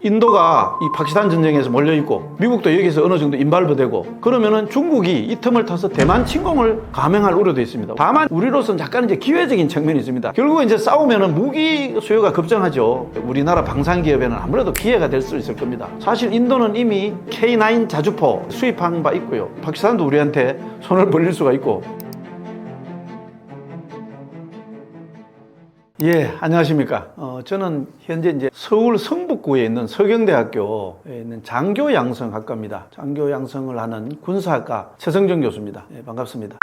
인도가 이 파키스탄 전쟁에서 몰려있고 미국도 여기서 어느 정도 인발부되고 그러면은 중국이 이 틈을 타서 대만 침공을 감행할 우려도 있습니다. 다만 우리로서는 약간 이제 기회적인 측면이 있습니다. 결국 이제 싸우면은 무기 수요가 급증하죠. 우리나라 방산기업에는 아무래도 기회가 될 수 있을 겁니다. 사실 인도는 이미 K9 자주포 수입한 바 있고요. 파키스탄도 우리한테 손을 벌릴 수가 있고. 예, 안녕하십니까. 저는 현재 이제 서울 성북구에 있는 서경대학교에 있는 장교양성학과입니다. 장교양성을 하는 군사학과 최성정 교수입니다. 예, 반갑습니다.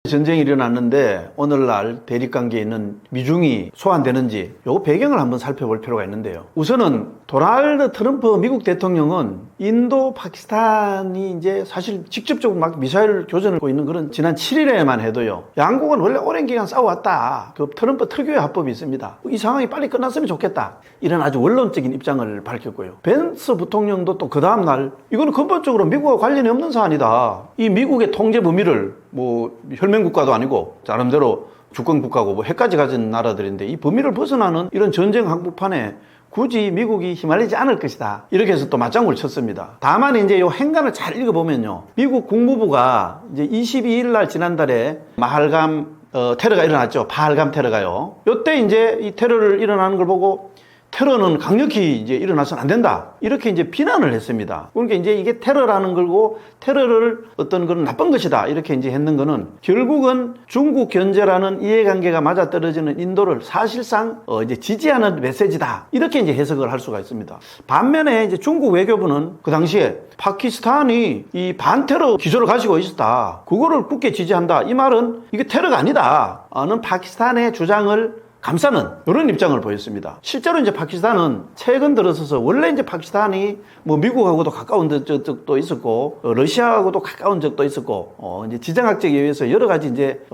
전쟁이 일어났는데 오늘날 대립관계에 있는 미중이 소환되는지 요 배경을 한번 살펴볼 필요가 있는데요. 우선은 도널드 트럼프 미국 대통령은 인도 파키스탄이 이제 사실 직접적으로 막 미사일 교전을 하고 있는 그런 지난 7일에만 해도요. 양국은 원래 오랜 기간 싸워왔다. 그 트럼프 특유의 합법이 있습니다. 이 상황이 빨리 끝났으면 좋겠다. 이런 아주 원론적인 입장을 밝혔고요. 벤스 부통령도 또 그 다음날 이거는 근본적으로 미국과 관련이 없는 사안이다. 이 미국의 통제 범위를 뭐 혈맹국가도 아니고 나름대로 주권국가고 뭐 핵까지 가진 나라들인데 이 범위를 벗어나는 이런 전쟁 한복판에 굳이 미국이 휘말리지 않을 것이다. 이렇게 해서 또 맞장구를 쳤습니다. 다만 이제 이 행간을 잘 읽어보면요. 미국 국무부가 이제 22일 날 지난달에 마할감 테러가 일어났죠. 파할감 테러가요. 요때 이제 이 테러를 일어나는 걸 보고 테러는 강력히 이제 일어나서는 안 된다. 이렇게 이제 비난을 했습니다. 그러니까 이제 이게 테러라는 걸고 테러를 어떤 그런 나쁜 것이다. 이렇게 이제 했는 거는 결국은 중국 견제라는 이해관계가 맞아떨어지는 인도를 사실상 이제 지지하는 메시지다. 이렇게 이제 해석을 할 수가 있습니다. 반면에 이제 중국 외교부는 그 당시에 파키스탄이 이 반테러 기조를 가지고 있었다. 그거를 굳게 지지한다. 이 말은 이게 테러가 아니다. 는 파키스탄의 주장을 감싸는 이런 입장을 보였습니다. 실제로 이제 파키스탄은 최근 들어서서 원래 이제 파키스탄이 뭐 미국하고도 가까운 적도 있었고 러시아하고도 가까운 적도 있었고 이제 지정학적에 의해서 여러 가지 이제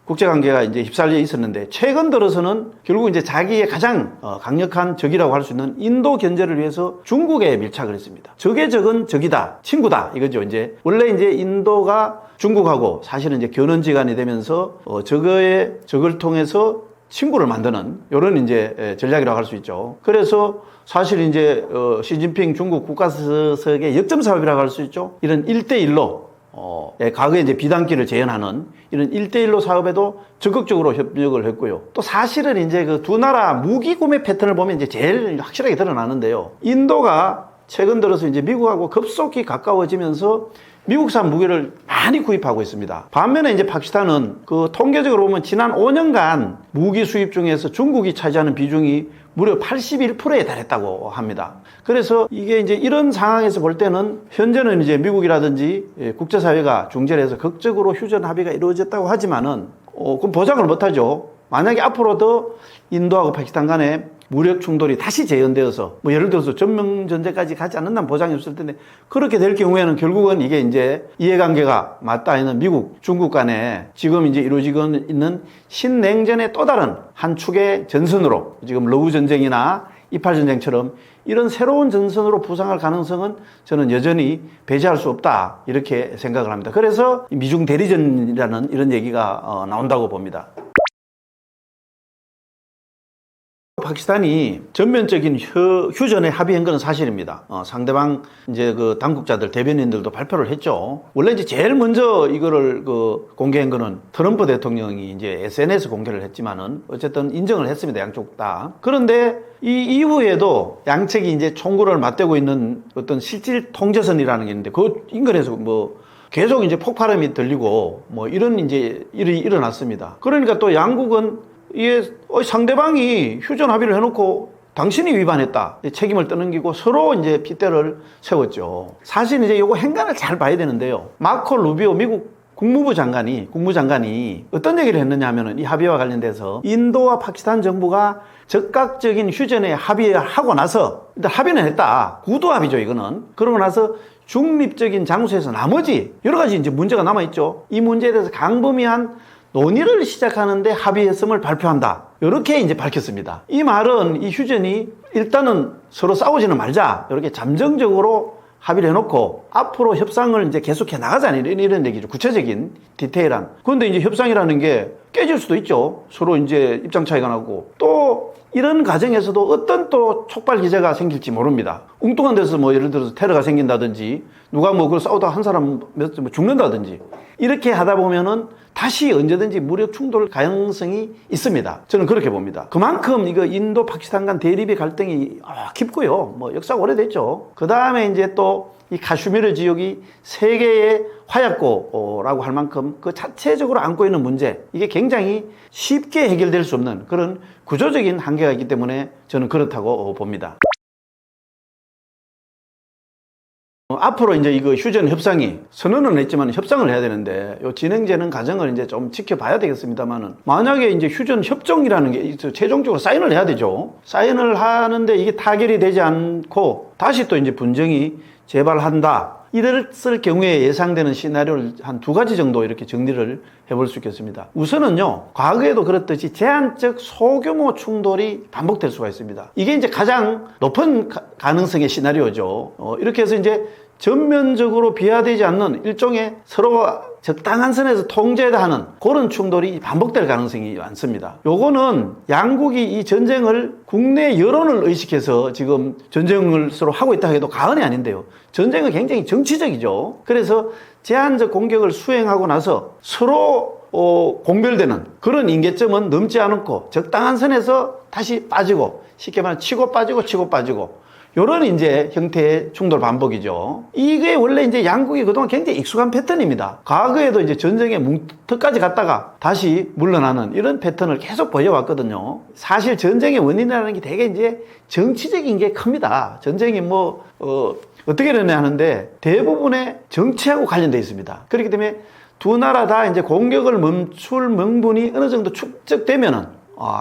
국제관계가 이제 휩쓸려 있었는데 최근 들어서는 결국 이제 자기의 가장 강력한 적이라고 할 수 있는 인도 견제를 위해서 중국에 밀착을 했습니다. 적의 적은 적이다, 친구다 이거죠. 이제 원래 이제 인도가 중국하고 사실은 이제 견원지간이 되면서 적을 통해서 친구를 만드는 이런 이제 전략이라고 할 수 있죠. 그래서 사실 이제 시진핑 중국 국가수석의 역점 사업이라고 할 수 있죠. 이런 1대1로 과거에 이제 비단기를 재현하는 이런 1대1로 사업에도 적극적으로 협력을 했고요. 또 사실은 이제 그 두 나라 무기 구매 패턴을 보면 이제 제일 확실하게 드러나는데요. 인도가 최근 들어서 이제 미국하고 급속히 가까워지면서 미국산 무기를 많이 구입하고 있습니다. 반면에 이제 파키스탄은 그 통계적으로 보면 지난 5년간 무기 수입 중에서 중국이 차지하는 비중이 무려 81%에 달했다고 합니다. 그래서 이게 이제 이런 상황에서 볼 때는 현재는 이제 미국이라든지 국제사회가 중재를 해서 극적으로 휴전 합의가 이루어졌다고 하지만은 그럼 보장을 못하죠. 만약에 앞으로도 인도하고 파키스탄 간에 무력 충돌이 다시 재현되어서 뭐 예를 들어서 전면전쟁까지 가지 않는다는 보장이 없을 텐데 그렇게 될 경우에는 결국은 이게 이제 이해관계가 맞닿아 있는 미국, 중국 간에 지금 이제 이루어지고 있는 신냉전의 또 다른 한 축의 전선으로 지금 러우 전쟁이나 이팔 전쟁처럼 이런 새로운 전선으로 부상할 가능성은 저는 여전히 배제할 수 없다 이렇게 생각을 합니다. 그래서 미중 대리전이라는 이런 얘기가 나온다고 봅니다. 파키스탄이 전면적인 휴전에 합의한 것은 사실입니다. 상대방 이제 그 당국자들 대변인들도 발표를 했죠. 원래 이제 제일 먼저 이거를 공개한 거는 트럼프 대통령이 이제 SNS 공개를 했지만은 어쨌든 인정을 했습니다. 양쪽 다. 그런데 이 이후에도 양측이 이제 총구를 맞대고 있는 어떤 실질 통제선이라는 게 있는데 그 인근에서 뭐 계속 이제 폭발음이 들리고 뭐 이런 이제 일이 일어났습니다. 그러니까 또 양국은 이게 상대방이 휴전 합의를 해놓고 당신이 위반했다. 책임을 떠넘기고 서로 이제 핏대를 세웠죠. 사실 이제 이거 행간을 잘 봐야 되는데요. 마코 루비오 미국 국무장관이 어떤 얘기를 했느냐 하면은 이 합의와 관련돼서 인도와 파키스탄 정부가 즉각적인 휴전에 합의하고 나서 일단 합의는 했다. 구도 합의죠, 이거는. 그러고 나서 중립적인 장소에서 나머지 여러 가지 이제 문제가 남아있죠. 이 문제에 대해서 강범위한 논의를 시작하는데 합의했음을 발표한다. 이렇게 이제 밝혔습니다. 이 말은 이 휴전이 일단은 서로 싸우지는 말자. 이렇게 잠정적으로 합의를 해놓고 앞으로 협상을 이제 계속해 나가자. 이런 얘기죠. 구체적인 디테일한. 그런데 이제 협상이라는 게 깨질 수도 있죠. 서로 이제 입장 차이가 나고. 또 이런 과정에서도 어떤 또 촉발 기제가 생길지 모릅니다. ung뚱한 데서 뭐 예를 들어서 테러가 생긴다든지 누가 뭐 그걸 싸우다 한 사람 뭐 죽는다든지 이렇게 하다 보면은 다시 언제든지 무력 충돌 가능성이 있습니다. 저는 그렇게 봅니다. 그만큼 이거 인도 파키스탄 간 대립의 갈등이 깊고요. 뭐 역사가 오래됐죠. 그 다음에 이제 또 이 카슈미르 지역이 세계의 화약고라고 할 만큼 그 자체적으로 안고 있는 문제, 이게 굉장히 쉽게 해결될 수 없는 그런 구조적인 한계가 있기 때문에 저는 그렇다고 봅니다. 앞으로 이제 이거 휴전 협상이 선언은 했지만 협상을 해야 되는데 요 진행되는 과정을 이제 좀 지켜봐야 되겠습니다만은, 만약에 이제 휴전 협정이라는 게 최종적으로 사인을 해야 되죠. 사인을 하는데 이게 타결이 되지 않고 다시 또 이제 분쟁이 재발한다, 이랬을 경우에 예상되는 시나리오를 한 2가지 정도 이렇게 정리를 해볼 수 있겠습니다. 우선은요, 과거에도 그렇듯이 제한적 소규모 충돌이 반복될 수가 있습니다. 이게 이제 가장 높은 가능성의 시나리오죠. 이렇게 해서 이제 전면적으로 비화되지 않는 일종의 서로가 적당한 선에서 통제해야 하는 그런 충돌이 반복될 가능성이 많습니다. 요거는 양국이 이 전쟁을 국내 여론을 의식해서 지금 전쟁을 서로 하고 있다 해도 과언이 아닌데요. 전쟁은 굉장히 정치적이죠. 그래서 제한적 공격을 수행하고 나서 서로 공별되는 그런 임계점은 넘지 않고 적당한 선에서 다시 빠지고, 쉽게 말하면 치고 빠지고 요런 이제 형태의 충돌 반복이죠. 이게 원래 이제 양국이 그동안 굉장히 익숙한 패턴입니다. 과거에도 이제 전쟁의 뭉터까지 갔다가 다시 물러나는 이런 패턴을 계속 보여왔거든요. 사실 전쟁의 원인이라는 게 되게 이제 정치적인 게 큽니다. 전쟁이 어떻게 일어나야 하는데 대부분의 정치하고 관련되어 있습니다. 그렇기 때문에 두 나라 다 이제 공격을 멈출 명분이 어느 정도 축적되면은,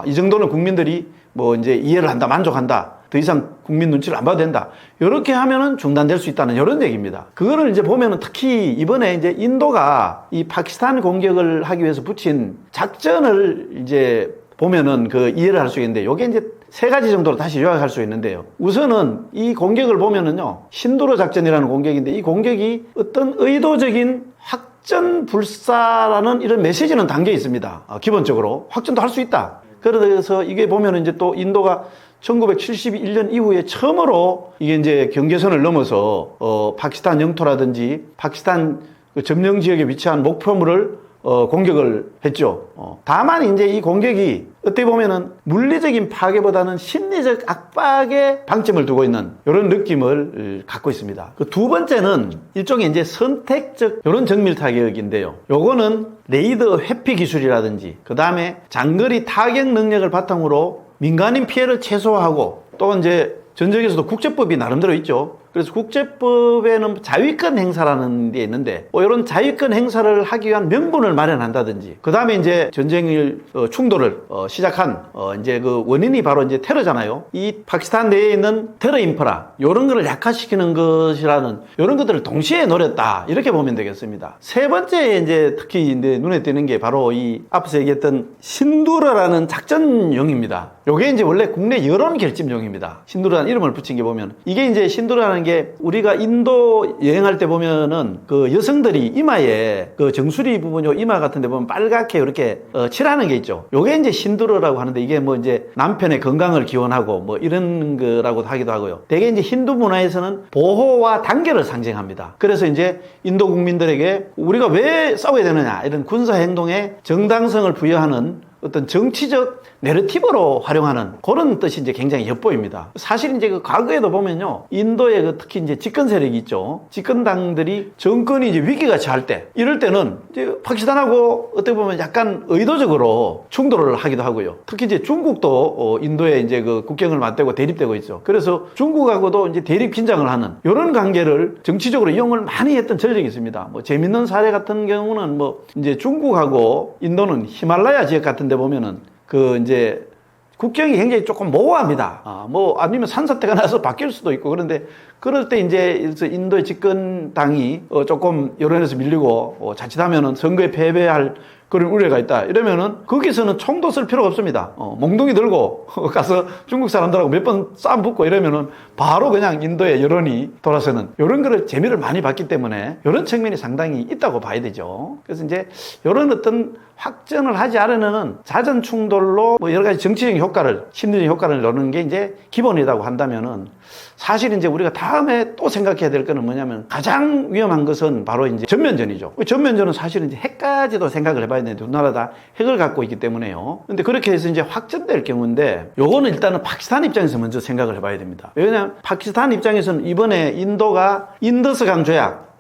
이 정도는 국민들이 뭐 이제 이해를 한다, 만족한다, 더 이상 국민 눈치를 안 봐도 된다, 이렇게 하면은 중단될 수 있다는 이런 얘기입니다. 그거를 이제 보면은 특히 이번에 이제 인도가 이 파키스탄 공격을 하기 위해서 붙인 작전을 이제 보면은 그 이해를 할 수 있는데, 요게 이제 3가지 정도로 다시 요약할 수 있는데요. 우선은 이 공격을 보면은요, 신두로 작전이라는 공격인데, 이 공격이 어떤 의도적인 확전 불사라는 이런 메시지는 담겨 있습니다. 기본적으로 확전도 할 수 있다. 그래서 이게 보면은 이제 또 인도가 1971년 이후에 처음으로 이게 이제 경계선을 넘어서 파키스탄 영토라든지 파키스탄 그 점령 지역에 위치한 목표물을 공격을 했죠. 다만 이제 이 공격이 어떻게 보면은 물리적인 파괴보다는 심리적 압박에 방점을 두고 있는 이런 느낌을 갖고 있습니다. 그 2번째는 일종의 이제 선택적 이런 정밀 타격인데요. 요거는 레이더 회피 기술이라든지 그 다음에 장거리 타격 능력을 바탕으로 민간인 피해를 최소화하고, 또 이제 전쟁에서도 국제법이 나름대로 있죠. 그래서 국제법에는 자위권 행사라는 게 있는데, 이런 자위권 행사를 하기 위한 명분을 마련한다든지, 그 다음에 이제 전쟁을 충돌을 시작한 이제 그 원인이 바로 이제 테러잖아요. 이 파키스탄 내에 있는 테러 인프라, 이런 거를 약화시키는 것이라는 이런 것들을 동시에 노렸다, 이렇게 보면 되겠습니다. 3번째 이제 특히 이제 눈에 띄는 게 바로 이 앞서 얘기했던 신두라라는 작전용입니다. 요게 이제 원래 국내 여론 결집용입니다. 신두라는 이름을 붙인 게 보면, 이게 이제 신두라는 게 우리가 인도 여행할 때 보면은 그 여성들이 이마에 그 정수리 부분, 요 이마 같은 데 보면 빨갛게 이렇게 칠하는 게 있죠. 요게 이제 신두르라고 하는데, 이게 뭐 이제 남편의 건강을 기원하고 뭐 이런 거라고 하기도 하고요. 대개 이제 힌두 문화에서는 보호와 단결을 상징합니다. 그래서 이제 인도 국민들에게 우리가 왜 싸워야 되느냐, 이런 군사 행동에 정당성을 부여하는 어떤 정치적 내러티브로 활용하는 그런 뜻이 이제 굉장히 엿보입니다. 사실 이제 그 과거에도 보면요, 인도의 그 특히 이제 집권 세력이 있죠. 집권당들이 정권이 이제 위기가 처할 때, 이럴 때는 이제 파키스탄하고 어떻게 보면 약간 의도적으로 충돌을 하기도 하고요. 특히 이제 중국도 인도에 이제 그 국경을 맞대고 대립되고 있죠. 그래서 중국하고도 이제 대립 긴장을 하는 이런 관계를 정치적으로 이용을 많이 했던 전력이 있습니다. 뭐 재밌는 사례 같은 경우는 뭐 이제 중국하고 인도는 히말라야 지역 같은 데 보면은 그 이제 국경이 굉장히 조금 모호합니다. 뭐 아니면 산사태가 나서 바뀔 수도 있고, 그런데 그럴 때 이제 인도의 집권당이 조금 여론에서 밀리고 자칫하면은 선거에 패배할 그런 우려가 있다. 이러면은 거기서는 총도 쓸 필요가 없습니다. 몽둥이 들고 가서 중국 사람들하고 몇 번 싸움 붙고 이러면은 바로 그냥 인도의 여론이 돌아서는 이런 거를 재미를 많이 봤기 때문에 이런 측면이 상당히 있다고 봐야 되죠. 그래서 이제 이런 어떤 확전을 하지 않으면은 자전 충돌로 뭐 여러 가지 정치적인 효과를, 심리적인 효과를 넣는 게 이제 기본이라고 한다면은 사실 이제 우리가 다음에 또 생각해야 될 거는 뭐냐면 가장 위험한 것은 바로 이제 전면전이죠. 전면전은 사실은 이제 핵까지도 생각을 해봐야 되는데 두 나라 다 핵을 갖고 있기 때문에요. 근데 그렇게 해서 이제 확전될 경우인데 요거는 일단은 파키스탄 입장에서 먼저 생각을 해봐야 됩니다. 왜냐하면 파키스탄 입장에서는 이번에 인도가 인더스강 조약,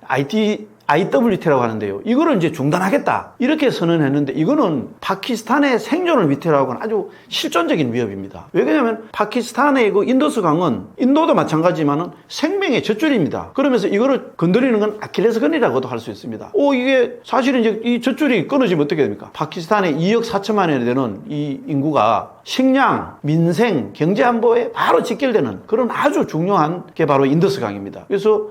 IWT라고 하는데요. 이거를 이제 중단하겠다. 이렇게 선언했는데 이거는 파키스탄의 생존을 위태로 하고는 아주 실존적인 위협입니다. 왜 그러냐면 파키스탄의 그 인더스 강은 인도도 마찬가지지만은 생명의 젖줄입니다. 그러면서 이거를 건드리는 건 아킬레스건이라고도 할 수 있습니다. 이게 사실은 이제 이 젖줄이 끊어지면 어떻게 됩니까? 파키스탄의 2억 4천만이 되는 이 인구가 식량, 민생, 경제 안보에 바로 직결되는 그런 아주 중요한 게 바로 인더스 강입니다. 그래서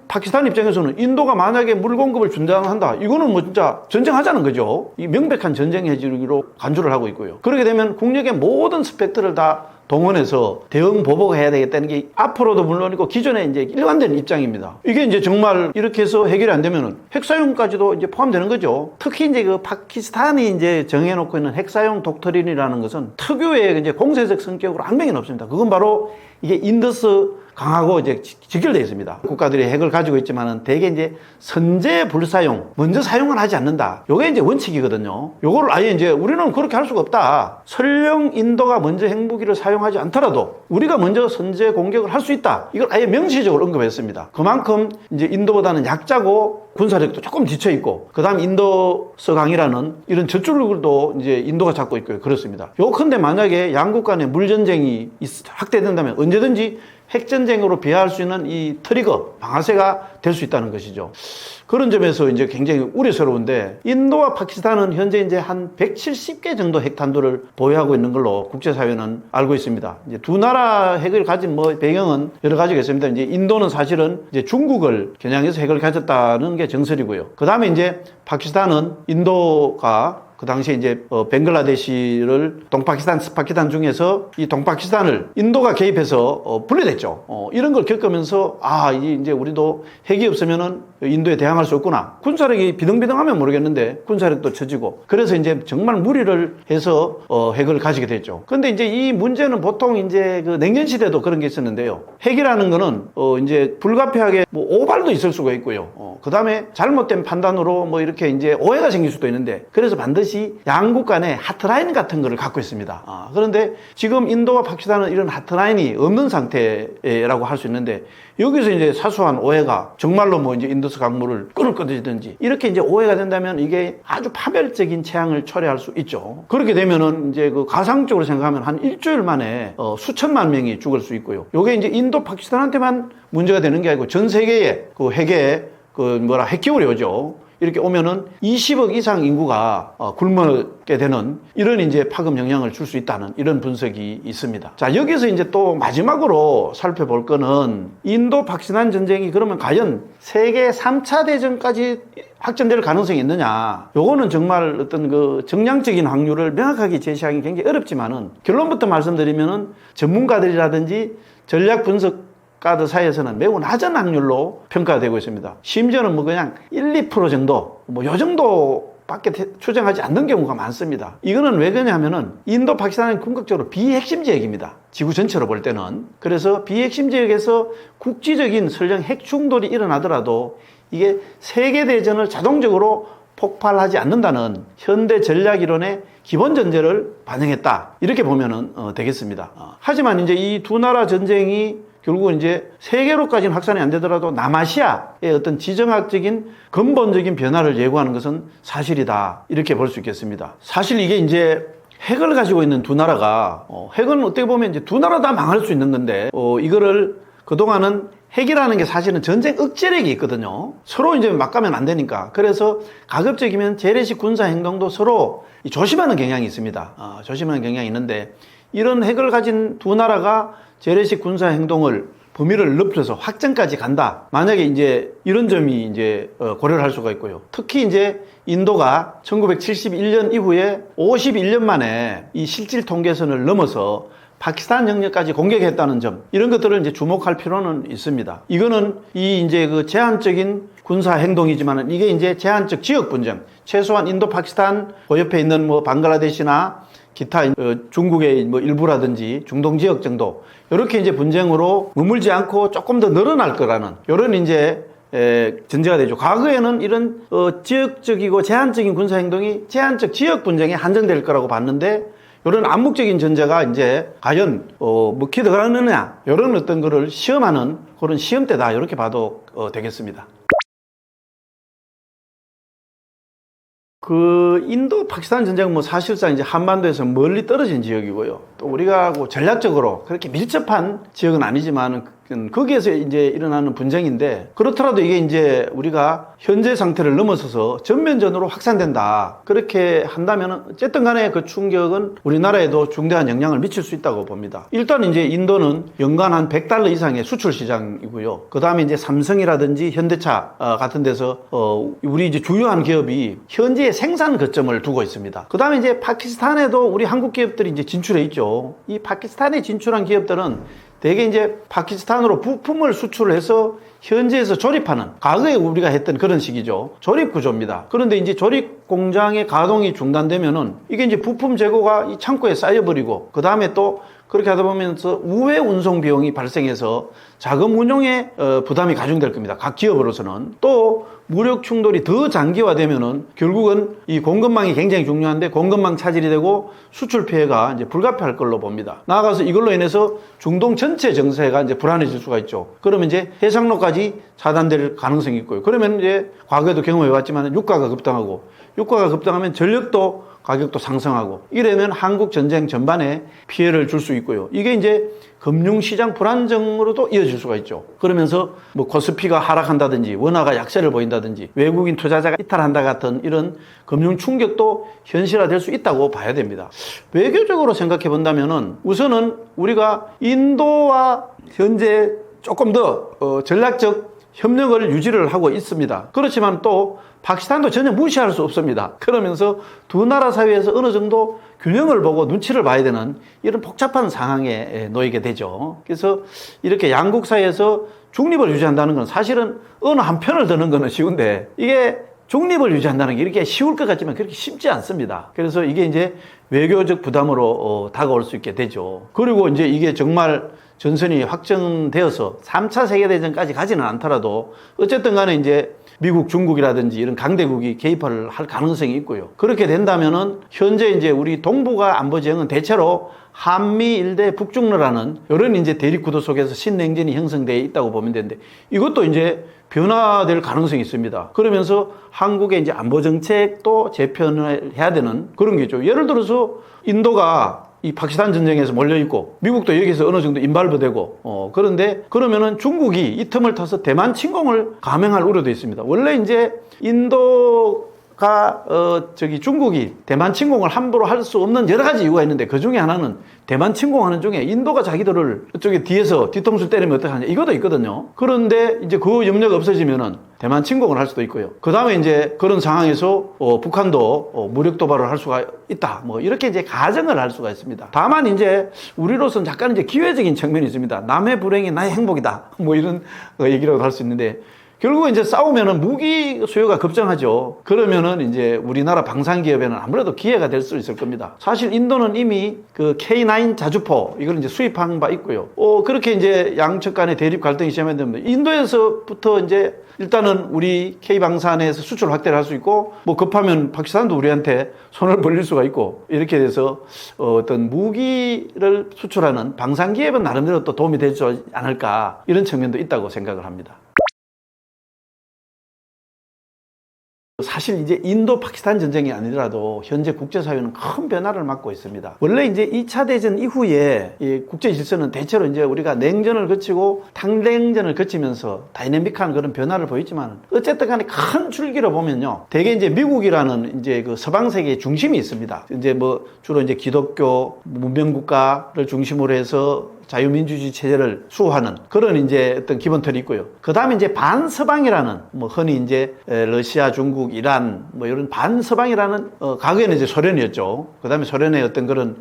파키스탄 입장에서는 인도가 만약에 물 공급을 중단한다. 이거는 뭐 진짜 전쟁하자는 거죠. 이 명백한 전쟁 해지로 간주를 하고 있고요. 그렇게 되면 국력의 모든 스펙트를 다 동원해서 대응 보복해야 되겠다는 게 앞으로도 물론이고 기존에 이제 일관된 입장입니다. 이게 이제 정말 이렇게 해서 해결이 안 되면은 핵사용까지도 이제 포함되는 거죠. 특히 이제 그 파키스탄이 이제 정해놓고 있는 핵사용 독트린이라는 것은 특유의 이제 공세적 성격으로 악명이 높습니다. 그건 바로 이게 인더스 강하고 이제 직결되어 있습니다. 국가들이 핵을 가지고 있지만은 대개 이제 선제 불사용, 먼저 사용을 하지 않는다. 요게 이제 원칙이거든요. 요거를 아예 이제 우리는 그렇게 할 수가 없다. 설령 인도가 먼저 핵무기를 사용하지 않더라도 우리가 먼저 선제 공격을 할 수 있다. 이걸 아예 명시적으로 언급했습니다. 그만큼 이제 인도보다는 약자고 군사력도 조금 지쳐있고, 그 다음 인더스 강이라는 이런 젖줄도 이제 인도가 잡고 있고요. 그렇습니다. 요컨대 만약에 양국 간의 물전쟁이 확대된다면 언제든지 핵전쟁으로 비하할 수 있는 이 트리거, 방아쇠가 될 수 있다는 것이죠. 그런 점에서 이제 굉장히 우려스러운데, 인도와 파키스탄은 현재 이제 한 170개 정도 핵탄두를 보유하고 있는 걸로 국제사회는 알고 있습니다. 이제 두 나라 핵을 가진 뭐 배경은 여러 가지가 있습니다. 이제 인도는 사실은 이제 중국을 겨냥해서 핵을 가졌다는 게 정설이고요. 그 다음에 이제 파키스탄은 인도가 그 당시에 이제 벵글라데시를 동파키스탄, 스파키스탄 중에서 이 동파키스탄을 인도가 개입해서 분리됐죠. 이런 걸 겪으면서 이제 우리도 핵이 없으면은 인도에 대항할 수 없구나. 군사력이 비등비등하면 모르겠는데 군사력도 처지고, 그래서 이제 정말 무리를 해서 핵을 가지게 됐죠. 그런데 이제 이 문제는 보통 이제 그 냉전 시대도 그런 게 있었는데요. 핵이라는 거는 이제 불가피하게 뭐 오발도 있을 수가 있고요. 그 다음에 잘못된 판단으로 뭐 이렇게 이제 오해가 생길 수도 있는데, 그래서 반드시 양국 간의 하트라인 같은 거를 갖고 있습니다. 그런데 지금 인도와 파키스탄은 이런 하트라인이 없는 상태라고 할 수 있는데, 여기서 이제 사소한 오해가 정말로 뭐 이제 인더스 강물을 끊어지든지 이렇게 이제 오해가 된다면 이게 아주 파멸적인 재앙을 초래할 수 있죠. 그렇게 되면은 이제 그 가상적으로 생각하면 한 일주일 만에 수천만 명이 죽을 수 있고요. 요게 이제 인도 파키스탄한테만 문제가 되는 게 아니고 전 세계에 그 핵의 핵기울이 오죠. 이렇게 오면은 20억 이상 인구가 굶게 되는 이런 이제 파급 영향을 줄 수 있다는 이런 분석이 있습니다. 자, 여기서 이제 또 마지막으로 살펴볼 거는 인도 파키스탄 전쟁이 그러면 과연 세계 3차 대전까지 확전될 가능성이 있느냐. 요거는 정말 어떤 그 정량적인 확률을 명확하게 제시하기 굉장히 어렵지만은 결론부터 말씀드리면은 전문가들이라든지 전략 분석 가드 사이에서는 매우 낮은 확률로 평가되고 있습니다. 심지어는 뭐 그냥 1, 2% 정도, 뭐 요 정도밖에 추정하지 않는 경우가 많습니다. 이거는 왜 그러냐면은 인도 파키스탄은 궁극적으로 비핵심 지역입니다. 지구 전체로 볼 때는. 그래서 비핵심 지역에서 국지적인 설령 핵 충돌이 일어나더라도 이게 세계대전을 자동적으로 폭발하지 않는다는 현대 전략 이론의 기본 전제를 반영했다. 이렇게 보면은 되겠습니다. 하지만 이제 이 두 나라 전쟁이 결국은 이제 세계로까지는 확산이 안 되더라도 남아시아의 어떤 지정학적인 근본적인 변화를 예고하는 것은 사실이다. 이렇게 볼 수 있겠습니다. 사실 이게 이제 핵을 가지고 있는 두 나라가, 핵은 어떻게 보면 이제 두 나라 다 망할 수 있는 건데, 이거를 그동안은 핵이라는 게 사실은 전쟁 억제력이 있거든요. 서로 이제 막 가면 안 되니까. 그래서 가급적이면 재래식 군사 행동도 서로 조심하는 경향이 있습니다. 조심하는 경향이 있는데, 이런 핵을 가진 두 나라가 재래식 군사 행동을 범위를 넓혀서 확전까지 간다. 만약에 이제 이런 점이 이제 고려를 할 수가 있고요. 특히 이제 인도가 1971년 이후에 51년 만에 이 실질 통계선을 넘어서 파키스탄 영역까지 공격했다는 점, 이런 것들을 이제 주목할 필요는 있습니다. 이거는 이 이제 그 제한적인 군사 행동이지만은 이게 이제 제한적 지역 분쟁, 최소한 인도 파키스탄 그 옆에 있는 뭐 방글라데시나 기타 중국의 뭐 일부라든지 중동 지역 정도, 이렇게 이제 분쟁으로 머물지 않고 조금 더 늘어날 거라는 이런 이제 전제가 되죠. 과거에는 이런 지역적이고 제한적인 군사 행동이 제한적 지역 분쟁에 한정될 거라고 봤는데, 이런 암묵적인 전제가 이제 과연 먹히 들어가느냐, 이런 어떤 거를 시험하는 그런 시험대다, 이렇게 봐도 되겠습니다. 그 인도 파키스탄 전쟁은 뭐 사실상 이제 한반도에서 멀리 떨어진 지역이고요. 또 우리가 전략적으로 그렇게 밀접한 지역은 아니지만 거기에서 이제 일어나는 분쟁인데, 그렇더라도 이게 이제 우리가 현재 상태를 넘어서서 전면전으로 확산된다, 그렇게 한다면 어쨌든 간에 그 충격은 우리나라에도 중대한 영향을 미칠 수 있다고 봅니다. 일단 이제 인도는 연간 한 $100 이상의 수출 시장이고요. 그 다음에 이제 삼성이라든지 현대차 같은 데서 우리 이제 주요한 기업이 현지에 생산 거점을 두고 있습니다. 그 다음에 이제 파키스탄에도 우리 한국 기업들이 이제 진출해 있죠. 이 파키스탄에 진출한 기업들은 대개 이제 파키스탄으로 부품을 수출을 해서 현지에서 조립하는, 과거에 우리가 했던 그런 식이죠. 조립 구조입니다. 그런데 이제 조립 공장의 가동이 중단되면은 이게 이제 부품 재고가 이 창고에 쌓여버리고, 그 다음에 또 그렇게 하다 보면서 우회 운송 비용이 발생해서 자금 운용에 부담이 가중될 겁니다. 각 기업으로서는. 또 무력 충돌이 더 장기화되면은 결국은 이 공급망이 굉장히 중요한데 공급망 차질이 되고 수출 피해가 이제 불가피할 걸로 봅니다. 나아가서 이걸로 인해서 중동 전체 정세가 이제 불안해질 수가 있죠. 그러면 이제 해상로까지 차단될 가능성이 있고요. 그러면 이제 과거에도 경험해 왔지만 유가가 급등하고, 유가가 급등하면 전력도 가격도 상승하고, 이러면 한국 전쟁 전반에 피해를 줄 수 있고요. 이게 이제 금융시장 불안정으로도 이어질 수가 있죠. 그러면서 뭐 코스피가 하락한다든지 원화가 약세를 보인다든지 외국인 투자자가 이탈한다 같은 이런 금융 충격도 현실화될 수 있다고 봐야 됩니다. 외교적으로 생각해 본다면은 우선은 우리가 인도와 현재 조금 더 전략적 협력을 유지를 하고 있습니다. 그렇지만 또 파키스탄도 전혀 무시할 수 없습니다. 그러면서 두 나라 사이에서 어느 정도 균형을 보고 눈치를 봐야 되는 이런 복잡한 상황에 놓이게 되죠. 그래서 이렇게 양국 사이에서 중립을 유지한다는 건 사실은 어느 한 편을 드는 거는 쉬운데, 이게 중립을 유지한다는 게 이렇게 쉬울 것 같지만 그렇게 쉽지 않습니다. 그래서 이게 이제 외교적 부담으로 다가올 수 있게 되죠. 그리고 이제 이게 정말 전선이 확정되어서 3차 세계대전까지 가지는 않더라도 어쨌든 간에 이제 미국, 중국이라든지 이런 강대국이 개입을 할 가능성이 있고요. 그렇게 된다면은 현재 이제 우리 동북아 안보 지형은 대체로 한미 일대 북중러라는 이런 이제 대립 구도 속에서 신냉전이 형성되어 있다고 보면 되는데, 이것도 이제 변화될 가능성이 있습니다. 그러면서 한국의 이제 안보 정책도 재편을 해야 되는 그런 게 있죠. 예를 들어서 인도가 이 파키스탄 전쟁에서 몰려있고 미국도 여기서 어느 정도 인발부 되고 그런데 그러면은 중국이 이 틈을 타서 대만 침공을 감행할 우려도 있습니다. 원래 이제 인도가 중국이 대만 침공을 함부로 할 수 없는 여러 가지 이유가 있는데, 그 중에 하나는 대만 침공하는 중에 인도가 자기들을 이쪽에 뒤에서 뒤통수 때리면 어떡하냐, 이것도 있거든요. 그런데 이제 그 염려가 없어지면은 대만 침공을 할 수도 있고요. 그 다음에 이제 그런 상황에서 북한도 무력 도발을 할 수가 있다, 뭐 이렇게 이제 가정을 할 수가 있습니다. 다만 이제 우리로서는 약간 이제 기회적인 측면이 있습니다. 남의 불행이 나의 행복이다, 뭐 이런 얘기라고 할 수 있는데, 결국 이제 싸우면은 무기 수요가 급증하죠. 그러면은 이제 우리나라 방산기업에는 아무래도 기회가 될 수 있을 겁니다. 사실 인도는 이미 그 K9 자주포 이걸 이제 수입한 바 있고요. 그렇게 이제 양측 간의 대립 갈등이 시작하면 됩니다. 인도에서부터 이제 일단은 우리 K방산에서 수출 확대를 할 수 있고, 뭐 급하면 파키스탄도 우리한테 손을 벌릴 수가 있고, 이렇게 돼서 어떤 무기를 수출하는 방산기업은 나름대로 또 도움이 되지 않을까, 이런 측면도 있다고 생각을 합니다. 사실 이제 인도 파키스탄 전쟁이 아니더라도 현재 국제사회는 큰 변화를 맞고 있습니다. 원래 이제 2차 대전 이후에 이 국제 질서는 대체로 이제 우리가 냉전을 거치고 tan냉전을 거치면서 다이내믹한 그런 변화를 보였지만 어쨌든 간에 큰 줄기로 보면요. 대개 이제 미국이라는 이제 그 서방 세계의 중심이 있습니다. 이제 뭐 주로 이제 기독교 문명국가를 중심으로 해서 자유민주주의 체제를 수호하는 그런 이제 어떤 기본틀이 있고요. 그 다음에 이제 반서방이라는 뭐 흔히 이제 러시아, 중국, 이란 뭐 이런 반서방이라는 과거에는 이제 소련이었죠. 그 다음에 소련의 어떤 그런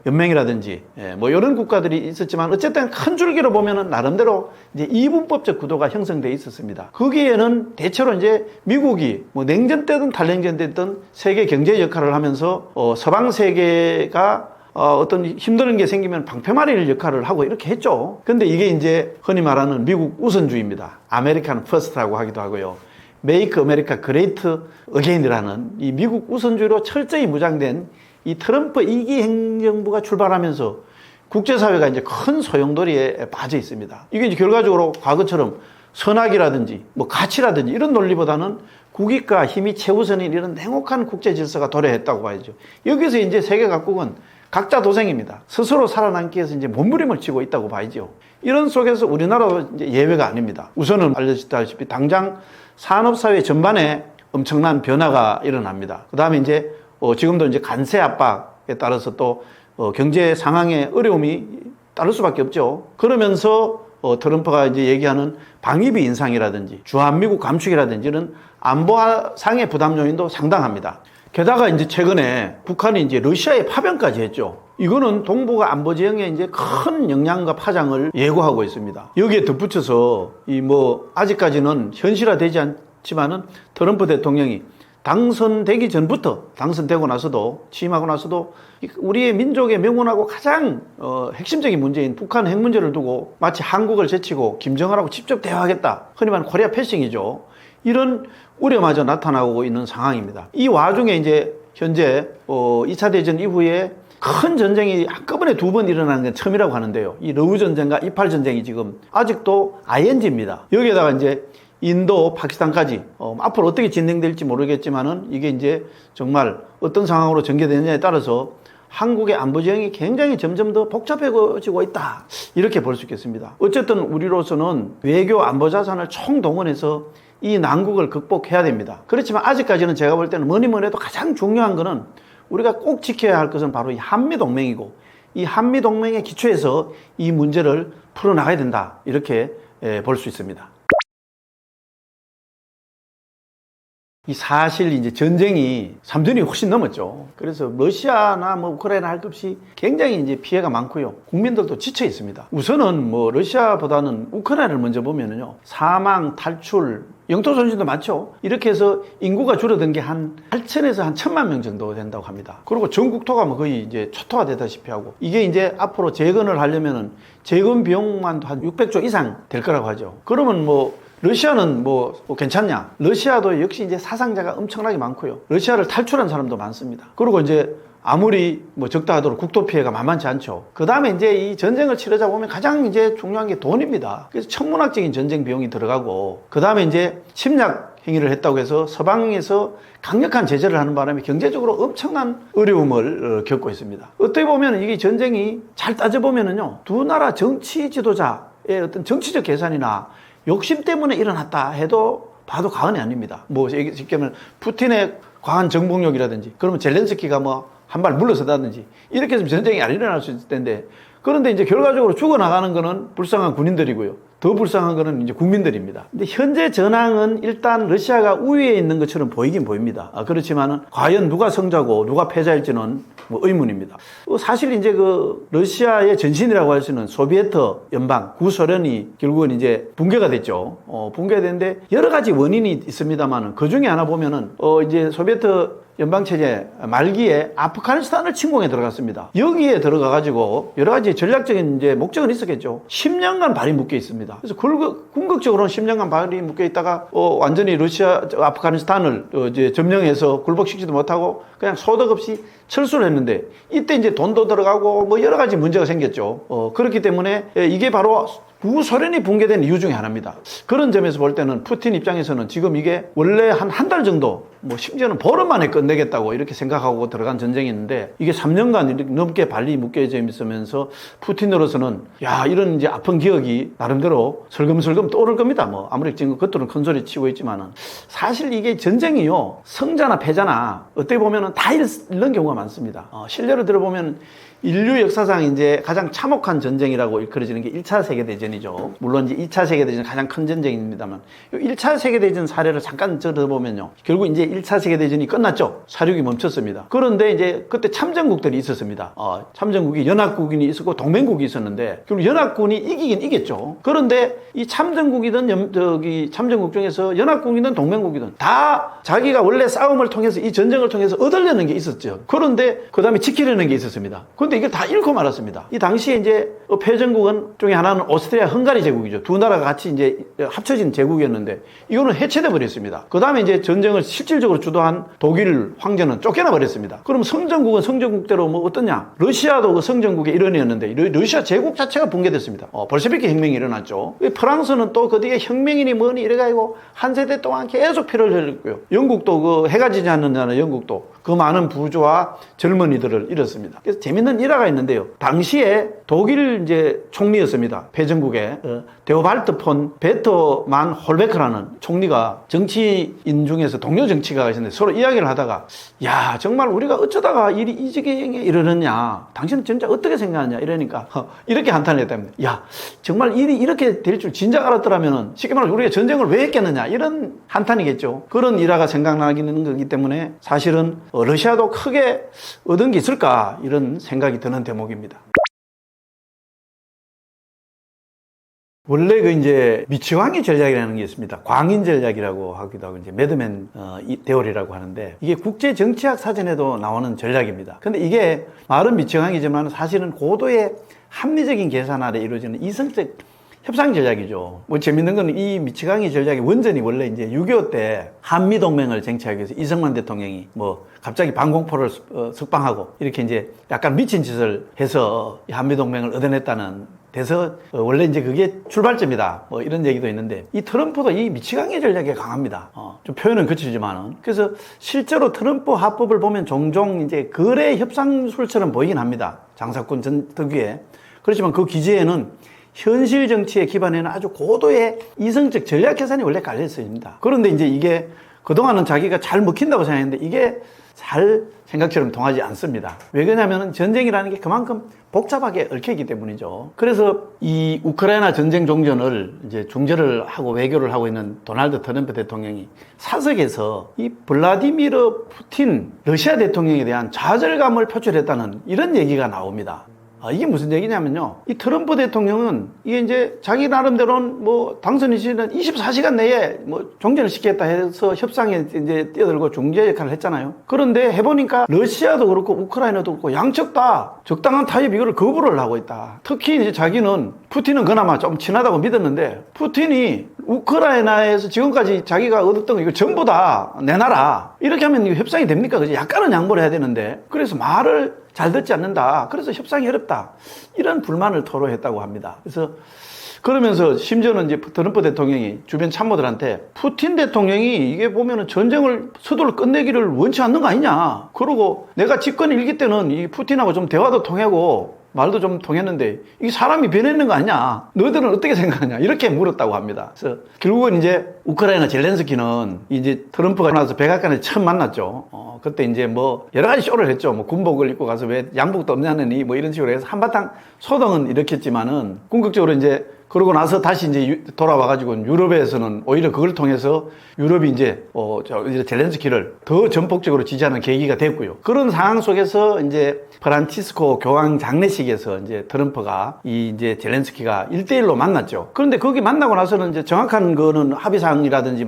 연맹이라든지 뭐 이런 국가들이 있었지만 어쨌든 큰 줄기로 보면은 나름대로 이제 이분법적 구도가 형성돼 있었습니다. 거기에는 대체로 이제 미국이 뭐 냉전 때든 탈냉전 때든 세계 경제 역할을 하면서 서방 세계가 어떤 힘드는 게 생기면 방패막이를 역할을 하고 이렇게 했죠. 근데 이게 이제 흔히 말하는 미국 우선주의입니다. 아메리칸 퍼스트라고 하기도 하고요. 메이크 아메리카 그레이트 어게인이라는 이 미국 우선주의로 철저히 무장된 이 트럼프 2기 행정부가 출발하면서 국제사회가 이제 큰 소용돌이에 빠져 있습니다. 이게 이제 결과적으로 과거처럼 선악이라든지 뭐 가치라든지 이런 논리보다는 국익과 힘이 최우선인 이런 냉혹한 국제 질서가 도래했다고 봐야죠. 여기서 이제 세계 각국은 각자 도생입니다. 스스로 살아남기 위해서 이제 몸부림을 치고 있다고 봐야죠. 이런 속에서 우리나라도 이제 예외가 아닙니다. 우선은 알려졌다시피 당장 산업사회 전반에 엄청난 변화가 일어납니다. 그 다음에 이제 지금도 이제 관세 압박에 따라서 또 경제 상황에 어려움이 따를 수밖에 없죠. 그러면서 트럼프가 이제 얘기하는 방위비 인상이라든지 주한미국 감축이라든지 이런 안보상의 부담 요인도 상당합니다. 게다가 이제 최근에 북한이 이제 러시아에 파병까지 했죠. 이거는 동북아 안보 지형에 이제 큰 영향과 파장을 예고하고 있습니다. 여기에 덧붙여서 아직까지는 현실화되지 않지만은 트럼프 대통령이 당선되기 전부터 당선되고 나서도 취임하고 나서도 우리의 민족의 명운하고 가장 핵심적인 문제인 북한 핵 문제를 두고 마치 한국을 제치고 김정은하고 직접 대화하겠다. 흔히 말하는 코리아 패싱이죠. 이런 우려마저 나타나고 있는 상황입니다. 이 와중에 이제 현재 2차 대전 이후에 큰 전쟁이 한꺼번에 2번 일어나는 건 처음이라고 하는데요. 이 러우 전쟁과 이팔 전쟁이 지금 아직도 ING입니다. 여기에다가 이제 인도, 파키스탄까지 앞으로 어떻게 진행될지 모르겠지만은 이게 이제 정말 어떤 상황으로 전개되느냐에 따라서 한국의 안보 지형이 굉장히 점점 더 복잡해지고 있다. 이렇게 볼 수 있겠습니다. 어쨌든 우리로서는 외교 안보 자산을 총동원해서 이 난국을 극복해야 됩니다. 그렇지만 아직까지는 제가 볼 때는 뭐니 해도 가장 중요한 거는 우리가 꼭 지켜야 할 것은 바로 이 한미동맹이고 이 한미동맹의 기초에서 이 문제를 풀어나가야 된다. 이렇게 볼 수 있습니다. 이 사실 이제 전쟁이 3년이 훨씬 넘었죠. 그래서 러시아나 우크라이나 할 것 없이 굉장히 이제 피해가 많고요. 국민들도 지쳐 있습니다. 우선은 러시아보다는 우크라이나를 먼저 보면은요. 사망, 탈출, 영토 손실도 많죠. 이렇게 해서 인구가 줄어든 게 한 8천에서 한 1,000만 명 정도 된다고 합니다. 그리고 전 국토가 거의 이제 초토화 되다시피 하고 이게 이제 앞으로 재건을 하려면은 재건 비용만 한 600조 이상 될 거라고 하죠. 그러면 러시아는 괜찮냐? 러시아도 역시 이제 사상자가 엄청나게 많고요. 러시아를 탈출한 사람도 많습니다. 그리고 이제 아무리 적다 하더라도 국토 피해가 만만치 않죠. 그 다음에 이제 이 전쟁을 치르자 보면 가장 이제 중요한 게 돈입니다. 그래서 천문학적인 전쟁 비용이 들어가고, 그 다음에 이제 침략 행위를 했다고 해서 서방에서 강력한 제재를 하는 바람에 경제적으로 엄청난 어려움을 겪고 있습니다. 어떻게 보면 이게 전쟁이 잘 따져보면은요, 두 나라 정치 지도자의 어떤 정치적 계산이나 욕심 때문에 일어났다 해도 봐도 과언이 아닙니다. 쉽게 말하면 푸틴의 과한 정복력이라든지, 그러면 젤렌스키가 한 발 물러서다든지 이렇게 해서 전쟁이 안 일어날 수 있을 텐데, 그런데 이제 결과적으로 죽어나가는 거는 불쌍한 군인들이고요. 더 불쌍한 거는 이제 국민들입니다. 근데 현재 전황은 일단 러시아가 우위에 있는 것처럼 보이긴 보입니다. 그렇지만은 과연 누가 승자고 누가 패자일지는 의문입니다. 사실 이제 러시아의 전신이라고 할 수 있는 소비에트 연방, 구소련이 결국은 이제 붕괴가 됐죠. 붕괴됐는데 여러 가지 원인이 있습니다만은 그 중에 하나 보면은 이제 소비에트 연방체제 말기에 아프가니스탄을 침공에 들어갔습니다. 여기에 들어가가지고 여러 가지 전략적인 이제 목적은 있었겠죠. 10년간 발이 묶여 있습니다. 그래서 궁극적으로는 10년간 발이 묶여 있다가 완전히 아프가니스탄을 이제 점령해서 굴복시키지도 못하고 그냥 소득 없이 철수를 했는데 이때 이제 돈도 들어가고 뭐 여러 가지 문제가 생겼죠. 그렇기 때문에 이게 바로 구소련이 붕괴된 이유 중에 하나입니다. 그런 점에서 볼 때는 푸틴 입장에서는 지금 이게 원래 한 달 정도, 뭐 심지어는 보름 만에 끝내겠다고 이렇게 생각하고 들어간 전쟁이 있는데 이게 3년간 이렇게 넘게 발리 묶여져 있으면서 푸틴으로서는 야, 이런 이제 아픈 기억이 나름대로 슬금슬금 떠오를 겁니다. 뭐 아무리 지금 겉으로는 큰 소리 치고 있지만은 사실 이게 전쟁이요, 성자나 패자나 어떻게 보면은 다 이런 경우가 많습니다. 실례로 들어보면 인류 역사상 이제 가장 참혹한 전쟁이라고 일컬어지는 게 1차 세계대전이죠. 물론 이제 2차 세계대전은 가장 큰 전쟁입니다만, 1차 세계대전 사례를 잠깐 들어보면요. 결국 이제 1차 세계대전이 끝났죠. 사륙이 멈췄습니다. 그런데 이제 그때 참전국들이 있었습니다. 참전국이 연합국이 있었고 동맹국이 있었는데, 결국 연합군이 이기긴 이겼죠. 그런데 이 참전국이든 참전국 중에서 연합국이든 동맹국이든 다 자기가 원래 싸움을 통해서 이 전쟁을 통해서 얻으려는 게 있었죠. 그런데 그 다음에 지키려는 게 있었습니다. 그런데 이걸 다 잃고 말았습니다. 이 당시에 이제 패전국은 중에 하나는 오스트리아 헝가리 제국이죠. 두 나라가 같이 이제 합쳐진 제국이었는데 이거는 해체돼 버렸습니다. 그 다음에 이제 전쟁을 실질적으로 주도한 독일 황제는 쫓겨나 버렸습니다. 그럼 성전국은 성전국대로 뭐 어떠냐? 러시아도 그 성전국의 일원이었는데 러시아 제국 자체가 붕괴됐습니다. 볼셰비키 혁명이 일어났죠. 프랑스는 또 그 뒤에 혁명이니 뭐니 이래가지고 한 세대 동안 계속 피를 흘렸고요. 영국도 그 해가 지지 않는 나라 영국도 그 많은 부주와 젊은이들을 잃었습니다. 그래서 재밌는 일화가 있는데요. 당시에 독일 이제 총리였습니다. 패전국의 데오발트 폰 베터만 홀베크라는 총리가 정치인 중에서 동료 정치가가 있었는데 서로 이야기를 하다가 야, 정말 우리가 어쩌다가 일이 이 지경에 이르느냐, 당신은 진짜 어떻게 생각하냐 이러니까 이렇게 한탄을 했답니다. 야, 정말 일이 이렇게 될 줄 진작 알았더라면 쉽게 말해서 우리가 전쟁을 왜 했겠느냐, 이런 한탄이겠죠. 그런 일화가 생각나기는 거기 때문에 사실은 러시아도 크게 얻은 게 있을까, 이런 생각이 드는 대목입니다. 원래 그 이제 미치광이 전략이라는 게 있습니다. 광인 전략이라고 하기도 하고 이제 매드맨 대월이라고 하는데, 이게 국제 정치학 사전에도 나오는 전략입니다. 근데 이게 말은 미치광이지만 사실은 고도의 합리적인 계산 아래 이루어지는 이성적 협상 전략이죠. 뭐 재밌는 건 이 미치광이 전략의 원전이 원래 이제 6.25 때 한미동맹을 쟁취하기 위해서 이승만 대통령이 뭐 갑자기 방공포를 석방하고 이렇게 이제 약간 미친 짓을 해서 한미동맹을 얻어냈다는 데서 원래 이제 그게 출발점이다, 뭐 이런 얘기도 있는데, 이 트럼프도 이 미치광이 전략에 강합니다. 좀 표현은 거칠지만은. 그래서 실제로 트럼프 화법을 보면 종종 이제 거래 협상술처럼 보이긴 합니다. 장사꾼 특유의. 그렇지만 그 기재에는 현실 정치의 기반에는 아주 고도의 이성적 전략 계산이 원래 깔려 있습니다. 그런데 이제 이게 그동안은 자기가 잘 먹힌다고 생각했는데 이게 잘 생각처럼 통하지 않습니다. 왜 그러냐면 전쟁이라는 게 그만큼 복잡하게 얽혀있기 때문이죠. 그래서 이 우크라이나 전쟁 종전을 이제 중재를 하고 외교를 하고 있는 도널드 트럼프 대통령이 사석에서 이 블라디미르 푸틴 러시아 대통령에 대한 좌절감을 표출했다는 이런 얘기가 나옵니다. 이게 무슨 얘기냐면요. 이 트럼프 대통령은 이게 이제 자기 나름대로는 뭐 당선인 시는 24시간 내에 뭐 종전을 시키겠다 해서 협상에 이제 뛰어들고 중재 역할을 했잖아요. 그런데 해보니까 러시아도 그렇고 우크라이나도 그렇고 양측 다 적당한 타협 이거를 거부를 하고 있다. 특히 이제 자기는 푸틴은 그나마 좀 친하다고 믿었는데 푸틴이 우크라이나에서 지금까지 자기가 얻었던 거 이거 전부 다 내놔라, 이렇게 하면 이거 협상이 됩니까? 그죠? 약간은 양보를 해야 되는데, 그래서 말을 잘 듣지 않는다. 그래서 협상이 어렵다. 이런 불만을 토로했다고 합니다. 그래서 그러면서 심지어는 이제 트럼프 대통령이 주변 참모들한테 푸틴 대통령이 이게 보면은 전쟁을 서둘러 끝내기를 원치 않는 거 아니냐. 그러고 내가 집권 일기 때는 이 푸틴하고 좀 대화도 통하고 말도 좀 통했는데 이게 사람이 변했는 거 아니냐, 너희들은 어떻게 생각하냐, 이렇게 물었다고 합니다. 그래서 결국은 이제 우크라이나 젤렌스키는 이제 트럼프가 나와서 백악관에 처음 만났죠. 그때 이제 뭐 여러 가지 쇼를 했죠. 뭐 군복을 입고 가서 왜 양복도 없냐느니 뭐 이런 식으로 해서 한바탕 소동은 일으켰지만은 궁극적으로 이제 그러고 나서 다시 이제 돌아와가지고 유럽에서는 오히려 그걸 통해서 유럽이 이제 젤렌스키를 더 전폭적으로 지지하는 계기가 됐고요. 그런 상황 속에서 이제 프란치스코 교황 장례식에서 이제 트럼프가 이제 젤렌스키가 1대1로 만났죠. 그런데 거기 만나고 나서는 이제 정확한 거는 합의사항이라든지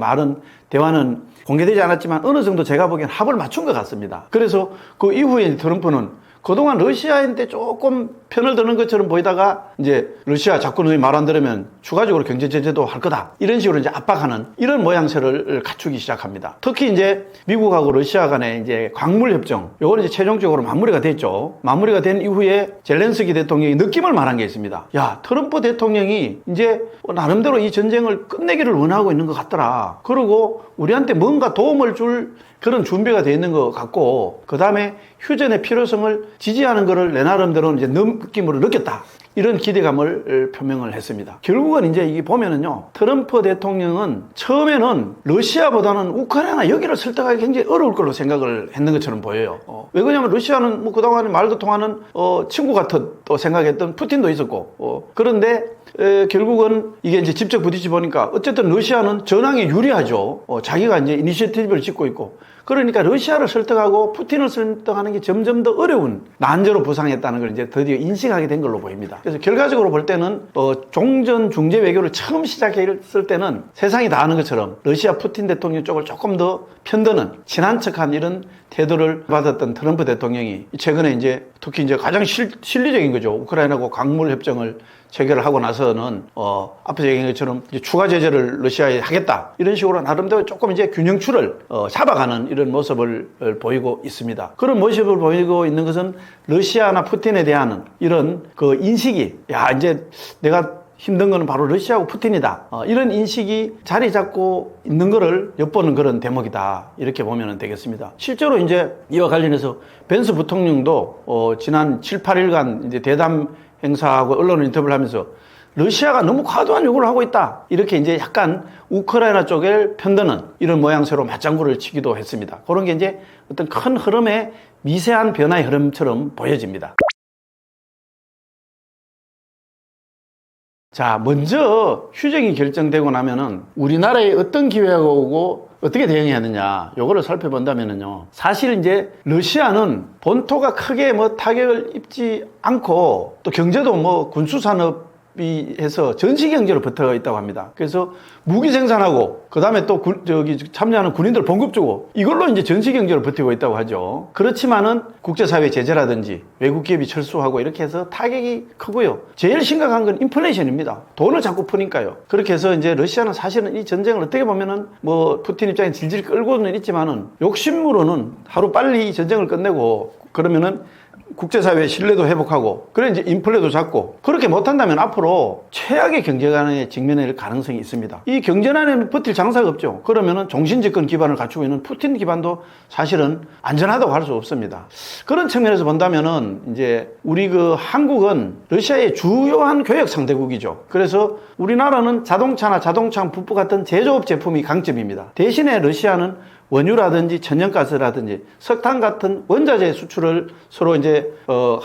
대화는 공개되지 않았지만 어느 정도 제가 보기엔 합을 맞춘 것 같습니다. 그래서 그 이후에 트럼프는 그동안 러시아한테 조금 편을 드는 것처럼 보이다가 이제 러시아 자꾸 너희 말 안 들으면 추가적으로 경제 제재도 할 거다. 이런 식으로 이제 압박하는 이런 모양새를 갖추기 시작합니다. 특히 이제 미국하고 러시아 간의 이제 광물 협정, 요거는 이제 최종적으로 마무리가 됐죠. 마무리가 된 이후에 젤렌스키 대통령이 느낌을 말한 게 있습니다. 야, 트럼프 대통령이 이제 나름대로 이 전쟁을 끝내기를 원하고 있는 것 같더라. 그리고 우리한테 뭔가 도움을 줄 그런 준비가 되어 있는 것 같고, 그 다음에 휴전의 필요성을 지지하는 것을 내 나름대로 이제 느낌으로 느꼈다. 이런 기대감을 표명을 했습니다. 결국은 이제 이게 보면은요, 트럼프 대통령은 처음에는 러시아보다는 우크라이나 여기를 설득하기 굉장히 어려울 걸로 생각을 했는 것처럼 보여요. 왜 그러냐면 러시아는 뭐 그동안에 말도 통하는 친구 같은 또 생각했던 푸틴도 있었고, 그런데 결국은 이게 이제 직접 부딪혀 보니까 어쨌든 러시아는 전황에 유리하죠. 자기가 이제 이니셔티브를 짓고 있고, 그러니까 러시아를 설득하고 푸틴을 설득하는 게 점점 더 어려운 난제로 부상했다는 걸 이제 드디어 인식하게 된 걸로 보입니다. 그래서 결과적으로 볼 때는 종전 중재 외교를 처음 시작했을 때는 세상이 다 아는 것처럼 러시아 푸틴 대통령 쪽을 조금 더 편드는 친한 척한 이런 태도를 받았던 트럼프 대통령이 최근에 이제 특히 이제 가장 실리적인 거죠. 우크라이나하고 광물 협정을 체결을 하고 나서는 앞에서 얘기한 것처럼 이제 추가 제재를 러시아에 하겠다 이런 식으로 나름대로 조금 이제 균형추를 잡아가는 이런 모습을 보이고 있습니다. 그런 모습을 보이고 있는 것은 러시아나 푸틴에 대한 이런 그 인식이, 야, 이제 내가 힘든 거는 바로 러시아하고 푸틴이다. 이런 인식이 자리 잡고 있는 거를 엿보는 그런 대목이다. 이렇게 보면 되겠습니다. 실제로 이제 이와 관련해서 벤스 부통령도 지난 7, 8일간 이제 대담 행사하고 언론 인터뷰를 하면서 러시아가 너무 과도한 요구를 하고 있다. 이렇게 이제 약간 우크라이나 쪽에 편드는 이런 모양새로 맞장구를 치기도 했습니다. 그런 게 이제 어떤 큰 흐름의 미세한 변화의 흐름처럼 보여집니다. 자, 먼저 휴전이 결정되고 나면은 우리나라에 어떤 기회가 오고 어떻게 대응해야 하느냐, 요거를 살펴본다면은요, 사실 이제 러시아는 본토가 크게 뭐 타격을 입지 않고 또 경제도 뭐 군수산업 해서 전시 경제로 붙어 있다고 합니다. 그래서 무기 생산하고 그 다음에 또 참여하는 군인들 봉급 주고 이걸로 이제 전시 경제로 버티고 있다고 하죠. 그렇지만은 국제사회 제재라든지 외국 기업이 철수하고 이렇게 해서 타격이 크고요. 제일 심각한 건 인플레이션입니다. 돈을 자꾸 푸니까요. 그렇게 해서 이제 러시아는 사실은 이 전쟁을 어떻게 보면은 뭐 푸틴 입장에 질질 끌고는 있지만은 욕심으로는 하루 빨리 이 전쟁을 끝내고 그러면은 국제사회의 신뢰도 회복하고, 그래 이제 인플레도 잡고, 그렇게 못한다면 앞으로 최악의 경제난에 직면할 가능성이 있습니다. 이 경제난에는 버틸 장사가 없죠. 그러면은 종신집권 기반을 갖추고 있는 푸틴 기반도 사실은 안전하다고 할 수 없습니다. 그런 측면에서 본다면은 이제 우리 한국은 러시아의 주요한 교역 상대국이죠. 그래서 우리나라는 자동차나 자동차 부품 같은 제조업 제품이 강점입니다. 대신에 러시아는 원유라든지 천연가스라든지 석탄 같은 원자재 수출을 서로 이제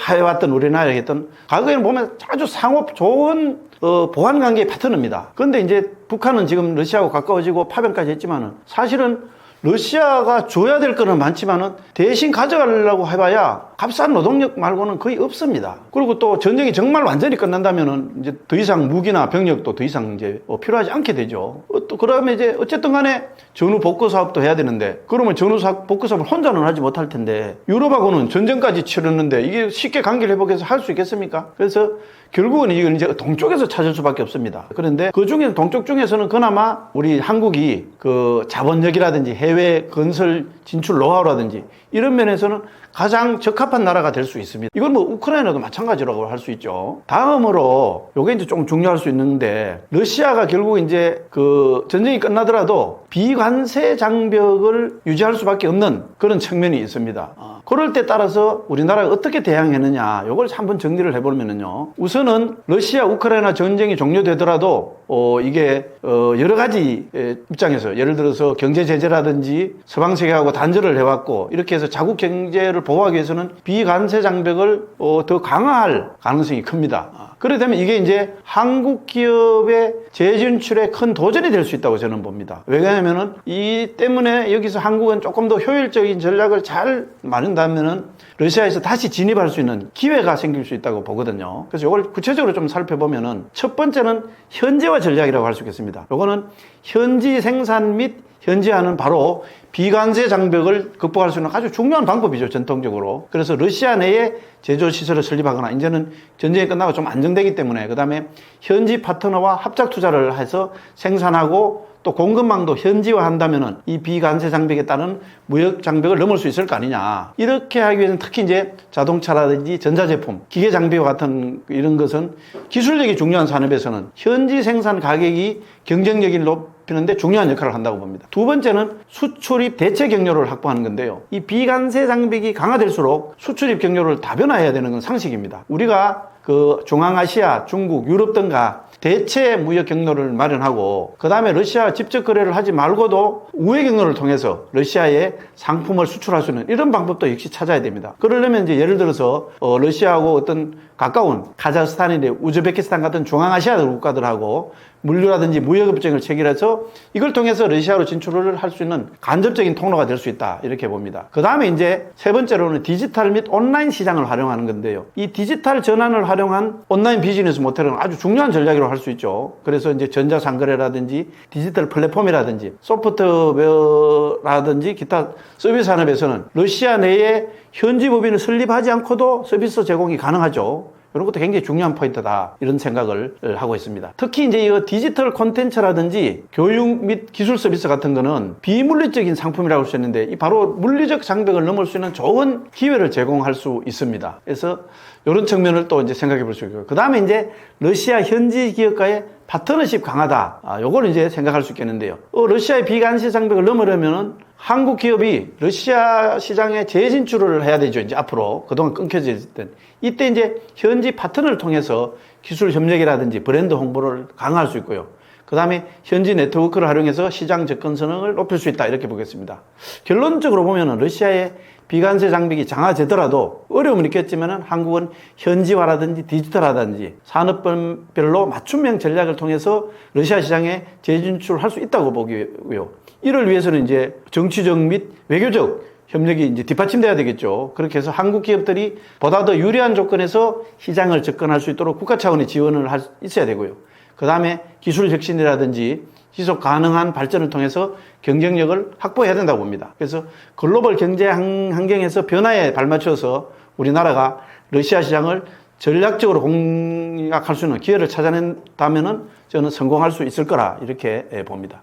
해왔던 우리나라에 했던, 과거에는 보면 아주 상업 좋은 보완 관계의 파트너입니다. 그런데 이제 북한은 지금 러시아하고 가까워지고 파병까지 했지만은 사실은 러시아가 줘야 될 거는 많지만은 대신 가져가려고 해봐야 값싼 노동력 말고는 거의 없습니다. 그리고 또 전쟁이 정말 완전히 끝난다면은 이제 더 이상 무기나 병력도 더 이상 이제 필요하지 않게 되죠. 또 그러면 이제 어쨌든 간에 전후 복구 사업도 해야 되는데, 그러면 전후 복구 사업을 혼자는 하지 못할 텐데 유럽하고는 전쟁까지 치렀는데 이게 쉽게 관계를 회복해서 할 수 있겠습니까? 그래서 결국은 이건 이제 동쪽에서 찾을 수밖에 없습니다. 그런데 그 중에 동쪽 중에서는 그나마 우리 한국이 그 자본력이라든지 해외 건설 진출 노하우라든지 이런 면에서는 가장 적합한 나라가 될 수 있습니다. 이건 뭐 우크라이나도 마찬가지라고 할 수 있죠. 다음으로 요게 이제 좀 중요할 수 있는데, 러시아가 결국 이제 그 전쟁이 끝나더라도 비관세 장벽을 유지할 수밖에 없는 그런 측면이 있습니다. 그럴 때 따라서 우리나라가 어떻게 대응했느냐, 요걸 한번 정리를 해보면은요, 우선은 러시아 우크라이나 전쟁이 종료되더라도 이게 여러 가지 입장에서, 예를 들어서 경제 제재라든지 서방 세계하고 단절을 해왔고, 이렇게 해서 자국 경제를 보호하기 위해서는 비관세 장벽을 더 강화할 가능성이 큽니다. 그렇게 되면 이게 이제 한국 기업의 재진출에 큰 도전이 될 수 있다고 저는 봅니다. 왜냐하면은 이 때문에 여기서 한국은 조금 더 효율적인 전략을 잘 마련한다면은 러시아에서 다시 진입할 수 있는 기회가 생길 수 있다고 보거든요. 그래서 이걸 구체적으로 좀 살펴보면은 첫 번째는 현지화 전략이라고 할 수 있겠습니다. 이거는 현지 생산 및 현지화는 바로 비관세 장벽을 극복할 수 있는 아주 중요한 방법이죠, 전통적으로. 그래서 러시아 내에 제조 시설을 설립하거나, 이제는 전쟁이 끝나고 좀 안정되기 때문에, 그 다음에 현지 파트너와 합작 투자를 해서 생산하고 또 공급망도 현지화 한다면은 이 비관세 장벽에 따른 무역 장벽을 넘을 수 있을 거 아니냐. 이렇게 하기 위해서는 특히 이제 자동차라든지 전자제품, 기계 장비와 같은 이런 것은 기술력이 중요한 산업에서는 현지 생산 가격이 경쟁력을 높이는데 중요한 역할을 한다고 봅니다. 두 번째는 수출입 대체 경로를 확보하는 건데요. 이 비관세 장벽이 강화될수록 수출입 경로를 다변화해야 되는 건 상식입니다. 우리가 그 중앙아시아, 중국, 유럽 등과 대체 무역 경로를 마련하고 그 다음에 러시아와 직접 거래를 하지 말고도 우회 경로를 통해서 러시아에 상품을 수출할 수 있는 이런 방법도 역시 찾아야 됩니다. 그러려면 이제 예를 들어서 러시아하고 어떤 가까운 카자흐스탄이나 우즈베키스탄 같은 중앙아시아 국가들하고 물류라든지 무역 협정을 체결해서 이걸 통해서 러시아로 진출을 할 수 있는 간접적인 통로가 될 수 있다, 이렇게 봅니다. 그 다음에 이제 세 번째로는 디지털 및 온라인 시장을 활용하는 건데요. 이 디지털 전환을 활용한 온라인 비즈니스 모델은 아주 중요한 전략이라고 할 수 있죠. 그래서 이제 전자상거래라든지 디지털 플랫폼이라든지 소프트웨어라든지 기타 서비스 산업에서는 러시아 내에 현지 법인을 설립하지 않고도 서비스 제공이 가능하죠. 이런 것도 굉장히 중요한 포인트다, 이런 생각을 하고 있습니다. 특히 이제 이 디지털 콘텐츠라든지 교육 및 기술 서비스 같은 거는 비물리적인 상품이라고 할 수 있는데 이 바로 물리적 장벽을 넘을 수 있는 좋은 기회를 제공할 수 있습니다. 그래서 이런 측면을 또 이제 생각해 볼 수 있고요. 그 다음에 이제 러시아 현지 기업과의 파트너십 강화다. 요걸 이제 생각할 수 있겠는데요. 러시아의 비관세 장벽을 넘으려면은 한국 기업이 러시아 시장에 재진출을 해야 되죠. 이제 앞으로 그동안 끊겨져 있던 이때 이제 현지 파트너를 통해서 기술 협력이라든지 브랜드 홍보를 강화할 수 있고요. 그 다음에 현지 네트워크를 활용해서 시장 접근성을 높일 수 있다, 이렇게 보겠습니다. 결론적으로 보면은 러시아의 비관세 장벽이 장화되더라도 어려움은 있겠지만 한국은 현지화라든지 디지털하든지 산업별로 맞춤형 전략을 통해서 러시아 시장에 재진출할 수 있다고 보고요. 이를 위해서는 이제 정치적 및 외교적 협력이 이제 뒷받침돼야 되겠죠. 그렇게 해서 한국 기업들이 보다 더 유리한 조건에서 시장을 접근할 수 있도록 국가 차원의 지원을 있어야 되고요. 그 다음에 기술 혁신이라든지 지속 가능한 발전을 통해서 경쟁력을 확보해야 된다고 봅니다. 그래서 글로벌 경제 환경에서 변화에 발맞춰서 우리나라가 러시아 시장을 전략적으로 공략할 수 있는 기회를 찾아낸다면은 저는 성공할 수 있을 거라, 이렇게 봅니다.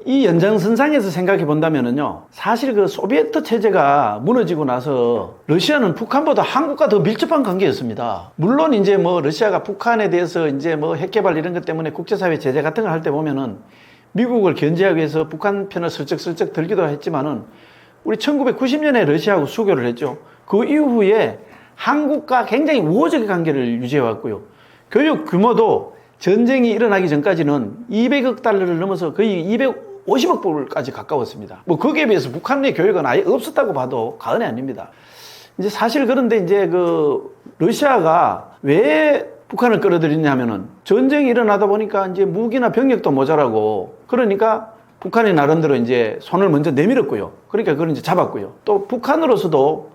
이 연장선상에서 생각해 본다면은요, 사실 그 소비에트 체제가 무너지고 나서 러시아는 북한보다 한국과 더 밀접한 관계였습니다. 물론 이제 뭐 러시아가 북한에 대해서 이제 뭐 핵개발 이런 것 때문에 국제사회 제재 같은 걸 할 때 보면은 미국을 견제하기 위해서 북한 편을 슬쩍슬쩍 들기도 했지만은 우리 1990년에 러시아하고 수교를 했죠. 그 이후에 한국과 굉장히 우호적 관계를 유지해 왔고요. 교육 규모도 전쟁이 일어나기 전까지는 200억 달러를 넘어서 거의 250억 불까지 가까웠습니다. 뭐 거기에 비해서 북한 내 교육은 아예 없었다고 봐도 과언이 아닙니다. 이제 사실 그런데 이제 그 러시아가 왜 북한을 끌어들이냐면은 전쟁이 일어나다 보니까 이제 무기나 병력도 모자라고, 그러니까 북한이 나름대로 이제 손을 먼저 내밀었고요. 그러니까 그걸 이제 잡았고요. 또 북한으로서도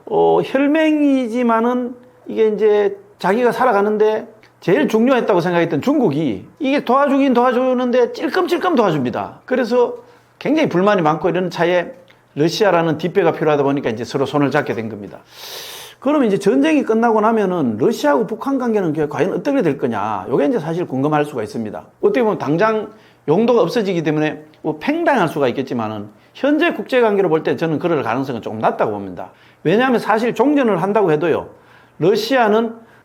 혈맹이지만은 이게 이제 자기가 살아가는데 제일 중요했다고 생각했던 중국이 이게 도와주긴 도와주는데 찔끔찔끔 도와줍니다. 그래서 굉장히 불만이 많고 이런 차에 러시아라는 뒷배가 필요하다 보니까 이제 서로 손을 잡게 된 겁니다. 그러면 이제 전쟁이 끝나고 나면은 러시아하고 북한 관계는 과연 어떻게 될 거냐, 이게 이제 사실 궁금할 수가 있습니다. 어떻게 보면 당장 용도가 없어지기 때문에 뭐 팽당할 수가 있겠지만은 현재 국제 관계로 볼 때 저는 그럴 가능성은 조금 낮다고 봅니다. 왜냐하면 사실 종전을 한다고 해도요,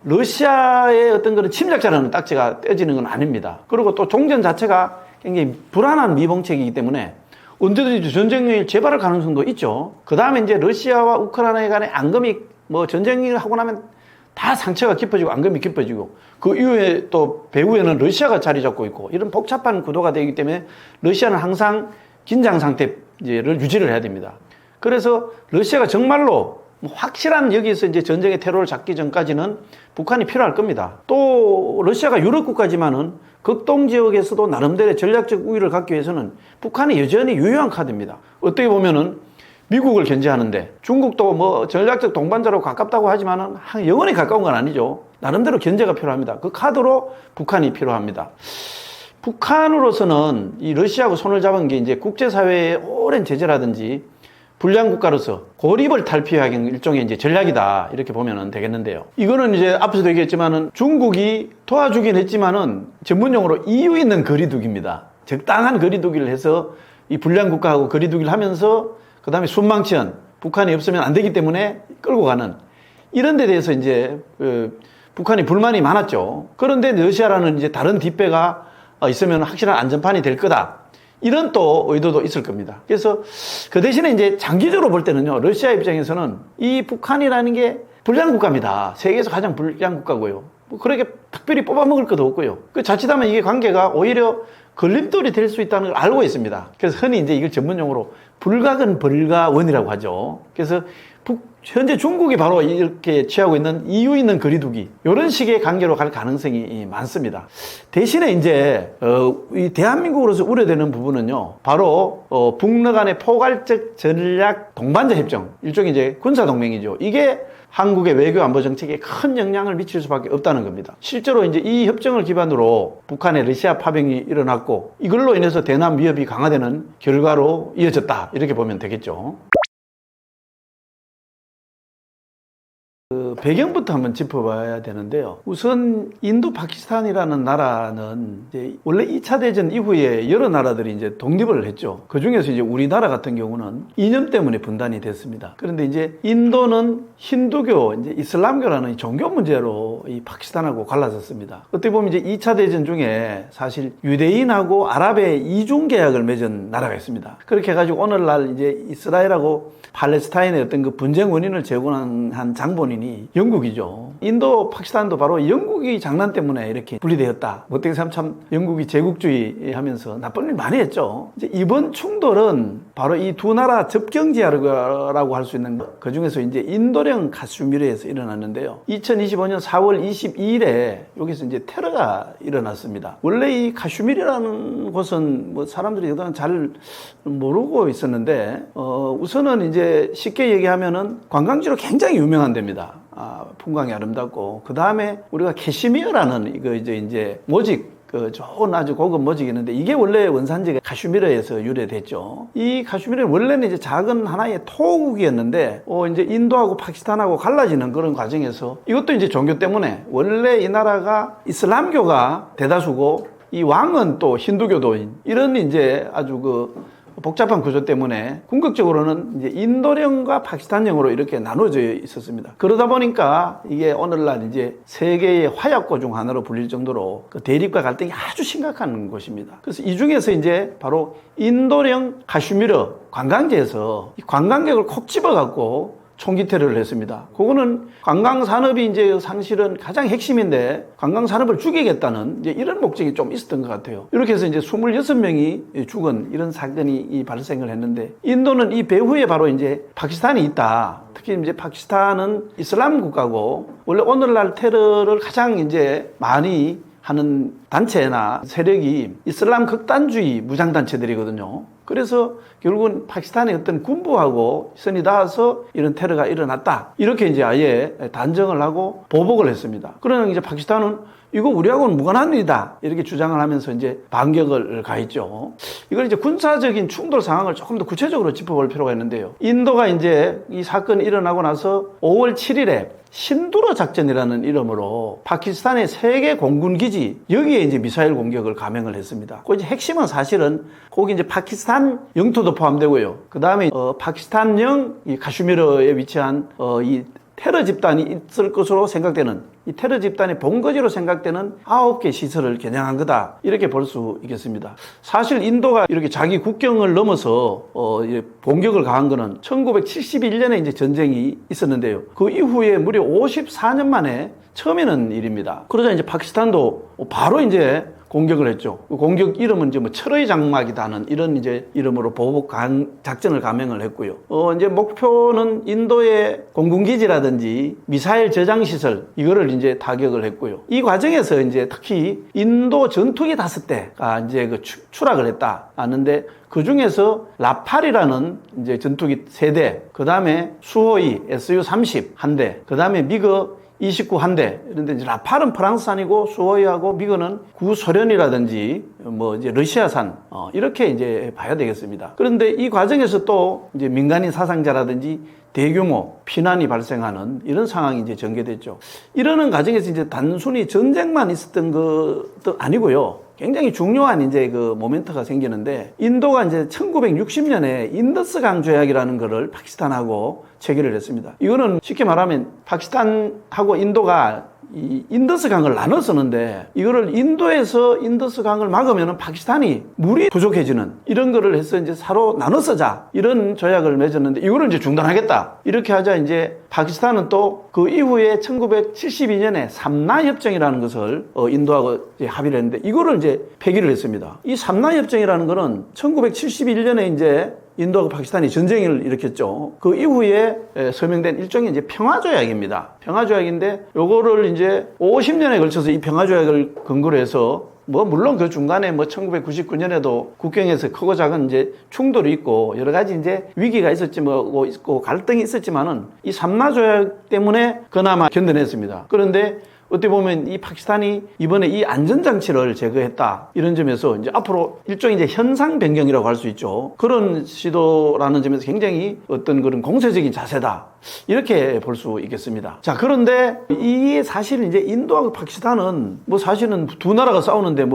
러시아의 어떤 그런 침략자라는 딱지가 떼지는 건 아닙니다. 그리고 또 종전 자체가 굉장히 불안한 미봉책이기 때문에 언제든지 전쟁이 재발할 가능성도 있죠. 그 다음에 이제 러시아와 우크라이나 간의 앙금이 뭐 전쟁을 하고 나면 다 상처가 깊어지고 앙금이 깊어지고 그 이후에 또 배후에는 러시아가 자리 잡고 있고 이런 복잡한 구도가 되기 때문에 러시아는 항상 긴장 상태를 유지를 해야 됩니다. 그래서 러시아가 정말로 확실한 여기서 이제 전쟁의 테러를 잡기 전까지는 북한이 필요할 겁니다. 또 러시아가 유럽 국가지만은 극동 지역에서도 나름대로의 전략적 우위를 갖기 위해서는 북한이 여전히 유효한 카드입니다. 어떻게 보면은 미국을 견제하는데 중국도 뭐 전략적 동반자로 가깝다고 하지만은 영원히 가까운 건 아니죠. 나름대로 견제가 필요합니다. 그 카드로 북한이 필요합니다. 북한으로서는 이 러시아하고 손을 잡은 게 이제 국제사회의 오랜 제재라든지 불량 국가로서 고립을 탈피하기 일종의 이제 전략이다. 이렇게 보면 되겠는데요. 이거는 이제 앞서도 얘기했지만은 중국이 도와주긴 했지만은 전문용어로 이유 있는 거리두기입니다. 적당한 거리두기를 해서 이 불량 국가하고 거리두기를 하면서 그 다음에 순망치한 북한이 없으면 안 되기 때문에 끌고 가는 이런 데 대해서 이제 북한이 불만이 많았죠. 그런데 러시아라는 이제 다른 뒷배가 있으면 확실한 안전판이 될 거다. 이런 또 의도도 있을 겁니다. 그래서 그 대신에 이제 장기적으로 볼 때는요, 러시아 입장에서는 이 북한이라는 게 불량 국가입니다. 세계에서 가장 불량 국가고요. 뭐 그렇게 특별히 뽑아먹을 것도 없고요. 그 자칫하면 이게 관계가 오히려 걸림돌이 될 수 있다는 걸 알고 있습니다. 그래서 흔히 이제 이걸 전문용어로 불가근 벌가원이라고 하죠. 그래서 현재 중국이 바로 이렇게 취하고 있는 이유 있는 거리두기 이런 식의 관계로 갈 가능성이 많습니다. 대신에 이제 이 대한민국으로서 우려되는 부분은요, 바로 북러 간의 포괄적 전략 동반자 협정, 일종의 이제 군사 동맹이죠. 이게 한국의 외교 안보 정책에 큰 영향을 미칠 수밖에 없다는 겁니다. 실제로 이제 이 협정을 기반으로 북한의 러시아 파병이 일어났고 이걸로 인해서 대남 위협이 강화되는 결과로 이어졌다. 이렇게 보면 되겠죠. 배경부터 한번 짚어봐야 되는데요. 우선 인도 파키스탄이라는 나라는 이제 원래 2차 대전 이후에 여러 나라들이 이제 독립을 했죠. 그 중에서 이제 우리나라 같은 경우는 이념 때문에 분단이 됐습니다. 그런데 이제 인도는 힌두교, 이제 이슬람교라는 종교 문제로 이 파키스탄하고 갈라졌습니다. 어떻게 보면 이제 2차 대전 중에 사실 유대인하고 아랍의 이중 계약을 맺은 나라가 있습니다. 그렇게 해가지고 오늘날 이제 이스라엘하고 팔레스타인의 어떤 그 분쟁 원인을 제공한 장본인이 영국이죠. 인도, 파키스탄도 바로 영국이 장난 때문에 이렇게 분리되었다. 어떻게 생각하면 참 영국이 제국주의 하면서 나쁜 일 많이 했죠. 이제 이번 충돌은 바로 이 두 나라 접경지라고 할 수 있는 그 중에서 이제 인도령 카슈미르에서 일어났는데요. 2025년 4월 22일에 여기서 이제 테러가 일어났습니다. 원래 이 카슈미르라는 곳은 뭐 사람들이 그동안 잘 모르고 있었는데, 우선은 이제 쉽게 얘기하면은 관광지로 굉장히 유명한 데입니다. 풍광이 아름답고, 그 다음에 우리가 캐시미어라는 이거 이제 모직, 좋은 아주 고급 모직이 있는데 이게 원래 원산지가 카슈미르에서 유래됐죠. 이 카슈미르는 원래는 이제 작은 하나의 토국이었는데, 이제 인도하고 파키스탄하고 갈라지는 그런 과정에서 이것도 이제 종교 때문에 원래 이 나라가 이슬람교가 대다수고 이 왕은 또 힌두교도인 이런 이제 아주 복잡한 구조 때문에 궁극적으로는 이제 인도령과 파키스탄령으로 이렇게 나눠져 있었습니다. 그러다 보니까 이게 오늘날 이제 세계의 화약고 중 하나로 불릴 정도로 그 대립과 갈등이 아주 심각한 곳입니다. 그래서 이 중에서 이제 바로 인도령 카슈미르 관광지에서 이 관광객을 콕 집어갖고 총기 테러를 했습니다. 그거는 관광산업이 이제 사실은 가장 핵심인데 관광산업을 죽이겠다는 이제 이런 목적이 좀 있었던 것 같아요. 이렇게 해서 이제 26명이 죽은 이런 사건이 발생을 했는데, 인도는 이 배후에 바로 이제 파키스탄이 있다. 특히 이제 파키스탄은 이슬람 국가고 원래 오늘날 테러를 가장 이제 많이 하는 단체나 세력이 이슬람 극단주의 무장단체들이거든요. 그래서 결국은 파키스탄의 어떤 군부하고 선이 닿아서 이런 테러가 일어났다. 이렇게 이제 아예 단정을 하고 보복을 했습니다. 그러나 이제 파키스탄은 이거 우리하고는 무관한 일이다. 이렇게 주장을 하면서 이제 반격을 가했죠. 이걸 이제 군사적인 충돌 상황을 조금 더 구체적으로 짚어볼 필요가 있는데요. 인도가 이제 이 사건이 일어나고 나서 5월 7일에 신두르 작전이라는 이름으로 파키스탄의 세계 공군 기지 여기에 이제 미사일 공격을 감행을 했습니다. 그 이제 핵심은 사실은 거기 이제 파키스탄 영토도 포함되고요. 그 다음에 파키스탄령 이 카슈미르에 위치한 이 테러 집단이 있을 것으로 생각되는, 이 테러 집단의 본거지로 생각되는 9개 시설을 겨냥한 거다. 이렇게 볼 수 있겠습니다. 사실 인도가 이렇게 자기 국경을 넘어서 공격을 가한 거는 1971년에 이제 전쟁이 있었는데요. 그 이후에 무려 54년 만에 처음에는 일입니다. 그러자 이제 파키스탄도 바로 이제 공격을 했죠. 그 공격 이름은 이제 철의 장막이다는 이런 이제 이름으로 보복 작전을 감행을 했고요. 이제 목표는 인도의 공군기지라든지 미사일 저장 시설 이거를 이제 타격을 했고요. 이 과정에서 이제 특히 인도 전투기 5대가 이제 추락을 했다. 하는데 그 중에서 라팔이라는 이제 전투기 3대, 그 다음에 수호이 SU-30 1대, 그 다음에 미그 29한대. 그런데 이제 라팔은 프랑스산이고 수호이하고 미그는 구소련이라든지 뭐 이제 러시아산 이렇게 이제 봐야 되겠습니다. 그런데 이 과정에서 또 이제 민간인 사상자라든지 대규모 피난이 발생하는 이런 상황이 이제 전개됐죠. 이러는 과정에서 이제 단순히 전쟁만 있었던 것도 아니고요. 굉장히 중요한 이제 그 모멘트가 생기는데, 인도가 이제 1960년에 인더스강 조약이라는 거를 파키스탄하고 체결을 했습니다. 이거는 쉽게 말하면 파키스탄하고 인도가 이 인더스강을 나눠 쓰는데, 이거를 인도에서 인더스강을 막으면 파키스탄이 물이 부족해지는 이런 거를 해서 이제 서로 나눠 쓰자 이런 조약을 맺었는데, 이거를 이제 중단하겠다 이렇게 하자 이제 파키스탄은 또 그 이후에 1972년에 삼나협정이라는 것을 인도하고 이제 합의를 했는데, 이거를 이제 폐기를 했습니다. 이 삼나협정이라는 거는 1971년에 이제 인도하고 파키스탄이 전쟁을 일으켰죠. 그 이후에 서명된 일종의 이제 평화조약입니다. 평화조약인데, 요거를 이제 50년에 걸쳐서 이 평화조약을 근거로 해서 물론 그 중간에 1999년에도 국경에서 크고 작은 이제 충돌이 있고 여러 가지 이제 위기가 있었지 있고 갈등이 있었지만은 이 삼나조약 때문에 그나마 견뎌냈습니다. 그런데 어떻게 보면 이 파키스탄이 이번에 이 안전장치를 제거했다 이런 점에서 이제 앞으로 일종의 이제 현상 변경이라고 할 수 있죠. 그런 시도라는 점에서 굉장히 어떤 그런 공세적인 자세다 이렇게 볼 수 있겠습니다. 자, 그런데 이게 사실 이제 인도하고 파키스탄은 사실은 두 나라가 싸우는데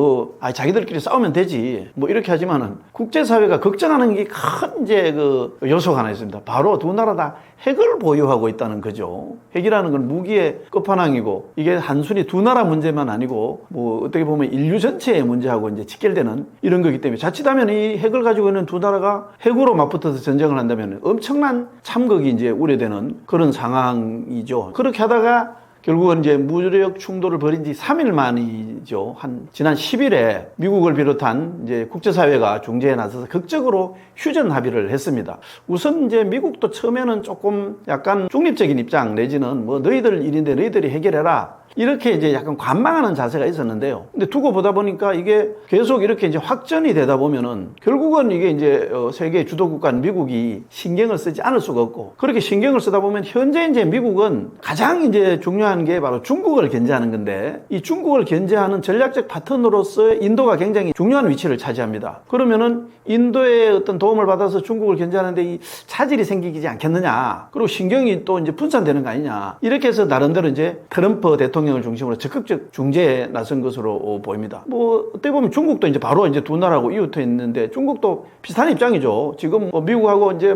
자기들끼리 싸우면 되지 이렇게 하지만은 국제사회가 걱정하는 게 큰 이제 그 요소가 하나 있습니다. 바로 두 나라 다 핵을 보유하고 있다는 거죠. 핵이라는 건 무기의 끝판왕이고, 이게 단순히 두 나라 문제만 아니고 어떻게 보면 인류 전체의 문제하고 이제 직결되는 이런 거기 때문에, 자칫하면 이 핵을 가지고 있는 두 나라가 핵으로 맞붙어서 전쟁을 한다면 엄청난 참극이 이제 우려되는 그런 상황이죠. 그렇게 하다가 결국은 이제 무력 충돌을 벌인 지 3일 만이죠. 지난 10일에 미국을 비롯한 이제 국제사회가 중재에 나서서 극적으로 휴전 합의를 했습니다. 우선 이제 미국도 처음에는 조금 약간 중립적인 입장 내지는 너희들 일인데 너희들이 해결해라, 이렇게 이제 약간 관망하는 자세가 있었는데요. 근데 두고 보다 보니까 이게 계속 이렇게 이제 확전이 되다 보면은 결국은 이게 이제 세계 주도국가인 미국이 신경을 쓰지 않을 수가 없고, 그렇게 신경을 쓰다 보면 현재 이제 미국은 가장 이제 중요한 게 바로 중국을 견제하는 건데, 이 중국을 견제하는 전략적 파트너로서 인도가 굉장히 중요한 위치를 차지합니다. 그러면은 인도의 어떤 도움을 받아서 중국을 견제하는데 이 차질이 생기지 않겠느냐, 그리고 신경이 또 이제 분산되는 거 아니냐, 이렇게 해서 나름대로 이제 트럼프 대통령을 중심으로 적극적 중재에 나선 것으로 보입니다. 어떻게 보면 중국도 이제 바로 이제 두 나라하고 이웃해 있는데, 중국도 비슷한 입장이죠. 지금 미국하고 이제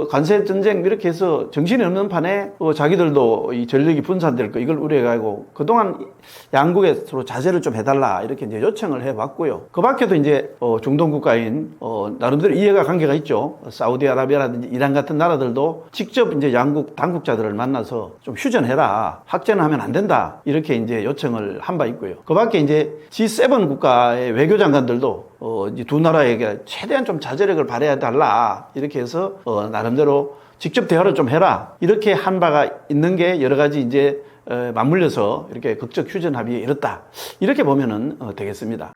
관세 전쟁 이렇게 해서 정신이 없는 판에 자기들도 이 전력이 분산될 거, 이걸 우려해가지고 그동안 양국에 서로 자제를 좀 해달라 이렇게 이제 요청을 해봤고요. 그 밖에도 이제 중동 국가인 나름대로 이해가 관계가 있죠. 사우디아라비아라든지 이란 같은 나라들도 직접 이제 양국 당국자들을 만나서 좀 휴전해라, 확전하면 안 된다, 이렇게 이제 요청을 한 바 있고요. 그 밖에 이제 G7 국가의 외교장관들도 이제 두 나라에게 최대한 좀 자제력을 발휘해 달라, 이렇게 해서 나름대로 직접 대화를 좀 해라, 이렇게 한 바가 있는 게 여러 가지 이제 맞물려서 이렇게 극적 휴전 합의에 이뤘다, 이렇게 보면은 되겠습니다.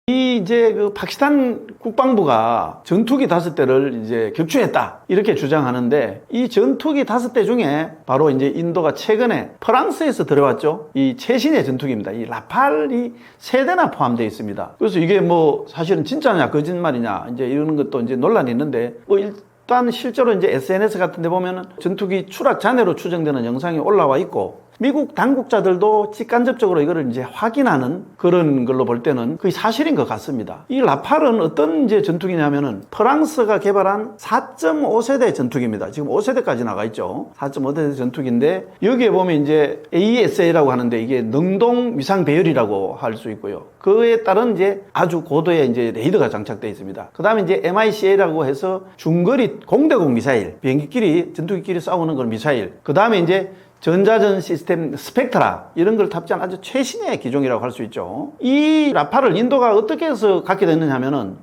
이제 그 파키스탄 국방부가 전투기 5대를 이제 격추했다, 이렇게 주장하는데, 이 전투기 5대 중에 바로 이제 인도가 최근에 프랑스에서 들어왔죠. 이 최신의 전투기입니다. 이 라팔이 3대나 포함되어 있습니다. 그래서 이게 사실은 진짜냐 거짓말이냐 이제 이러는 것도 이제 논란이 있는데, 일단 실제로 이제 SNS 같은 데 보면은 전투기 추락 잔해로 추정되는 영상이 올라와 있고, 미국 당국자들도 직간접적으로 이거를 이제 확인하는 그런 걸로 볼 때는 거의 사실인 것 같습니다. 이 라팔은 어떤 이제 전투기냐면은 프랑스가 개발한 4.5세대 전투기입니다. 지금 5세대까지 나가 있죠. 4.5세대 전투기인데, 여기에 보면 이제 AESA라고 하는데, 이게 능동 위상 배열이라고 할 수 있고요. 그에 따른 이제 아주 고도의 이제 레이더가 장착되어 있습니다. 그 다음에 이제 MICA라고 해서 중거리 공대공 미사일, 비행기끼리, 전투기끼리 싸우는 그런 미사일. 그 다음에 이제 전자전 시스템 스펙트라, 이런 걸 탑재한 아주 최신의 기종이라고 할 수 있죠. 이 라팔을 인도가 어떻게 해서 갖게 됐느냐 하면은,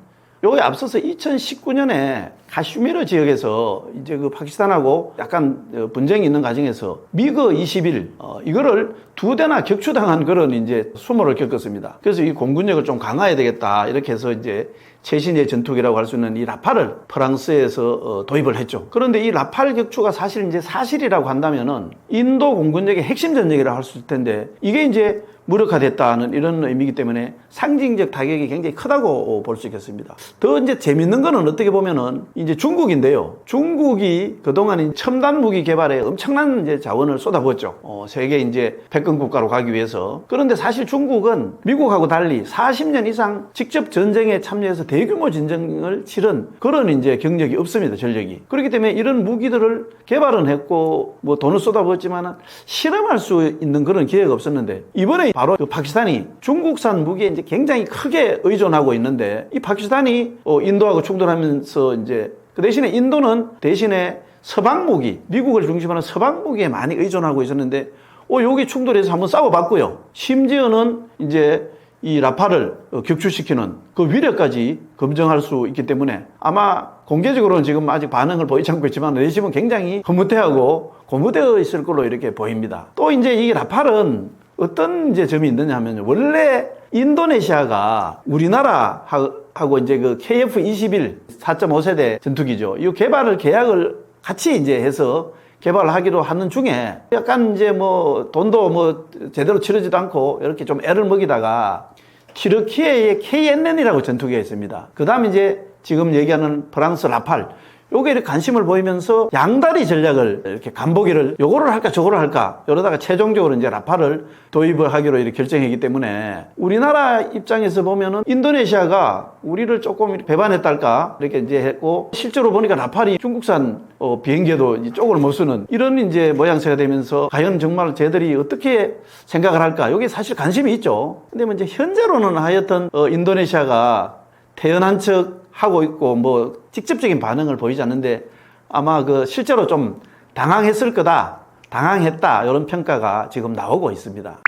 요게 앞서서 2019년에 카슈미르 지역에서 이제 그 파키스탄하고 약간 분쟁이 있는 과정에서 미그 21 이거를 2대나 격추당한 그런 이제 수모를 겪었습니다. 그래서 이 공군력을 좀 강화해야 되겠다 이렇게 해서 이제 최신의 전투기라고 할 수 있는 이 라팔을 프랑스에서 도입을 했죠. 그런데 이 라팔 격추가 사실 이제 사실이라고 한다면은 인도 공군력의 핵심 전력이라고 할 수 있을 텐데 이게 이제 무력화됐다는 이런 의미이기 때문에 상징적 타격이 굉장히 크다고 볼 수 있겠습니다. 더 이제 재밌는 거는 어떻게 보면은 이제 중국인데요. 중국이 그동안 첨단 무기 개발에 엄청난 이제 자원을 쏟아부었죠. 세계 이제 패권 국가로 가기 위해서. 그런데 사실 중국은 미국하고 달리 40년 이상 직접 전쟁에 참여해서 대규모 전쟁을 치른 그런 이제 경력이 없습니다. 전력이. 그렇기 때문에 이런 무기들을 개발은 했고 뭐 돈을 쏟아부었지만 실험할 수 있는 그런 기회가 없었는데 이번에 바로 그 파키스탄이 중국산 무기에 이제 굉장히 크게 의존하고 있는데 이 파키스탄이 인도하고 충돌하면서 이제 그 대신에 인도는 대신에 서방 무기, 미국을 중심으로 서방 무기에 많이 의존하고 있었는데 여기 충돌해서 한번 싸워봤고요. 심지어는 이제 이 라팔을 격추시키는 그 위력까지 검증할 수 있기 때문에 아마 공개적으로는 지금 아직 반응을 보이지 않고 있지만 내심은 굉장히 흐뭇해하고 고무되어 있을 걸로 이렇게 보입니다. 또 이제 이 라팔은 어떤 이제 점이 있느냐 하면 원래 인도네시아가 우리나라하고 이제 그 KF-21 4.5세대 전투기죠. 이 개발을 계약을 같이 이제 해서 개발을 하기로 하는 중에 약간 이제 뭐 돈도 뭐 제대로 치르지도 않고 이렇게 좀 애를 먹이다가 튀르키예의 KNN이라고 전투기가 있습니다. 그 다음에 이제 지금 얘기하는 프랑스 라팔 요게 이렇게 관심을 보이면서 양다리 전략을 이렇게 간보기를 요거를 할까 저거를 할까 이러다가 최종적으로 이제 라팔을 도입을 하기로 이렇게 결정했기 때문에 우리나라 입장에서 보면은 인도네시아가 우리를 조금 배반했달까 이렇게 이제 했고 실제로 보니까 라팔이 중국산 비행기에도 이제 쪽을 못 쓰는 이런 이제 모양새가 되면서 과연 정말 쟤들이 어떻게 생각을 할까 요게 사실 관심이 있죠. 근데 뭐 이제 현재로는 하여튼 인도네시아가 태연한 척 하고 있고 뭐 직접적인 반응을 보이지 않는데 아마 그 실제로 좀 당황했을 거다, 당황했다 이런 평가가 지금 나오고 있습니다.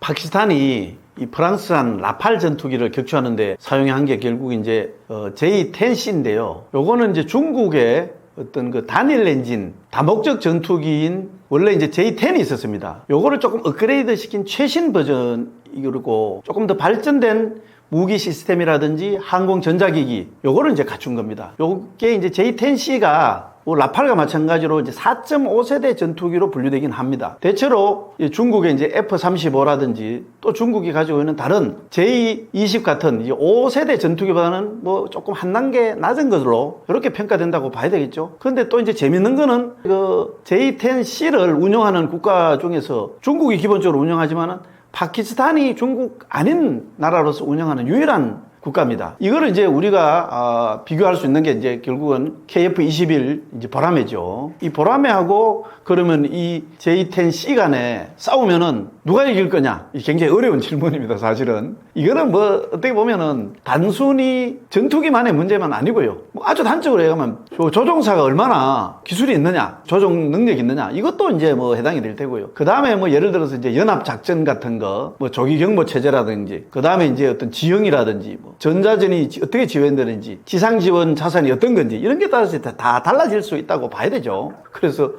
파키스탄이 이 프랑스산 라팔 전투기를 격추하는데 사용한 게 결국 이제 J-10C인데요. 요거는 이제 중국의 어떤 그 단일 엔진 다목적 전투기인 원래 이제 J-10이 있었습니다. 요거를 조금 업그레이드 시킨 최신 버전이고 조금 더 발전된 무기 시스템이라든지 항공 전자기기 요거를 이제 갖춘 겁니다. 요게 이제 J-10C가 라팔과 마찬가지로 이제 4.5세대 전투기로 분류되긴 합니다. 대체로 중국의 이제 F-35라든지 또 중국이 가지고 있는 다른 J-20 같은 이제 5세대 전투기보다는 뭐 조금 한 단계 낮은 것으로 이렇게 평가된다고 봐야 되겠죠. 그런데 또 이제 재밌는 거는 그 J-10C를 운영하는 국가 중에서 중국이 기본적으로 운영하지만은 파키스탄이 중국 아닌 나라로서 운영하는 유일한 국가입니다. 이거를 이제 우리가 비교할 수 있는 게 이제 결국은 KF-21 이제 보라매죠. 이 보라매하고 그러면 이 J-10C 간에 싸우면은 누가 이길 거냐? 이 굉장히 어려운 질문입니다, 사실은. 이거는 뭐 어떻게 보면은 단순히 전투기만의 문제만 아니고요. 뭐 아주 단적으로 얘기하면 조종사가 얼마나 기술이 있느냐, 조종 능력이 있느냐, 이것도 이제 뭐 해당이 될 테고요. 그 다음에 뭐 예를 들어서 이제 연합작전 같은 거, 뭐 조기경보 체제라든지, 그 다음에 이제 어떤 지형이라든지, 뭐 전자전이 어떻게 지원되는지, 지상지원 자산이 어떤 건지, 이런 게 따라서 다 달라질 수 있다고 봐야 되죠. 그래서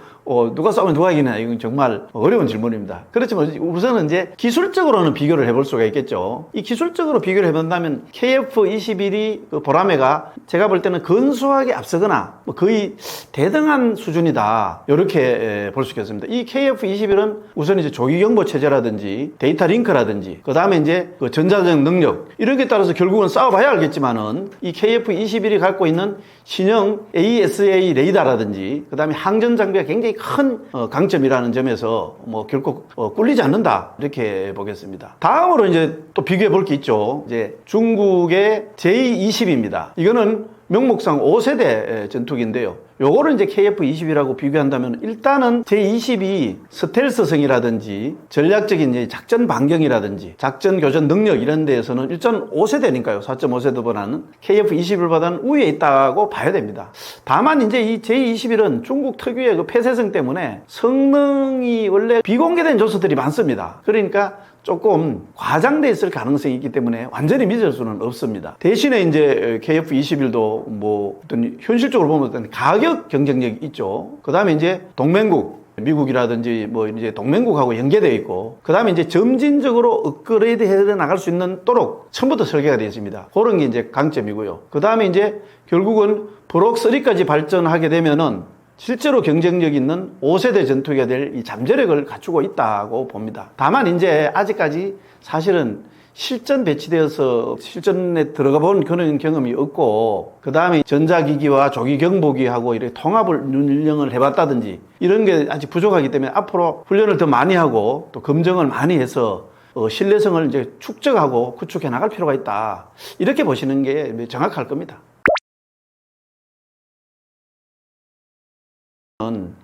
누가 싸우면 누가 이기냐, 이건 정말 어려운 질문입니다. 그렇지만 우선은 이제 기술적으로는 비교를 해볼 수가 있겠죠. 이 기술적으로 비교를 해본다면 KF-21이 그 보라매가 제가 볼 때는 근소하게 앞서거나 뭐 거의 대등한 수준이다, 이렇게 볼 수 있겠습니다. 이 KF-21은 우선 이제 조기경보 체제라든지 데이터 링크라든지 그 다음에 이제 그 전자적 능력 이런 게 따라서 결국은 싸워봐야 알겠지만은 이 KF-21이 갖고 있는 신형 AESA 레이더라든지 그 다음에 항전 장비가 굉장히 큰 강점이라는 점에서 뭐 결코 꿀리지 않는다, 이렇게 보겠습니다. 다음으로 이제 또 비교해 볼 게 있죠. 이제 중국의 J-20입니다. 이거는 명목상 5세대 전투기인데요. 요거를 이제 KF-20이라고 비교한다면 일단은 J-20이 스텔스성이라든지 전략적인 이제 작전 반경이라든지 작전 교전 능력 이런 데에서는 일단 5세대니까요. 4.5세대보다는 KF-21보다는 우위에 있다고 봐야 됩니다. 다만 이제 이 J-21은 중국 특유의 그 폐쇄성 때문에 성능이 원래 비공개된 요소들이 많습니다. 그러니까 조금 과장돼 있을 가능성이 있기 때문에 완전히 믿을 수는 없습니다. 대신에 이제 KF-21도 뭐 어떤 현실적으로 보면 어떤 가격 경쟁력이 있죠. 그 다음에 이제 동맹국, 미국이라든지 뭐 이제 동맹국하고 연계되어 있고, 그 다음에 이제 점진적으로 업그레이드 해 나갈 수 있도록 처음부터 설계가 되어 있습니다. 그런 게 이제 강점이고요. 그 다음에 이제 결국은 블록 3까지 발전하게 되면은 실제로 경쟁력 있는 5세대 전투기가 될 이 잠재력을 갖추고 있다고 봅니다. 다만 이제 아직까지 사실은 실전 배치되어서 실전에 들어가 본 그런 경험이 없고, 그 다음에 전자기기와 조기 경보기하고 이렇게 통합을 운영을 해봤다든지 이런 게 아직 부족하기 때문에 앞으로 훈련을 더 많이 하고 또 검증을 많이 해서 신뢰성을 이제 축적하고 구축해 나갈 필요가 있다. 이렇게 보시는 게 정확할 겁니다.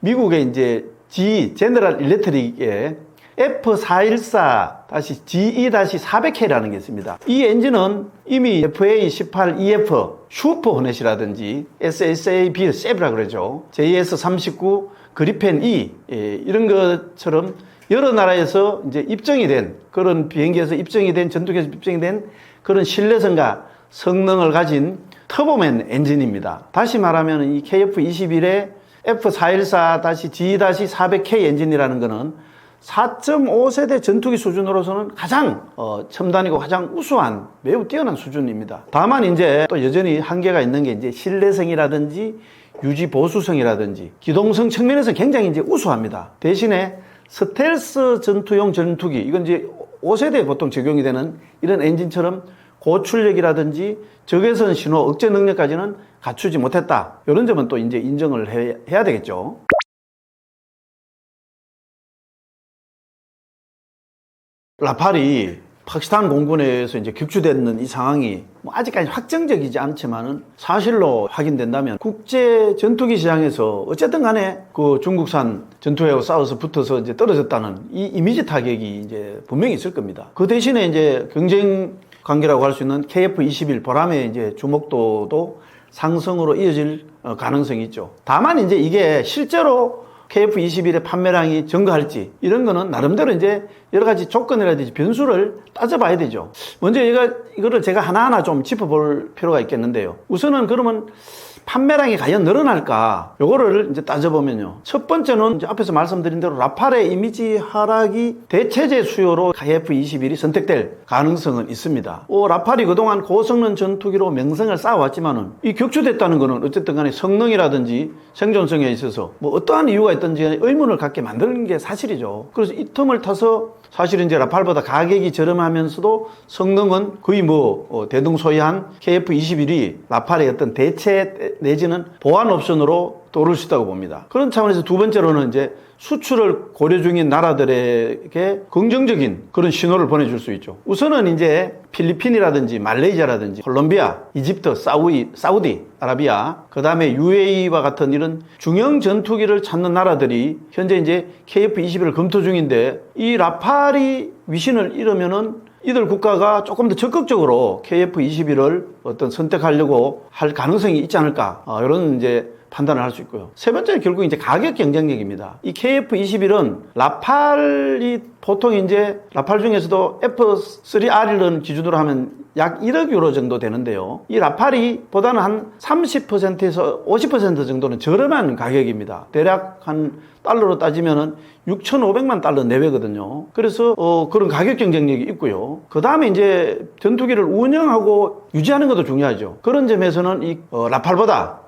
미국의 이제 GE, 제너럴 일렉트릭의 F414-GE-400K라는 게 있습니다. 이 엔진은 이미 FA18EF 슈퍼 호넷이라든지 SSAB, SAB라 그러죠. JS39, 그리펜 E 이런 것처럼 여러 나라에서 이제 입증이 된 그런 비행기에서 입증이 된 전투기에서 입증이 된 그런 신뢰성과 성능을 가진 터보맨 엔진입니다. 다시 말하면 이 KF-21의 F414-G-400K 엔진이라는 것은 4.5세대 전투기 수준으로서는 가장 첨단이고 가장 우수한 매우 뛰어난 수준입니다. 다만 이제 또 여전히 한계가 있는 게 이제 신뢰성이라든지 유지 보수성이라든지 기동성 측면에서 굉장히 이제 우수합니다. 대신에 스텔스 전투용 전투기, 이건 이제 5세대에 보통 적용이 되는 이런 엔진처럼 고출력이라든지 적외선 신호 억제 능력까지는 갖추지 못했다. 이런 점은 또 이제 인정을 해야 되겠죠. 라팔이 파키스탄 공군에서 이제 격추되는 이 상황이 뭐 아직까지 확정적이지 않지만은 사실로 확인된다면 국제 전투기 시장에서 어쨌든 간에 그 중국산 전투기하고 싸워서 붙어서 이제 떨어졌다는 이 이미지 타격이 이제 분명히 있을 겁니다. 그 대신에 이제 경쟁 관계라고 할 수 있는 KF-21 보람의 이제 주목도도 상승으로 이어질 가능성이 있죠. 다만 이제 이게 실제로 KF-21의 판매량이 증가할지 이런 거는 나름대로 이제 여러 가지 조건이라든지 변수를 따져봐야 되죠. 먼저 이거를 제가 하나하나 좀 짚어볼 필요가 있겠는데요. 우선은 그러면 판매량이 과연 늘어날까? 요거를 이제 따져보면요. 첫 번째는 이제 앞에서 말씀드린 대로 라팔의 이미지 하락이 대체제 수요로 KF-21이 선택될 가능성은 있습니다. 라팔이 그동안 고성능 전투기로 명성을 쌓아왔지만은 이 격추됐다는 거는 어쨌든 간에 성능이라든지 생존성에 있어서 뭐 어떠한 이유가 있든지 의문을 갖게 만드는 게 사실이죠. 그래서 이 틈을 타서 사실은 이제 라팔보다 가격이 저렴하면서도 성능은 거의 뭐 대등소이한 KF-21이 라팔의 어떤 대체 내지는 보완 옵션으로 떠오를 수 있다고 봅니다. 그런 차원에서 두 번째로는 이제 수출을 고려 중인 나라들에게 긍정적인 그런 신호를 보내줄 수 있죠. 우선은 이제 필리핀이라든지 말레이시아라든지 콜롬비아, 이집트, 사우디 아라비아, 그 다음에 UAE와 같은 이런 중형 전투기를 찾는 나라들이 현재 이제 KF-21을 검토 중인데, 이 라팔이 위신을 잃으면은 이들 국가가 조금 더 적극적으로 KF-21을 어떤 선택하려고 할 가능성이 있지 않을까, 이런 이제 판단을 할 수 있고요. 세 번째는 결국 이제 가격 경쟁력입니다. 이 KF-21은 라팔이 보통 이제 라팔 중에서도 F3R을 기준으로 하면 약 1억 유로 정도 되는데요. 이 라팔이 보다는 한 30%에서 50% 정도는 저렴한 가격입니다. 대략 한 달러로 따지면은 6,500만 달러 내외거든요. 그래서 그런 가격 경쟁력이 있고요. 그 다음에 이제 전투기를 운영하고 유지하는 것도 중요하죠. 그런 점에서는 이 라팔보다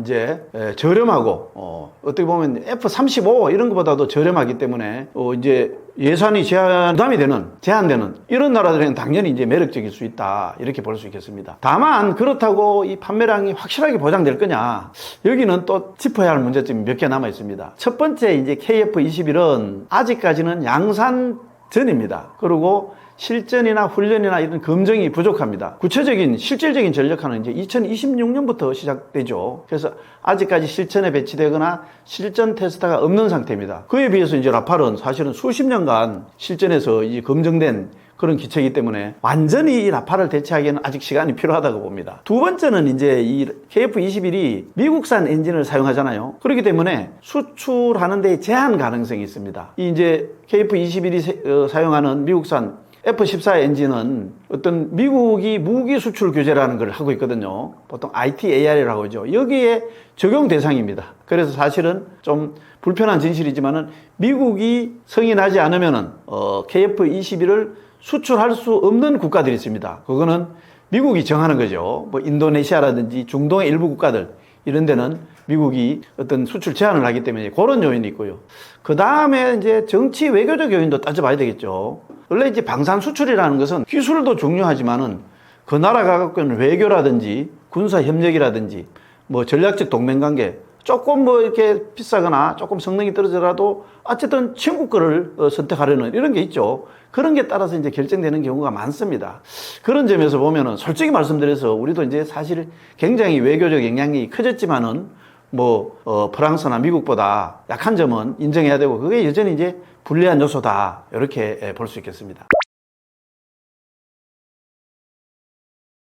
이제 저렴하고 어떻게 보면 F-35 이런 것보다도 저렴하기 때문에 이제 예산이 제한되는 이런 나라들에는 당연히 이제 매력적일 수 있다, 이렇게 볼 수 있겠습니다. 다만 그렇다고 이 판매량이 확실하게 보장될 거냐, 여기는 또 짚어야 할 문제점이 몇 개 남아 있습니다. 첫 번째, 이제 KF-21은 아직까지는 양산 전입니다. 그리고 실전이나 훈련이나 이런 검증이 부족합니다. 구체적인 실질적인 전력화는 이제 2026년부터 시작되죠. 그래서 아직까지 실전에 배치되거나 실전 테스트가 없는 상태입니다. 그에 비해서 이제 라팔은 사실은 수십 년간 실전에서 이 검증된 그런 기체이기 때문에 완전히 이 라팔을 대체하기에는 아직 시간이 필요하다고 봅니다. 두 번째는 이제 이 KF-21이 미국산 엔진을 사용하잖아요. 그렇기 때문에 수출하는 데 제한 가능성이 있습니다. 이 이제 KF-21이 사용하는 미국산 F-14 엔진은 어떤 미국이 무기 수출 규제라는 걸 하고 있거든요. 보통 ITAR이라고 하죠. 여기에 적용 대상입니다. 그래서 사실은 좀 불편한 진실이지만은 미국이 승인하지 않으면은 KF-21을 수출할 수 없는 국가들이 있습니다. 그거는 미국이 정하는 거죠. 뭐 인도네시아라든지 중동의 일부 국가들 이런 데는 미국이 어떤 수출 제한을 하기 때문에 그런 요인이 있고요. 그 다음에 이제 정치 외교적 요인도 따져봐야 되겠죠. 원래 이제 방산 수출이라는 것은 기술도 중요하지만은 그 나라가 갖고 있는 외교라든지 군사 협력이라든지 뭐 전략적 동맹 관계 조금 뭐 이렇게 비싸거나 조금 성능이 떨어지더라도 어쨌든 친구 거를 선택하려는 이런 게 있죠. 그런 게 따라서 이제 결정되는 경우가 많습니다. 그런 점에서 보면은 솔직히 말씀드려서 우리도 이제 사실 굉장히 외교적 영향이 커졌지만은 뭐 프랑스나 미국보다 약한 점은 인정해야 되고 그게 여전히 이제 불리한 요소다 이렇게 볼 수 있겠습니다.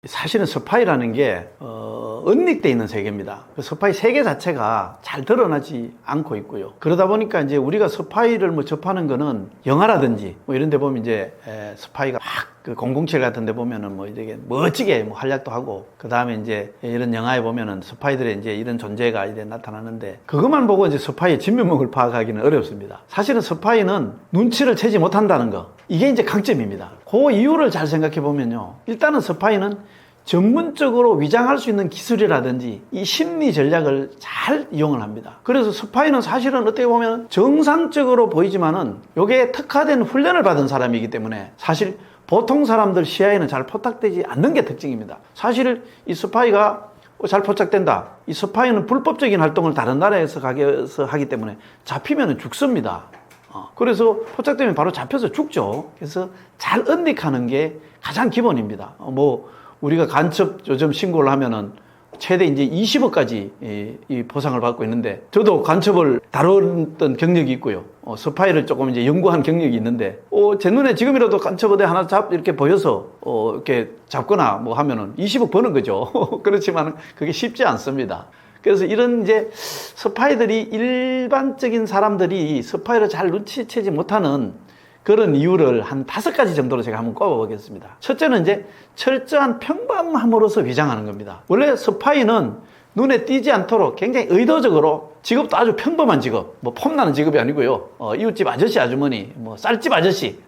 사실은 스파이라는 게 은닉되어 있는 세계입니다. 그 스파이 세계 자체가 잘 드러나지 않고 있고요. 그러다 보니까 이제 우리가 스파이를 뭐 접하는 거는 영화라든지 뭐 이런 데 보면 이제 스파이가 막 그 007 같은 데 보면은 뭐 이제 멋지게 뭐 활약도 하고 그 다음에 이제 이런 영화에 보면은 스파이들의 이제 이런 존재가 이제 나타나는데 그것만 보고 이제 스파이의 진면목을 파악하기는 어렵습니다. 사실은 스파이는 눈치를 채지 못한다는 거 이게 이제 강점입니다. 그 이유를 잘 생각해 보면요. 일단은 스파이는 전문적으로 위장할 수 있는 기술이라든지 이 심리 전략을 잘 이용을 합니다. 그래서 스파이는 사실은 어떻게 보면 정상적으로 보이지만은 요게 특화된 훈련을 받은 사람이기 때문에 사실 보통 사람들 시야에는 잘 포착되지 않는 게 특징입니다. 사실 이 스파이가 잘 포착된다. 이 스파이는 불법적인 활동을 다른 나라에서 가서 하기 때문에 잡히면 죽습니다. 그래서 포착되면 바로 잡혀서 죽죠. 그래서 잘 은닉하는 게 가장 기본입니다. 뭐 우리가 간첩 요즘 신고를 하면은 최대 이제 20억까지 이 보상을 받고 있는데 저도 간첩을 다뤘던 경력이 있고요. 스파이를 조금 이제 연구한 경력이 있는데 제 눈에 지금이라도 간첩 어디 하나 이렇게 보여서 이렇게 잡거나 뭐 하면은 20억 버는 거죠. 그렇지만 그게 쉽지 않습니다. 그래서 이런 이제 스파이들이 일반적인 사람들이 스파이를 잘 눈치채지 못하는 그런 이유를 한 5가지 정도로 제가 한번 꼽아보겠습니다. 첫째는 이제 철저한 평범함으로서 위장하는 겁니다. 원래 스파이는 눈에 띄지 않도록 굉장히 의도적으로 직업도 아주 평범한 직업, 뭐 폼나는 직업이 아니고요. 이웃집 아저씨, 아주머니, 뭐 쌀집 아저씨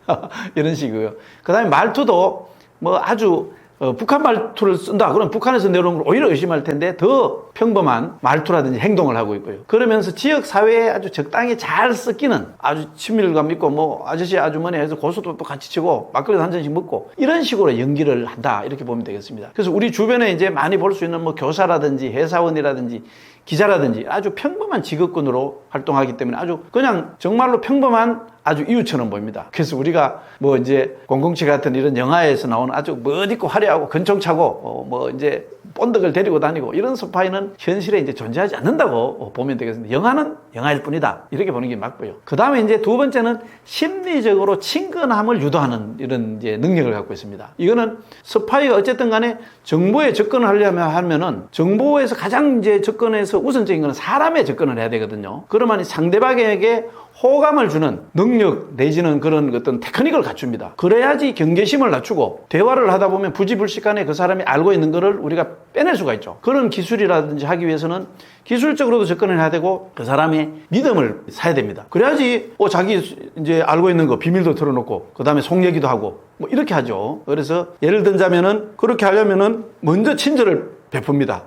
이런 식이고요. 그 다음에 말투도 뭐 아주 북한 말투를 쓴다. 그럼 북한에서 내려온 걸 오히려 의심할 텐데 더 평범한 말투라든지 행동을 하고 있고요. 그러면서 지역 사회에 아주 적당히 잘 섞이는 아주 친밀감 있고 뭐 아저씨 아주머니 해서 고수도 또 같이 치고 막걸리도 한 잔씩 먹고 이런 식으로 연기를 한다. 이렇게 보면 되겠습니다. 그래서 우리 주변에 이제 많이 볼 수 있는 뭐 교사라든지 회사원이라든지 기자라든지 아주 평범한 직업군으로 활동하기 때문에 아주 그냥 정말로 평범한 아주 이웃처럼 보입니다. 그래서 우리가 뭐 이제 007 같은 이런 영화에서 나오는 아주 멋있고 화려하고 근총차고 뭐 이제 본덕을 데리고 다니고 이런 스파이는 현실에 이제 존재하지 않는다고 보면 되겠습니다. 영화는 영화일 뿐이다. 이렇게 보는 게 맞고요. 그 다음에 이제 두 번째는 심리적으로 친근함을 유도하는 이런 이제 능력을 갖고 있습니다. 이거는 스파이가 어쨌든 간에 정보에 접근을 하려면은 정보에서 가장 이제 접근해서 우선적인 거는 사람에 접근을 해야 되거든요. 그러면 상대방에게 호감을 주는 능력 내지는 그런 어떤 테크닉을 갖춥니다. 그래야지 경계심을 낮추고 대화를 하다 보면 부지불식간에 그 사람이 알고 있는 거를 우리가 빼낼 수가 있죠. 그런 기술이라든지 하기 위해서는 기술적으로도 접근을 해야 되고 그 사람의 믿음을 사야 됩니다. 그래야지 자기 이제 알고 있는 거 비밀도 털어놓고 그 다음에 속 얘기도 하고 뭐 이렇게 하죠. 그래서 예를 들자면은 그렇게 하려면은 먼저 친절을 베풉니다.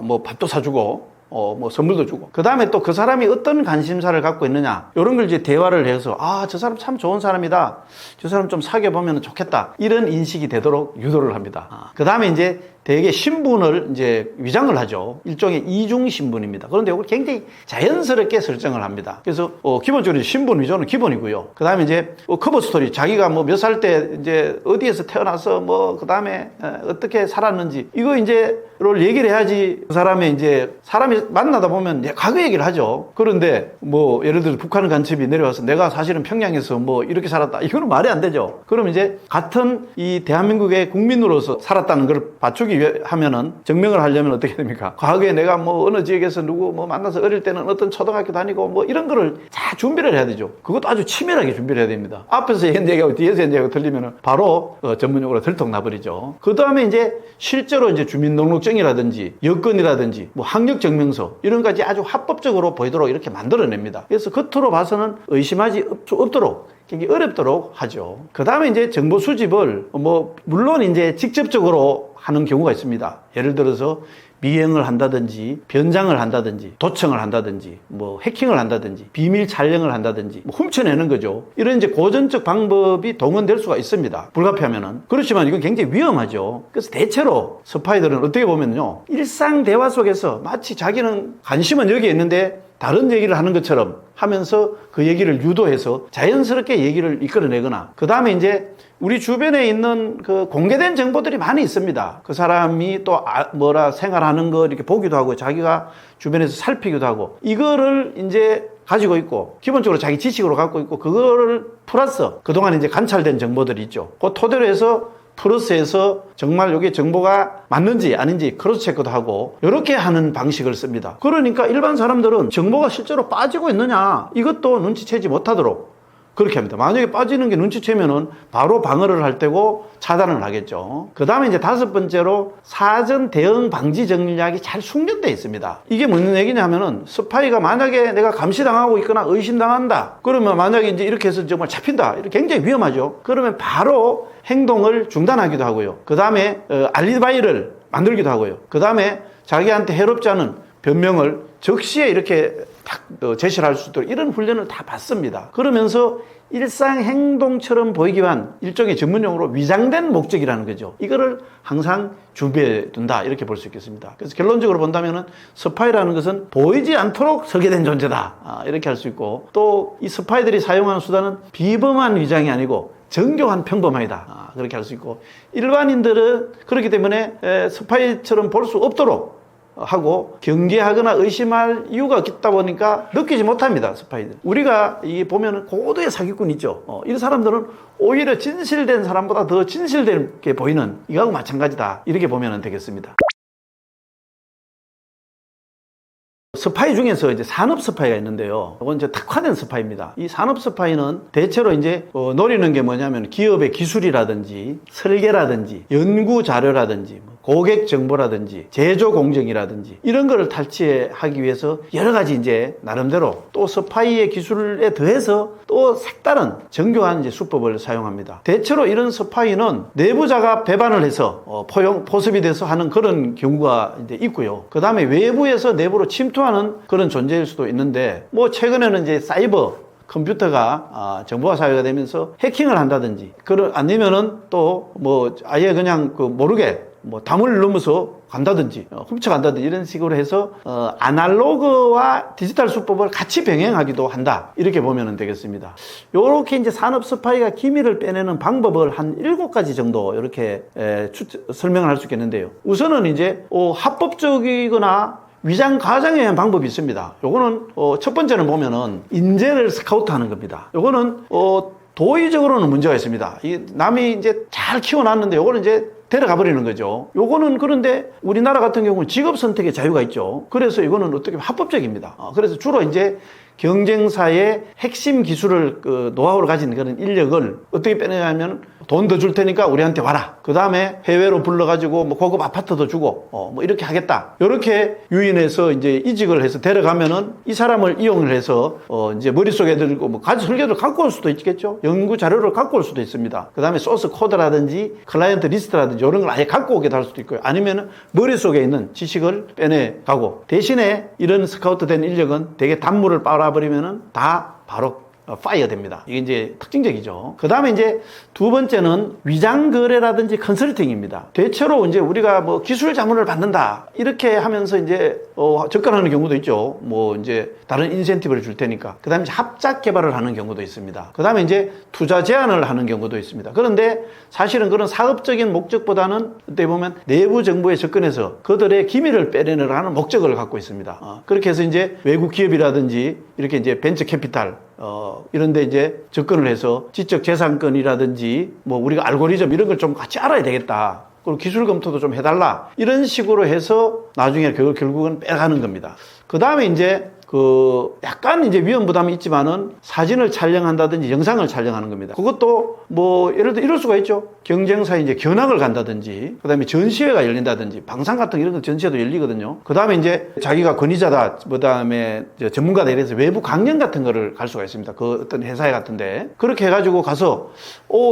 뭐 밥도 사주고 뭐 선물도 주고 그 다음에 또 그 사람이 어떤 관심사를 갖고 있느냐 이런 걸 이제 대화를 해서 저 사람 참 좋은 사람이다, 저 사람 좀 사귀어보면 좋겠다, 이런 인식이 되도록 유도를 합니다. 그 다음에 이제 대개 신분을 이제 위장을 하죠. 일종의 이중 신분입니다. 그런데 이걸 굉장히 자연스럽게 설정을 합니다. 그래서 기본적으로 신분 위조는 기본이고요. 그 다음에 이제 커버 스토리, 자기가 뭐 몇 살 때 이제 어디에서 태어나서 뭐 그 다음에 어떻게 살았는지 이거 이제를 얘기를 해야지 그 사람의 이제 사람이 만나다 보면 이제 과거 얘기를 하죠. 그런데 뭐 예를 들어 북한 간첩이 내려와서 내가 사실은 평양에서 뭐 이렇게 살았다. 이거는 말이 안 되죠. 그럼 이제 같은 이 대한민국의 국민으로서 살았다는 걸 받추기 위해 하면은 증명을 하려면 어떻게 됩니까? 과거에 내가 뭐 어느 지역에서 누구 뭐 만나서 어릴 때는 어떤 초등학교 다니고 뭐 이런 거를 다 준비를 해야 되죠. 그것도 아주 치밀하게 준비를 해야 됩니다. 앞에서 얘기하고 뒤에서 얘기하고 틀리면은 바로 전문용어로 들통나버리죠. 그 다음에 이제 실제로 이제 주민등록증이라든지 여권이라든지 뭐 학력증명서 이런 까지 아주 합법적으로 보이도록 이렇게 만들어냅니다. 그래서 겉으로 봐서는 의심하지 없도록 굉장히 어렵도록 하죠. 그 다음에 이제 정보 수집을 뭐 물론 이제 직접적으로 하는 경우가 있습니다. 예를 들어서 미행을 한다든지 변장을 한다든지 도청을 한다든지 뭐 해킹을 한다든지 비밀 촬영을 한다든지 뭐 훔쳐내는 거죠. 이런 이제 고전적 방법이 동원될 수가 있습니다. 불가피하면은. 그렇지만 이건 굉장히 위험하죠. 그래서 대체로 스파이들은 어떻게 보면요, 일상 대화 속에서 마치 자기는 관심은 여기에 있는데 다른 얘기를 하는 것처럼 하면서 그 얘기를 유도해서 자연스럽게 얘기를 이끌어내거나, 그 다음에 이제 우리 주변에 있는 그 공개된 정보들이 많이 있습니다. 그 사람이 또 생활하는 거 이렇게 보기도 하고 자기가 주변에서 살피기도 하고 이거를 이제 가지고 있고 기본적으로 자기 지식으로 갖고 있고 그거를 플러스 그동안 이제 관찰된 정보들이 있죠. 그 토대로 해서 플러스해서 정말 여기 정보가 맞는지 아닌지 크로스 체크도 하고 이렇게 하는 방식을 씁니다. 그러니까 일반 사람들은 정보가 실제로 빠지고 있느냐 이것도 눈치채지 못하도록 그렇게 합니다. 만약에 빠지는 게 눈치채면은 바로 방어를 할 때고 차단을 하겠죠. 그 다음에 이제 다섯 번째로 사전 대응 방지 전략이 잘 숙련되어 있습니다. 이게 무슨 얘기냐면은 스파이가 만약에 내가 감시당하고 있거나 의심당한다. 그러면 만약에 이제 이렇게 해서 정말 잡힌다. 이렇게 굉장히 위험하죠. 그러면 바로 행동을 중단하기도 하고요. 그 다음에 알리바이를 만들기도 하고요. 그 다음에 자기한테 해롭지 않은 변명을 적시에 이렇게 딱 제시를 할 수 있도록 이런 훈련을 다 받습니다. 그러면서 일상 행동처럼 보이기 위한 일종의 전문용어로 위장된 목적이라는 거죠. 이거를 항상 준비해 둔다 이렇게 볼 수 있겠습니다. 그래서 결론적으로 본다면은 스파이라는 것은 보이지 않도록 설계된 존재다 이렇게 할 수 있고, 또 이 스파이들이 사용하는 수단은 비범한 위장이 아니고 정교한 평범함이다 그렇게 할 수 있고, 일반인들은 그렇기 때문에 스파이처럼 볼 수 없도록 하고 경계하거나 의심할 이유가 없다 보니까 느끼지 못합니다. 스파이들. 우리가 이 보면은 고도의 사기꾼 있죠. 이런 사람들은 오히려 진실된 사람보다 더 진실되게 보이는 이거하고 마찬가지다 이렇게 보면 되겠습니다. 스파이 중에서 이제 산업 스파이가 있는데요. 이건 이제 특화된 스파이입니다. 이 산업 스파이는 대체로 이제 노리는 게 뭐냐면 기업의 기술이라든지 설계라든지 연구 자료라든지 고객 정보라든지 제조 공정이라든지 이런 거를 탈취하기 위해서 여러 가지 이제 나름대로 또 스파이의 기술에 더해서 또 색다른 정교한 이제 수법을 사용합니다. 대체로 이런 스파이는 내부자가 배반을 해서 포섭이 돼서 하는 그런 경우가 이제 있고요. 그 다음에 외부에서 내부로 침투하는 그런 존재일 수도 있는데, 뭐 최근에는 이제 사이버 컴퓨터가 정보화 사회가 되면서 해킹을 한다든지, 아니면은 또 뭐 아예 그냥 모르게 담을 넘어서 간다든지 훔쳐간다든지 이런 식으로 해서 아날로그와 디지털 수법을 같이 병행하기도 한다 이렇게 보면 되겠습니다. 이렇게 이제 산업 스파이가 기밀을 빼내는 방법을 한 7가지 정도 이렇게 설명을 할 수 있겠는데요. 우선은 이제 합법적이거나 위장 과장에 의한 방법이 있습니다. 요거는 첫 번째는 보면은 인재를 스카우트하는 겁니다. 요거는 도의적으로는 문제가 있습니다. 이 남이 이제 잘 키워놨는데 요거는 이제 데려가 버리는 거죠. 요거는 그런데 우리나라 같은 경우는 직업 선택의 자유가 있죠. 그래서 이거는 어떻게 보면 합법적입니다. 그래서 주로 이제 경쟁사의 핵심 기술을 노하우를 가진 그런 인력을 어떻게 빼내냐면 돈 더 줄 테니까 우리한테 와라. 그 다음에 해외로 불러가지고 고급 아파트도 주고 이렇게 하겠다. 이렇게 유인해서 이제 이직을 해서 데려가면은 이 사람을 이용을 해서 이제 머릿속에 들고 설계를 갖고 올 수도 있겠죠. 연구 자료를 갖고 올 수도 있습니다. 그 다음에 소스 코드라든지 클라이언트 리스트라든지 이런 걸 아예 갖고 오게 할 수도 있고요. 아니면은 머릿속에 있는 지식을 빼내가고, 대신에 이런 스카우트 된 인력은 되게 단물을 빨아버리면은 다 바로 파이어 됩니다. 이게 이제 특징적이죠. 그 다음에 이제 두 번째는 위장 거래라든지 컨설팅입니다. 대체로 이제 우리가 뭐 기술 자문을 받는다 이렇게 하면서 이제 접근하는 경우도 있죠. 뭐 이제 다른 인센티브를 줄 테니까. 그 다음에 합작 개발을 하는 경우도 있습니다. 그 다음에 이제 투자 제안을 하는 경우도 있습니다. 그런데 사실은 그런 사업적인 목적보다는 어떻게 보면 내부 정보에 접근해서 그들의 기밀을 빼내느라는 목적을 갖고 있습니다. 그렇게 해서 이제 외국 기업이라든지 이렇게 이제 벤처 캐피탈 이런데 이제 접근을 해서 지적 재산권이라든지 뭐 우리가 알고리즘 이런 걸 좀 같이 알아야 되겠다. 그리고 기술 검토도 좀 해달라. 이런 식으로 해서 나중에 그걸 결국은 빼가는 겁니다. 그 다음에 이제 약간 이제 위험 부담이 있지만은 사진을 촬영한다든지 영상을 촬영하는 겁니다. 그것도 뭐 예를 들어 이럴 수가 있죠. 경쟁사에 이제 견학을 간다든지, 그 다음에 전시회가 열린다든지, 방산 같은 이런 전시회도 열리거든요. 그 다음에 이제 자기가 권위자다, 그 다음에 전문가다 이래서 외부 강연 같은 거를 갈 수가 있습니다. 그 어떤 회사에 같은데. 그렇게 해가지고 가서,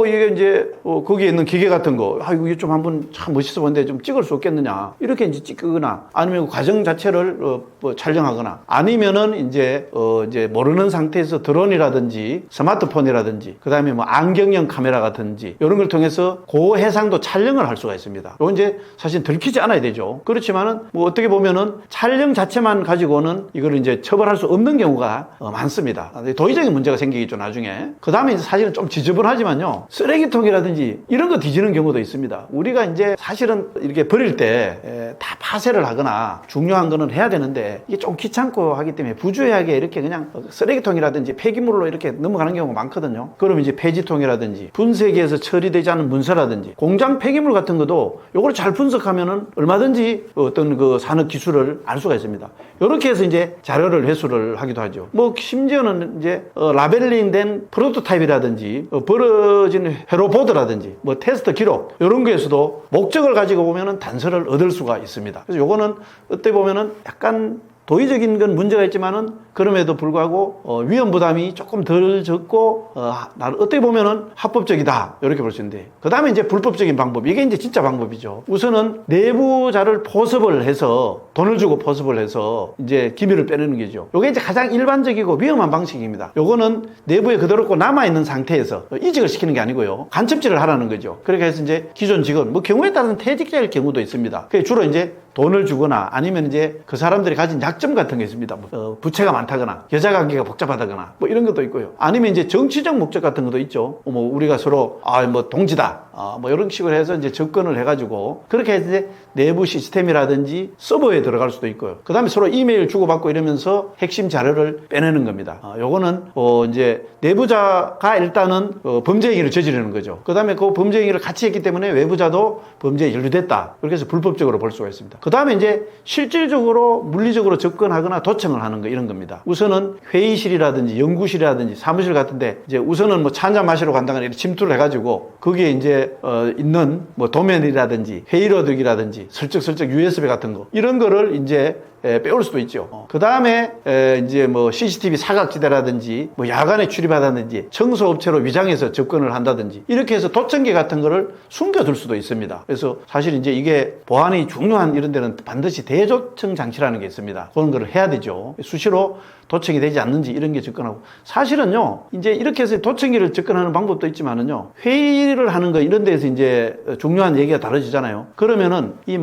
이게 이제, 거기에 있는 기계 같은 거, 이거 좀 한번 참 멋있어 보는데 좀 찍을 수 없겠느냐. 이렇게 이제 찍거나, 아니면 그 과정 자체를 뭐 촬영하거나, 아니면은 이제 모르는 상태에서 드론이라든지 스마트폰이라든지, 그 다음에 뭐 안경형 카메라 같은지, 이런 걸 통해서 고해상도 촬영을 할 수가 있습니다. 이건 이제 사실 들키지 않아야 되죠. 그렇지만은 뭐 어떻게 보면은 촬영 자체만 가지고는 이걸 이제 처벌할 수 없는 경우가 많습니다. 도의적인 문제가 생기겠죠, 나중에. 그 다음에 사실은 좀 지저분하지만요. 쓰레기통이라든지 이런 거 뒤지는 경우도 있습니다. 우리가 이제 사실은 이렇게 버릴 때 다 파쇄를 하거나 중요한 거는 해야 되는데 이게 좀 귀찮고 하기 때문에 부주의하게 이렇게 그냥 쓰레기통이라든지 폐기물로 이렇게 넘어가는 경우가 많거든요. 그럼 이제 폐지통이라든지 분쇄기에서 처리되지 않은 문서라든지 공장 폐기물 같은 것도 요걸 잘 분석하면은 얼마든지 어떤 그 산업 기술을 알 수가 있습니다. 이렇게 해서 이제 자료를 회수를 하기도 하죠. 뭐 심지어는 이제 라벨링된 프로토타입이라든지 벌어진 회로보드라든지 뭐 테스트 기록 이런 거에서도 목적을 가지고 보면은 단서를 얻을 수가 있습니다. 그래서 요거는 어떻게 보면은 약간 도의적인 건 문제가 있지만은 그럼에도 불구하고 위험 부담이 조금 덜 적고 어떻게 보면은 합법적이다 이렇게 볼 수 있는데, 그 다음에 이제 불법적인 방법, 이게 이제 진짜 방법이죠. 우선은 내부자를 포섭을 해서 돈을 주고 포섭을 해서 이제 기밀을 빼내는 거죠. 이게 이제 가장 일반적이고 위험한 방식입니다. 요거는 내부에 그대로 남아 있는 상태에서 이직을 시키는 게 아니고요, 간첩질을 하라는 거죠. 그렇게 해서 이제 기존 직원, 뭐 경우에 따라서는 퇴직자일 경우도 있습니다. 그게 주로 이제 돈을 주거나 아니면 이제 그 사람들이 가진 약점 같은 게 있습니다. 부채가 많다거나 여자 관계가 복잡하다거나 뭐 이런 것도 있고요. 아니면 이제 정치적 목적 같은 것도 있죠. 뭐 우리가 서로 뭐 동지다 뭐 이런 식으로 해서 이제 접근을 해가지고 그렇게 해서 이제 내부 시스템이라든지 서버에 들어갈 수도 있고요. 그 다음에 서로 이메일 주고받고 이러면서 핵심 자료를 빼내는 겁니다. 요거는 이제 내부자가 일단은 범죄 행위를 저지르는 거죠. 그 다음에 그 범죄 행위를 같이 했기 때문에 외부자도 범죄에 연루됐다. 그렇게 해서 불법적으로 볼 수가 있습니다. 그 다음에 이제 실질적으로 물리적으로 접근하거나 도청을 하는 거 이런 겁니다. 우선은 회의실이라든지 연구실이라든지 사무실 같은데 이제 우선은 뭐 차 한잔 마시러 간다거나 이렇게 침투를 해가지고 거기에 이제 있는 뭐 도면이라든지 회의로득이라든지 슬쩍슬쩍 USB 같은 거 이런 거를 이제 빼올 수도 있죠. 그 다음에 이제 뭐 CCTV 사각지대라든지 뭐 야간에 출입하다든지 청소업체로 위장해서 접근을 한다든지 이렇게 해서 도청기 같은 거를 숨겨둘 수도 있습니다. 그래서 사실 이제 이게 보안이 중요한 이런 데는 반드시 대조청 장치라는 게 있습니다. 그런 거를 해야 되죠. 수시로 도청이 되지 않는지 이런 게 접근하고, 사실은요 이제 이렇게 해서 도청기를 접근하는 방법도 있지만은요 회의를 하는 거 이런 데서 이제 중요한 얘기가 다뤄지잖아요. 그러면은 이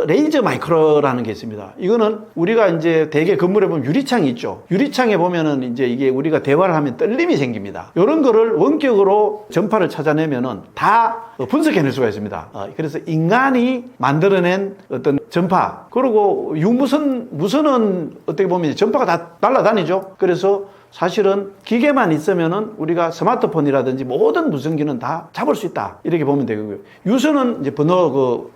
레이저 마이크로라는 게 있습니다. 이거는 우리가 이제 대개 건물에 보면 유리창이 있죠. 유리창에 보면은 이제 이게 우리가 대화를 하면 떨림이 생깁니다. 이런 거를 원격으로 전파를 찾아내면은 다 분석해낼 수가 있습니다. 그래서 인간이 만들어낸 어떤 전파, 그리고 무선은 어떻게 보면 전파가 다 날아다니죠. 그래서 사실은 기계만 있으면은 우리가 스마트폰이라든지 모든 무전기는 다 잡을 수 있다. 이렇게 보면 되고요. 유선은 이제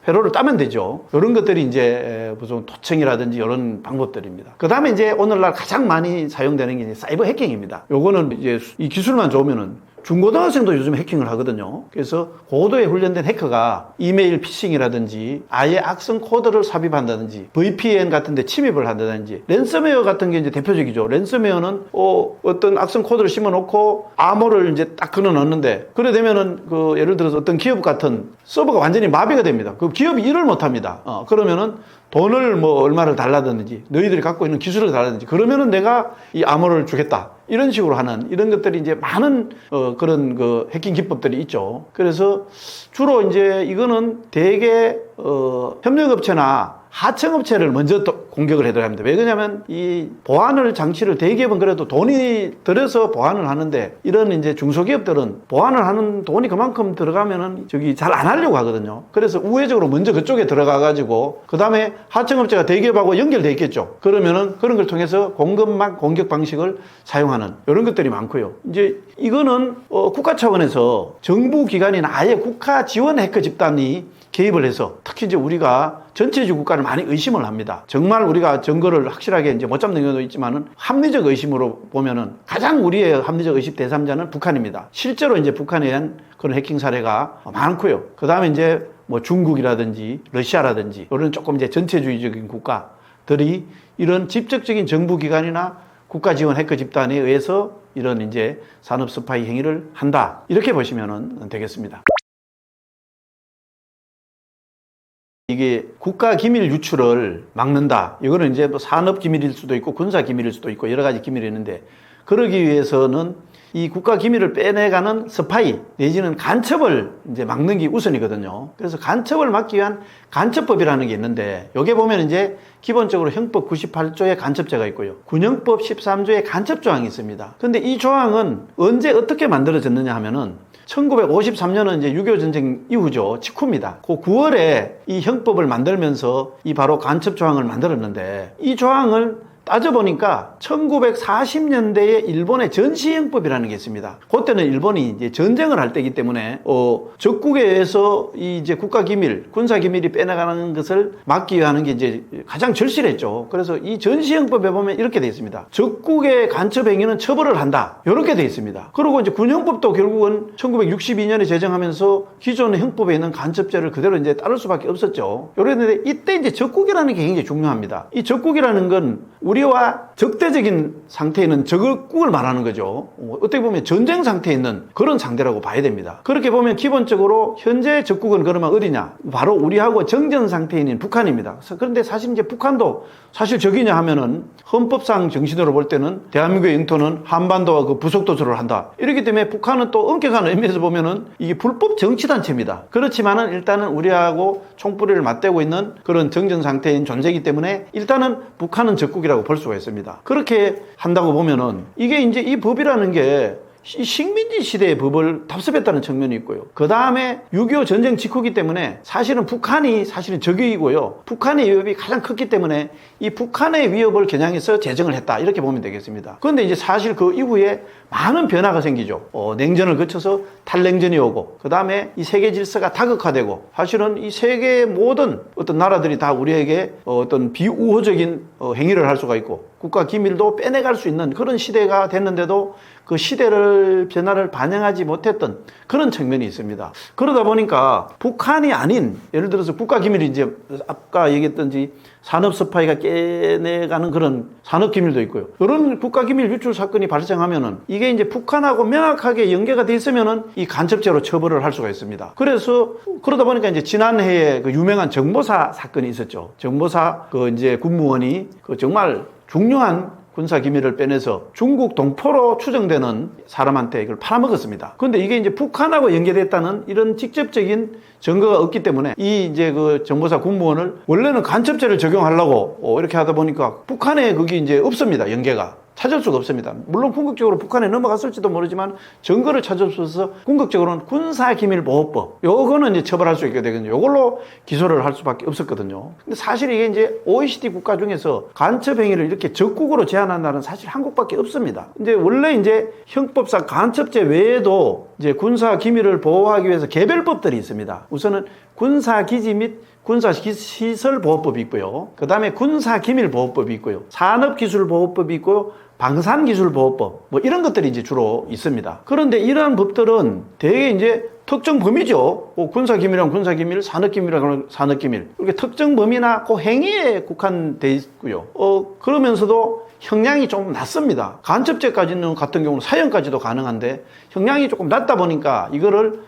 회로를 따면 되죠. 이런 것들이 이제 무슨 도청이라든지 이런 방법들입니다. 그 다음에 이제 오늘날 가장 많이 사용되는 게 이제 사이버 해킹입니다. 요거는 이제 이 기술만 좋으면은 중고등학생도 요즘 해킹을 하거든요. 그래서 고도에 훈련된 해커가 이메일 피싱이라든지 아예 악성 코드를 삽입한다든지 VPN 같은 데 침입을 한다든지, 랜섬웨어 같은 게 이제 대표적이죠. 랜섬웨어는 어떤 악성 코드를 심어놓고 암호를 이제 딱 걸어 넣는데, 그래 되면은 예를 들어서 어떤 기업 같은 서버가 완전히 마비가 됩니다. 그 기업이 일을 못 합니다. 그러면은 돈을 뭐 얼마를 달라든지 너희들이 갖고 있는 기술을 달라든지 그러면은 내가 이 암호를 주겠다. 이런 식으로 하는 이런 것들이 이제 많은 그런 그 해킹 기법들이 있죠. 그래서 주로 이제 이거는 대개 협력업체나 하청업체를 먼저 공격을 해야 합니다. 왜 그러냐면 이 보안을 장치를 대기업은 그래도 돈이 들여서 보안을 하는데 이런 이제 중소기업들은 보안을 하는 돈이 그만큼 들어가면은 저기 잘 안 하려고 하거든요. 그래서 우회적으로 먼저 그쪽에 들어가 가지고 그 다음에 하청업체가 대기업하고 연결돼 있겠죠. 그러면은 그런 걸 통해서 공급망 공격 방식을 사용하는 이런 것들이 많고요. 이제 이거는 국가 차원에서 정부 기관이나 아예 국가 지원 해커 집단이 개입을 해서 특히 이제 우리가 전체주의 국가를 많이 의심을 합니다. 정말 우리가 증거를 확실하게 이제 못 잡는 경우도 있지만은 합리적 의심으로 보면은 가장 우리의 합리적 의심 대상자는 북한입니다. 실제로 이제 북한에 의한 그런 해킹 사례가 많고요. 그 다음에 이제 뭐 중국이라든지 러시아라든지 이런 조금 이제 전체주의적인 국가들이 이런 직접적인 정부기관이나 국가 지원 해커 집단에 의해서 이런 이제 산업 스파이 행위를 한다. 이렇게 보시면 되겠습니다. 이게 국가 기밀 유출을 막는다. 이거는 이제 뭐 산업 기밀일 수도 있고 군사 기밀일 수도 있고 여러 가지 기밀이 있는데 그러기 위해서는 이 국가 기밀을 빼내가는 스파이 내지는 간첩을 이제 막는 게 우선이거든요. 그래서 간첩을 막기 위한 간첩법이라는 게 있는데 여기 보면 이제 기본적으로 형법 98조에 간첩죄가 있고요. 군형법 13조에 간첩조항이 있습니다. 근데 이 조항은 언제 어떻게 만들어졌느냐 하면은 1953년은 이제 6.25 전쟁 이후죠. 직후입니다. 그 9월에 이 형법을 만들면서 이 바로 간첩 조항을 만들었는데 이 조항을 따져보니까 1940년대에 일본의 전시형법이라는 게 있습니다. 그때는 일본이 이제 전쟁을 할 때이기 때문에 적국에 의해서 이 이제 국가기밀, 군사기밀이 빼나가는 것을 막기 위한 게 이제 가장 절실했죠. 그래서 이 전시형법에 보면 이렇게 되어 있습니다. 적국의 간첩행위는 처벌을 한다. 이렇게 되어 있습니다. 그리고 이제 군형법도 결국은 1962년에 제정하면서 기존의 형법에 있는 간첩죄를 그대로 이제 따를 수밖에 없었죠. 그런데 이때 이제 적국이라는 게 굉장히 중요합니다. 이 적국이라는 건 우리와 적대적인 상태에 있는 적국을 말하는 거죠. 어떻게 보면 전쟁 상태에 있는 그런 상대라고 봐야 됩니다. 그렇게 보면 기본적으로 현재 적국은 그러면 어디냐? 바로 우리하고 정전 상태에 있는 북한입니다. 그런데 사실 이제 북한도 사실 적이냐 하면은 헌법상 정신으로 볼 때는 대한민국의 영토는 한반도와 그 부속도서를 한다. 이렇기 때문에 북한은 또 엄격한 의미에서 보면은 이게 불법 정치단체입니다. 그렇지만은 일단은 우리하고 총뿌리를 맞대고 있는 그런 정전 상태인 존재이기 때문에 일단은 북한은 적국이라고 볼 수가 있습니다. 그렇게 한다고 보면은 이게 이제 이 법이라는 게 식민지 시대의 법을 답습했다는 측면이 있고요. 그 다음에 6.25 전쟁 직후이기 때문에 사실은 북한이 사실은 적이고요. 북한의 위협이 가장 컸기 때문에 이 북한의 위협을 겨냥해서 제정을 했다. 이렇게 보면 되겠습니다. 그런데 이제 사실 그 이후에 많은 변화가 생기죠. 냉전을 거쳐서 탈냉전이 오고 그 다음에 이 세계 질서가 다극화되고 사실은 이 세계의 모든 어떤 나라들이 다 우리에게 어떤 비우호적인 행위를 할 수가 있고 국가 기밀도 빼내갈 수 있는 그런 시대가 됐는데도 그 시대를 변화를 반영하지 못했던 그런 측면이 있습니다. 그러다 보니까 북한이 아닌 예를 들어서 국가 기밀이 이제 아까 얘기했던지 산업 스파이가 깨내가는 그런 산업 기밀도 있고요. 이런 국가 기밀 유출 사건이 발생하면은 이게 이제 북한하고 명확하게 연계가 돼 있으면은 이 간첩죄로 처벌을 할 수가 있습니다. 그래서 그러다 보니까 이제 지난해에 그 유명한 정보사 사건이 있었죠. 정보사 그 이제 군무원이 그 정말 중요한 군사 기밀을 빼내서 중국 동포로 추정되는 사람한테 이걸 팔아먹었습니다. 그런데 이게 이제 북한하고 연계됐다는 이런 직접적인 증거가 없기 때문에 이 이제 그 정보사 군무원을 원래는 간첩죄를 적용하려고 이렇게 하다 보니까 북한에 그게 이제 없습니다. 연계가. 찾을 수가 없습니다. 물론 궁극적으로 북한에 넘어갔을지도 모르지만 증거를 찾을 수 없어서 궁극적으로는 군사기밀보호법 요거는 이제 처벌할 수 있게 되거든요. 요걸로 기소를 할 수밖에 없었거든요. 근데 사실 이게 이제 OECD 국가 중에서 간첩 행위를 이렇게 적국으로 제한한 나라는 사실 한국밖에 없습니다. 이제 원래 이제 형법상 간첩죄 외에도 이제 군사기밀을 보호하기 위해서 개별법들이 있습니다. 우선은 군사기지 및 군사시설보호법이 있고요. 그 다음에 군사기밀보호법이 있고요. 산업기술보호법이 있고요. 방산기술보호법 뭐 이런 것들이 이제 주로 있습니다. 그런데 이러한 법들은 대개 이제 특정 범위죠. 군사기밀이란 군사기밀, 산업기밀이란 산업기밀. 이렇게 특정 범위나 그 행위에 국한돼 있고요. 그러면서도 형량이 좀 낮습니다. 간첩죄까지는 같은 경우는 사형까지도 가능한데 형량이 조금 낮다 보니까 이거를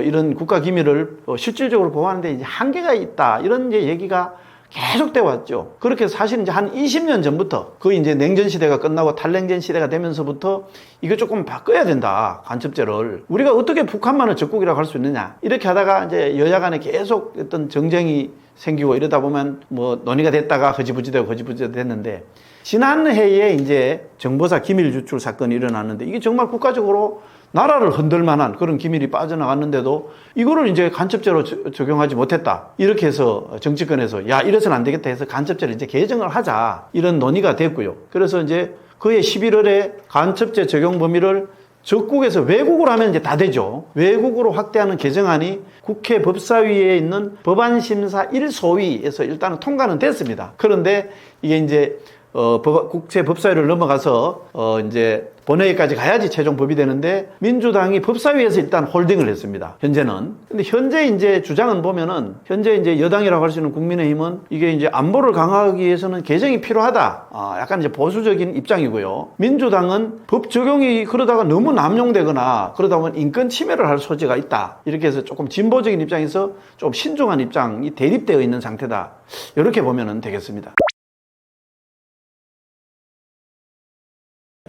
이런 국가기밀을 실질적으로 보호하는데 이제 한계가 있다. 이런 이제 얘기가 계속돼 왔죠. 그렇게 사실 이제 한 20년 전부터 거의 이제 냉전 시대가 끝나고 탈냉전 시대가 되면서부터 이거 조금 바꿔야 된다. 간첩죄를. 우리가 어떻게 북한만을 적국이라고 할 수 있느냐. 이렇게 하다가 이제 여야 간에 계속 어떤 정쟁이 생기고 이러다 보면 뭐 논의가 됐다가 허지부지되고 됐는데 지난해에 이제 정보사 기밀 유출 사건이 일어났는데 이게 정말 국가적으로 나라를 흔들 만한 그런 기밀이 빠져나갔는데도 이거를 이제 간첩죄로 적용하지 못했다. 이렇게 해서 정치권에서 야, 이래서는 안 되겠다 해서 간첩죄를 이제 개정을 하자. 이런 논의가 됐고요. 그래서 이제 그해 11월에 간첩죄 적용 범위를 적국에서 외국으로 하면 이제 다 되죠. 외국으로 확대하는 개정안이 국회 법사위에 있는 법안심사 1소위에서 일단은 통과는 됐습니다. 그런데 이게 이제 국회 법사위를 넘어가서 이제 본회의까지 가야지 최종 법이 되는데 민주당이 법사위에서 일단 홀딩을 했습니다. 현재는. 근데 현재 이제 주장은 보면은 현재 이제 여당이라고 할 수 있는 국민의힘은 이게 이제 안보를 강화하기 위해서는 개정이 필요하다. 약간 이제 보수적인 입장이고요. 민주당은 법 적용이 그러다가 너무 남용되거나 그러다 보면 인권 침해를 할 소지가 있다. 이렇게 해서 조금 진보적인 입장에서 좀 신중한 입장이 대립되어 있는 상태다. 이렇게 보면은 되겠습니다.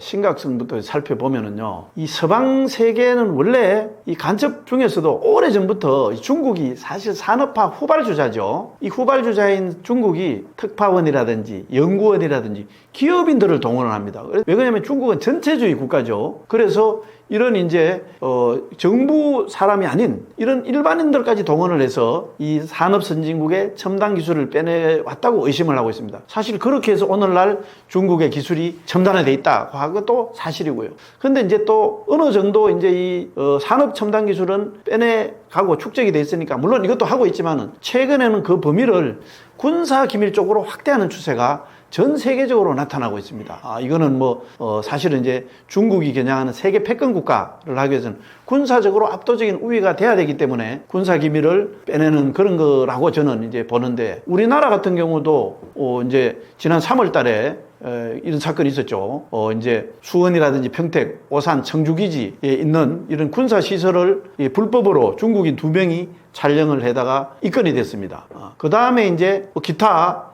심각성부터 살펴보면은요, 이 서방 세계는 원래 이 간첩 중에서도 오래전부터 중국이 사실 산업화 후발주자죠. 이 후발주자인 중국이 특파원이라든지 연구원이라든지 기업인들을 동원을 합니다. 왜 그러냐면 중국은 전체주의 국가죠. 그래서 이런 이제 정부 사람이 아닌 이런 일반인들까지 동원을 해서 이 산업 선진국의 첨단 기술을 빼내왔다고 의심을 하고 있습니다. 사실 그렇게 해서 오늘날 중국의 기술이 첨단화돼 있다고 하는 것도 사실이고요. 근데 이제 또 어느 정도 이제 이 산업 첨단 기술은 빼내가고 축적이 돼 있으니까 물론 이것도 하고 있지만은 최근에는 그 범위를 군사 기밀 쪽으로 확대하는 추세가 전 세계적으로 나타나고 있습니다. 이거는 뭐 사실은 이제 중국이 겨냥하는 세계 패권 국가를 하기 위해서는 군사적으로 압도적인 우위가 돼야 되기 때문에 군사 기밀을 빼내는 그런 거라고 저는 이제 보는데 우리나라 같은 경우도 이제 지난 3월 달에 이런 사건이 있었죠. 이제 수원이라든지 평택, 오산, 청주기지에 있는 이런 군사시설을 불법으로 중국인 2명이 촬영을 해다가 입건이 됐습니다. 그 다음에 이제 기타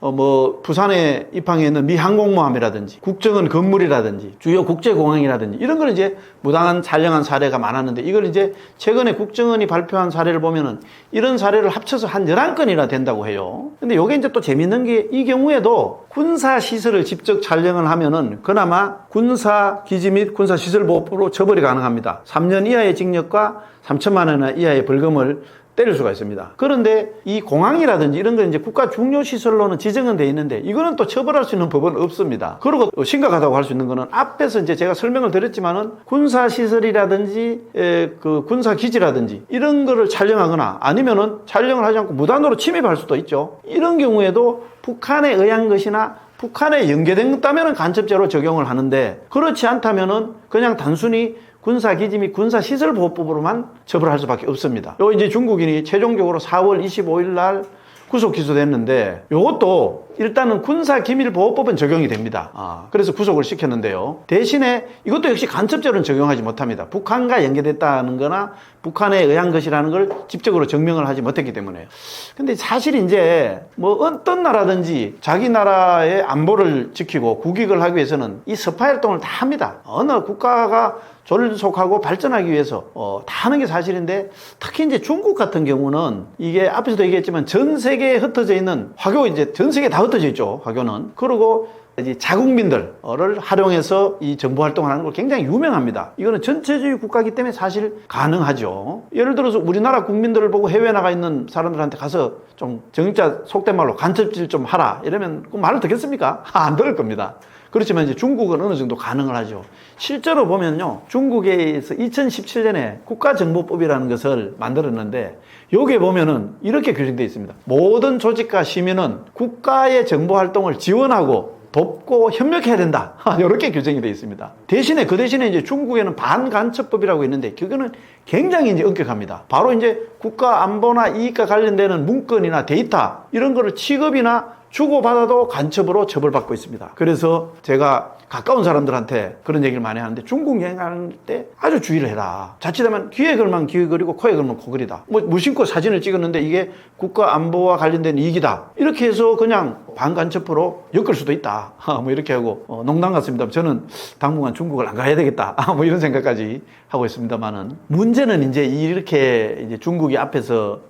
부산에 입항해 있는 미 항공모함이라든지 국정원 건물이라든지 주요 국제공항이라든지 이런 걸 이제 무단한 촬영한 사례가 많았는데 이걸 이제 최근에 국정원이 발표한 사례를 보면은 이런 사례를 합쳐서 한 11건이나 된다고 해요. 근데 요게 이제 또 재밌는 게 이 경우에도 군사시설을 직접 촬영을 하면은 그나마 군사기지 및 군사시설보호법으로 처벌이 가능합니다. 3년 이하의 징역과 3천만 원 이하의 벌금을 때릴 수가 있습니다. 그런데 이 공항이라든지 이런 건 이제 국가 중요시설로는 지정은 돼 있는데 이거는 또 처벌할 수 있는 법은 없습니다. 그리고 심각하다고 할 수 있는 거는 앞에서 이제 제가 설명을 드렸지만은 군사시설이라든지 그 군사기지라든지 이런 거를 촬영하거나 아니면은 촬영을 하지 않고 무단으로 침입할 수도 있죠. 이런 경우에도 북한에 의한 것이나 북한에 연계된다면 간첩죄로 적용을 하는데 그렇지 않다면은 그냥 단순히 군사기지 및 군사시설보호법으로만 처벌할 수밖에 없습니다. 요 이제 중국인이 최종적으로 4월 25일 날 구속 기소됐는데 요것도 일단은 군사기밀보호법은 적용이 됩니다. 그래서 구속을 시켰는데요. 대신에 이것도 역시 간첩죄로는 적용하지 못합니다. 북한과 연계됐다는 거나 북한에 의한 것이라는 걸 직접적으로 증명을 하지 못했기 때문에. 근데 사실 이제 뭐 어떤 나라든지 자기 나라의 안보를 지키고 국익을 하기 위해서는 이 스파이 활동을 다 합니다. 어느 국가가 존속하고 발전하기 위해서 다 하는 게 사실인데 특히 이제 중국 같은 경우는 이게 앞에서도 얘기했지만 전 세계에 흩어져 있는 화교 이제 전 세계에 다 흩어져 있죠. 화교는. 그리고 이제 자국민들을 활용해서 이 정보 활동을 하는 걸 굉장히 유명합니다. 이거는 전체주의 국가이기 때문에 사실 가능하죠. 예를 들어서 우리나라 국민들을 보고 해외에 나가 있는 사람들한테 가서 좀 정자 속된 말로 간첩질 좀 하라 이러면 그 말을 듣겠습니까? 안 들을 겁니다. 그렇지만 이제 중국은 어느 정도 가능을 하죠. 실제로 보면요. 중국에서 2017년에 국가정보법이라는 것을 만들었는데 여기에 보면은 이렇게 규정되어 있습니다. 모든 조직과 시민은 국가의 정보활동을 지원하고 돕고 협력해야 된다. 이렇게 규정이 되어 있습니다. 그 대신에 이제 중국에는 반간첩법이라고 있는데 그거는 굉장히 이제 엄격합니다. 바로 이제 국가 안보나 이익과 관련되는 문건이나 데이터 이런 거를 취급이나 주고받아도 간첩으로 처벌받고 있습니다. 그래서 제가 가까운 사람들한테 그런 얘기를 많이 하는데 중국 여행할 때 아주 주의를 해라. 자칫하면 귀에 걸면 귀에 그리고 코에 걸면 코걸이다. 뭐 무심코 사진을 찍었는데 이게 국가 안보와 관련된 이익이다. 이렇게 해서 그냥 반간첩으로 엮을 수도 있다. 뭐 이렇게 하고 농담 같습니다. 저는 당분간 중국을 안 가야 되겠다. 뭐 이런 생각까지 하고 있습니다만은 문제는 이제 이렇게 이제 중국이 앞에서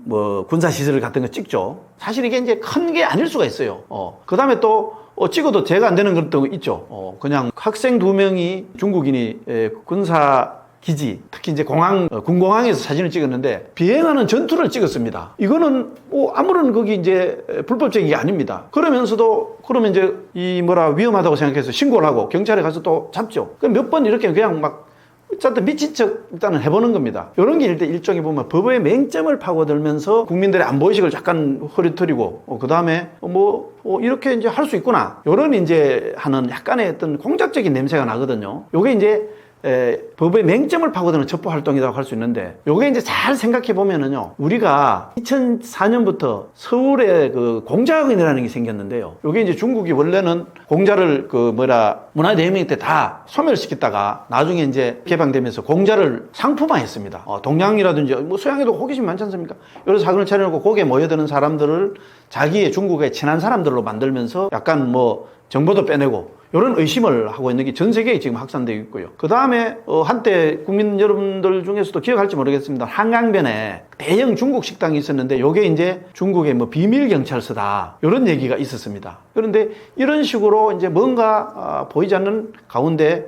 뭐 군사시설 같은 거 찍죠. 사실 이게 이제 큰 게 아닐 수가 있어요. 그 다음에 또 찍어도 제가 안 되는 것도 있죠. 그냥 학생 2명이 중국인이 군사 기지, 특히 이제 군공항에서 사진을 찍었는데 비행하는 전투를 찍었습니다. 이거는 아무런 거기 이제 불법적인 게 아닙니다. 그러면서도 그러면 이제 위험하다고 생각해서 신고를 하고 경찰에 가서 또 잡죠. 몇 번 이렇게 그냥 막 어쨌든 미친 척 일단은 해보는 겁니다. 이런 게 일종의 보면 법의 맹점을 파고들면서 국민들의 안보의식을 약간 흐릿뜨리고, 그 다음에 이렇게 이제 할 수 있구나. 이런 이제 하는 약간의 어떤 공작적인 냄새가 나거든요. 요게 이제 법의 맹점을 파고드는 첩보 활동이라고 할 수 있는데, 요게 이제 잘 생각해 보면은요, 우리가 2004년부터 서울에 그 공자학원이라는 게 생겼는데요. 요게 이제 중국이 원래는 공자를 문화대혁명 때 다 소멸시켰다가 나중에 이제 개방되면서 공자를 상품화했습니다. 동양이라든지 서양에도 호기심 많지 않습니까? 여러 사건을 차려놓고 거기에 모여드는 사람들을 자기의 중국의 친한 사람들로 만들면서 약간 정보도 빼내고 이런 의심을 하고 있는 게 전 세계에 지금 확산되어 있고요. 그 다음에 한때 국민 여러분들 중에서도 기억할지 모르겠습니다. 한강변에 대형 중국 식당이 있었는데 이게 이제 중국의 비밀 경찰서다 이런 얘기가 있었습니다. 그런데 이런 식으로 이제 뭔가 보이지 않는 가운데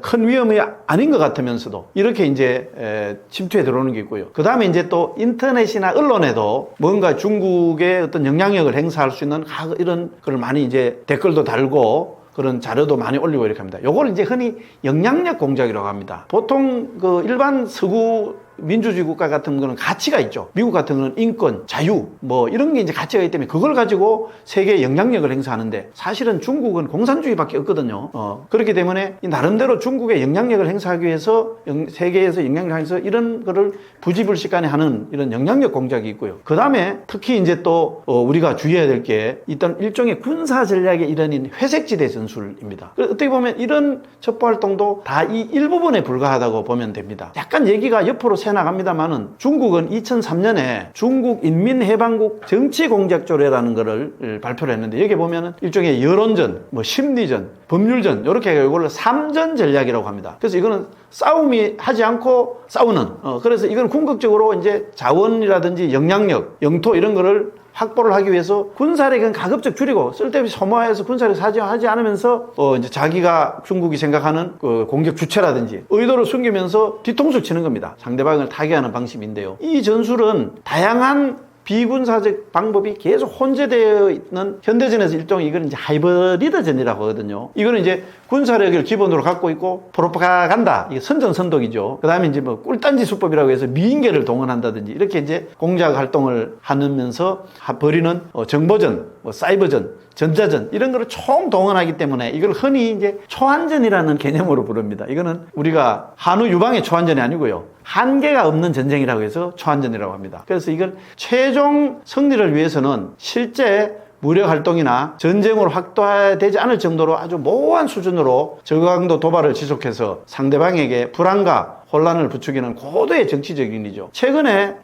큰 위험이 아닌 것 같으면서도 이렇게 이제 침투해 들어오는 게 있고요. 그 다음에 이제 또 인터넷이나 언론에도 뭔가 중국의 어떤 영향력을 행사할 수 있는 이런 걸 많이 이제 댓글도 달고 그런 자료도 많이 올리고 이렇게 합니다. 요걸 이제 흔히 영향력 공작이라고 합니다. 보통 그 일반 서구 민주주의 국가 같은 거는 가치가 있죠. 미국 같은 거는 인권, 자유, 이런 게 이제 가치가 있기 때문에 그걸 가지고 세계에 영향력을 행사하는데 사실은 중국은 공산주의밖에 없거든요. 그렇기 때문에 나름대로 중국의 영향력을 행사하기 위해서 세계에서 영향력을 행사해서 이런 거를 부지불식간에 하는 이런 영향력 공작이 있고요. 그 다음에 특히 이제 또 우리가 주의해야 될 게 일단 일종의 군사 전략의 일환인 회색지대 전술입니다. 어떻게 보면 이런 첩보 활동도 다 이 일부분에 불과하다고 보면 됩니다. 약간 얘기가 옆으로 나갑니다만은 중국은 2003년에 중국 인민해방국 정치공작조례라는 거를 발표를 했는데 여기 보면은 일종의 여론전, 심리전, 법률전 이렇게 해서 이걸 3전 전략이라고 합니다. 그래서 이거는 싸움이 하지 않고 싸우는 그래서 이건 궁극적으로 이제 자원이라든지 영향력, 영토 이런 거를 확보를 하기 위해서 군사력은 가급적 줄이고 쓸데없이 소모해서 군사력 하지 않으면서 이제 자기가 중국이 생각하는 그 공격 주체라든지 의도를 숨기면서 뒤통수를 치는 겁니다. 상대방을 타개하는 방식인데요. 이 전술은 다양한 비군사적 방법이 계속 혼재되어 있는 현대전에서 일종의 이건 이제 하이브리드전이라고 하거든요. 이거는 이제 군사력을 기본으로 갖고 있고 프로파간다, 이게 선전선독이죠. 그 다음에 이제 꿀단지 수법이라고 해서 미인계를 동원한다든지 이렇게 이제 공작 활동을 하면서 벌이는 정보전, 사이버전, 전자전 이런 거를 총 동원하기 때문에 이걸 흔히 이제 초안전이라는 개념으로 부릅니다. 이거는 우리가 한우 유방의 초안전이 아니고요. 한계가 없는 전쟁이라고 해서 초안전이라고 합니다. 그래서 이걸 최종 승리를 위해서는 실제 무력 활동이나 전쟁으로 확대되지 않을 정도로 아주 모호한 수준으로 저강도 도발을 지속해서 상대방에게 불안과 혼란을 부추기는 고도의 정치적 인이죠. 최근에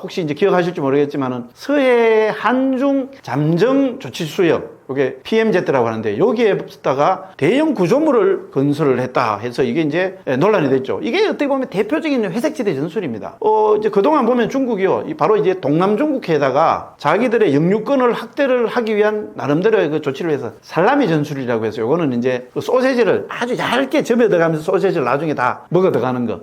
혹시 이제 기억하실지 모르겠지만은 서해 한중 잠정 조치 수역 이게 PMZ라고 하는데 여기에다가 대형 구조물을 건설을 했다 해서 이게 이제 논란이 됐죠. 이게 어떻게 보면 대표적인 회색지대 전술입니다. 이제 그동안 보면 중국이요, 바로 이제 동남 중국해에다가 자기들의 영유권을 확대를 하기 위한 나름대로의 그 조치를 해서 살라미 전술이라고 해서 요거는 이제 그 소세지를 아주 얇게 접여 들어가면서 소세지를 나중에 다 먹어 들어가는 거.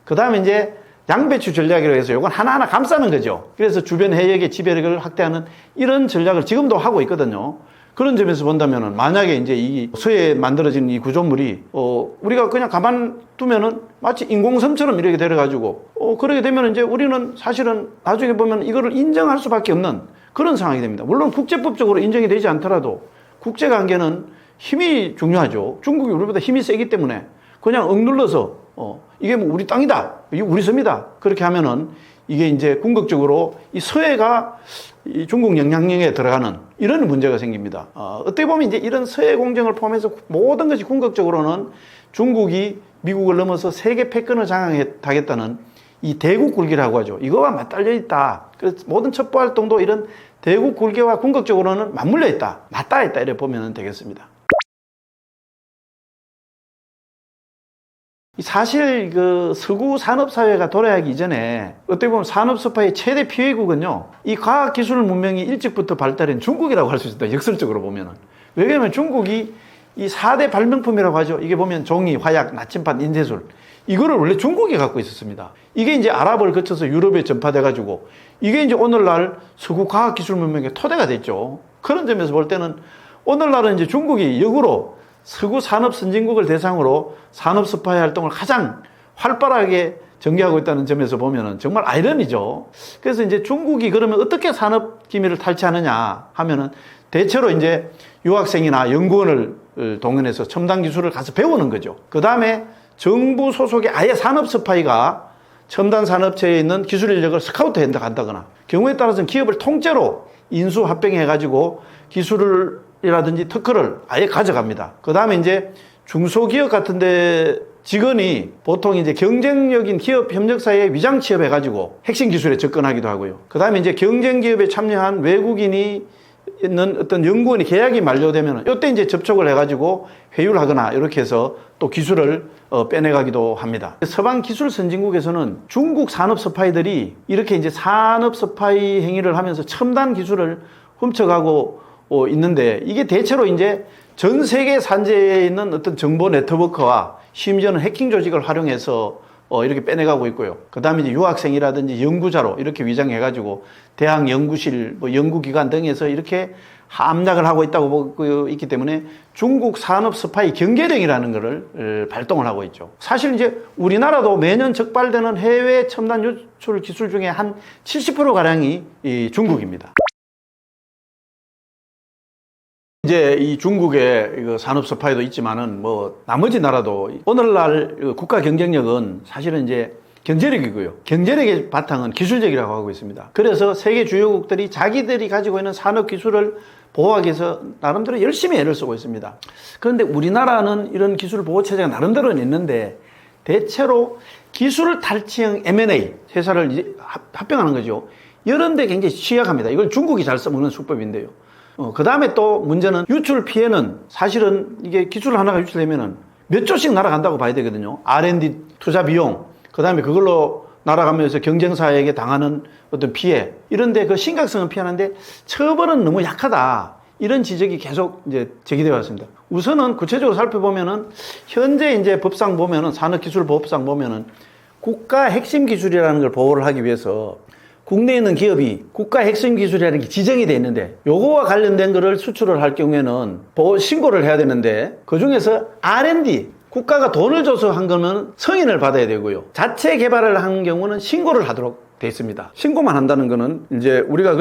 그 다음에 이제 양배추 전략이라고 해서 이건 하나하나 감싸는 거죠. 그래서 주변 해역의 지배력을 확대하는 이런 전략을 지금도 하고 있거든요. 그런 점에서 본다면은 만약에 이제 이 서해에 만들어진 이 구조물이 우리가 그냥 가만 두면은 마치 인공섬처럼 이렇게 되어가지고 그렇게 되면 이제 우리는 사실은 나중에 보면 이거를 인정할 수밖에 없는 그런 상황이 됩니다. 물론 국제법적으로 인정이 되지 않더라도 국제관계는 힘이 중요하죠. 중국이 우리보다 힘이 세기 때문에 그냥 억눌러서 이게 우리 땅이다, 이게 우리 섬이다 그렇게 하면은 이게 이제 궁극적으로 이 서해가 이 중국 영향력에 들어가는 이런 문제가 생깁니다. 어떻게 보면 이제 이런 서해 공정을 포함해서 모든 것이 궁극적으로는 중국이 미국을 넘어서 세계 패권을 장악하겠다는 이 대국 굴기라고 하죠. 이거와 맞달려 있다. 그래서 모든 첩보 활동도 이런 대국 굴기와 궁극적으로는 맞물려 있다. 맞닿아 있다. 이렇게 보면 되겠습니다. 사실 그 서구 산업사회가 도래하기 이전에 어떻게 보면 산업스파의 최대 피해국은요, 이 과학기술 문명이 일찍부터 발달한 중국이라고 할 수 있다. 역설적으로 보면은. 왜냐하면 중국이 이 4대 발명품이라고 하죠. 이게 보면 종이, 화약, 나침반, 인쇄술. 이거를 원래 중국이 갖고 있었습니다. 이게 이제 아랍을 거쳐서 유럽에 전파돼가지고 이게 이제 오늘날 서구 과학기술 문명의 토대가 됐죠. 그런 점에서 볼 때는 오늘날은 이제 중국이 역으로 서구 산업 선진국을 대상으로 산업 스파이 활동을 가장 활발하게 전개하고 있다는 점에서 보면은 정말 아이러니죠. 그래서 이제 중국이 그러면 어떻게 산업 기밀을 탈취하느냐 하면은 대체로 이제 유학생이나 연구원을 동원해서 첨단 기술을 가서 배우는 거죠. 그 다음에 정부 소속의 아예 산업 스파이가 첨단 산업체에 있는 기술 인력을 스카우트 한다거나 경우에 따라서는 기업을 통째로 인수 합병해가지고 기술이라든지 특허를 아예 가져갑니다. 그 다음에 이제 중소기업 같은데 직원이 보통 이제 경쟁력인 기업 협력사에 위장 취업해가지고 핵심 기술에 접근하기도 하고요. 그 다음에 이제 경쟁 기업에 참여한 외국인이 있는 어떤 연구원이 계약이 만료되면 이때 이제 접촉을 해가지고 회유를 하거나 이렇게 해서 또 기술을 빼내가기도 합니다. 서방 기술 선진국에서는 중국 산업 스파이들이 이렇게 이제 산업 스파이 행위를 하면서 첨단 기술을 훔쳐가고 있는데 이게 대체로 이제 전 세계 산재에 있는 어떤 정보 네트워크와 심지어는 해킹 조직을 활용해서 이렇게 빼내가고 있고요. 그 다음에 이제 유학생이라든지 연구자로 이렇게 위장해가지고 대학 연구실, 연구기관 등에서 이렇게 함락을 하고 있다고 보고 있기 때문에 중국 산업 스파이 경계령이라는 것을 발동을 하고 있죠. 사실 이제 우리나라도 매년 적발되는 해외 첨단 유출 기술 중에 한 70%가량이 이 중국입니다. 이제 이 중국의 산업 스파이도 있지만은 나머지 나라도 오늘날 국가 경쟁력은 사실은 이제 경제력이고요. 경제력의 바탕은 기술력이라고 하고 있습니다. 그래서 세계 주요국들이 자기들이 가지고 있는 산업 기술을 보호하기 위해서 나름대로 열심히 애를 쓰고 있습니다. 그런데 우리나라는 이런 기술 보호 체제가 나름대로는 있는데 대체로 기술 탈취형 M&A 회사를 합병하는 거죠. 이런 데 굉장히 취약합니다. 이걸 중국이 잘 써먹는 수법인데요. 그 다음에 또 문제는 유출 피해는 사실은 이게 기술 하나가 유출되면은 몇 조씩 날아간다고 봐야 되거든요. R&D 투자 비용, 그 다음에 그걸로 날아가면서 경쟁사에게 당하는 어떤 피해, 이런데 그 심각성은 피하는데 처벌은 너무 약하다. 이런 지적이 계속 이제 제기되어 왔습니다. 우선은 구체적으로 살펴보면은 현재 이제 법상 보면은 산업기술보호법상 보면은 국가 핵심 기술이라는 걸 보호를 하기 위해서 국내에 있는 기업이 국가 핵심 기술이라는 게 지정이 돼 있는데 요거와 관련된 거를 수출을 할 경우에는 신고를 해야 되는데 그중에서 R&D 국가가 돈을 줘서 한 거면 승인을 받아야 되고요. 자체 개발을 한 경우는 신고를 하도록 돼 있습니다. 신고만 한다는 거는 이제 우리가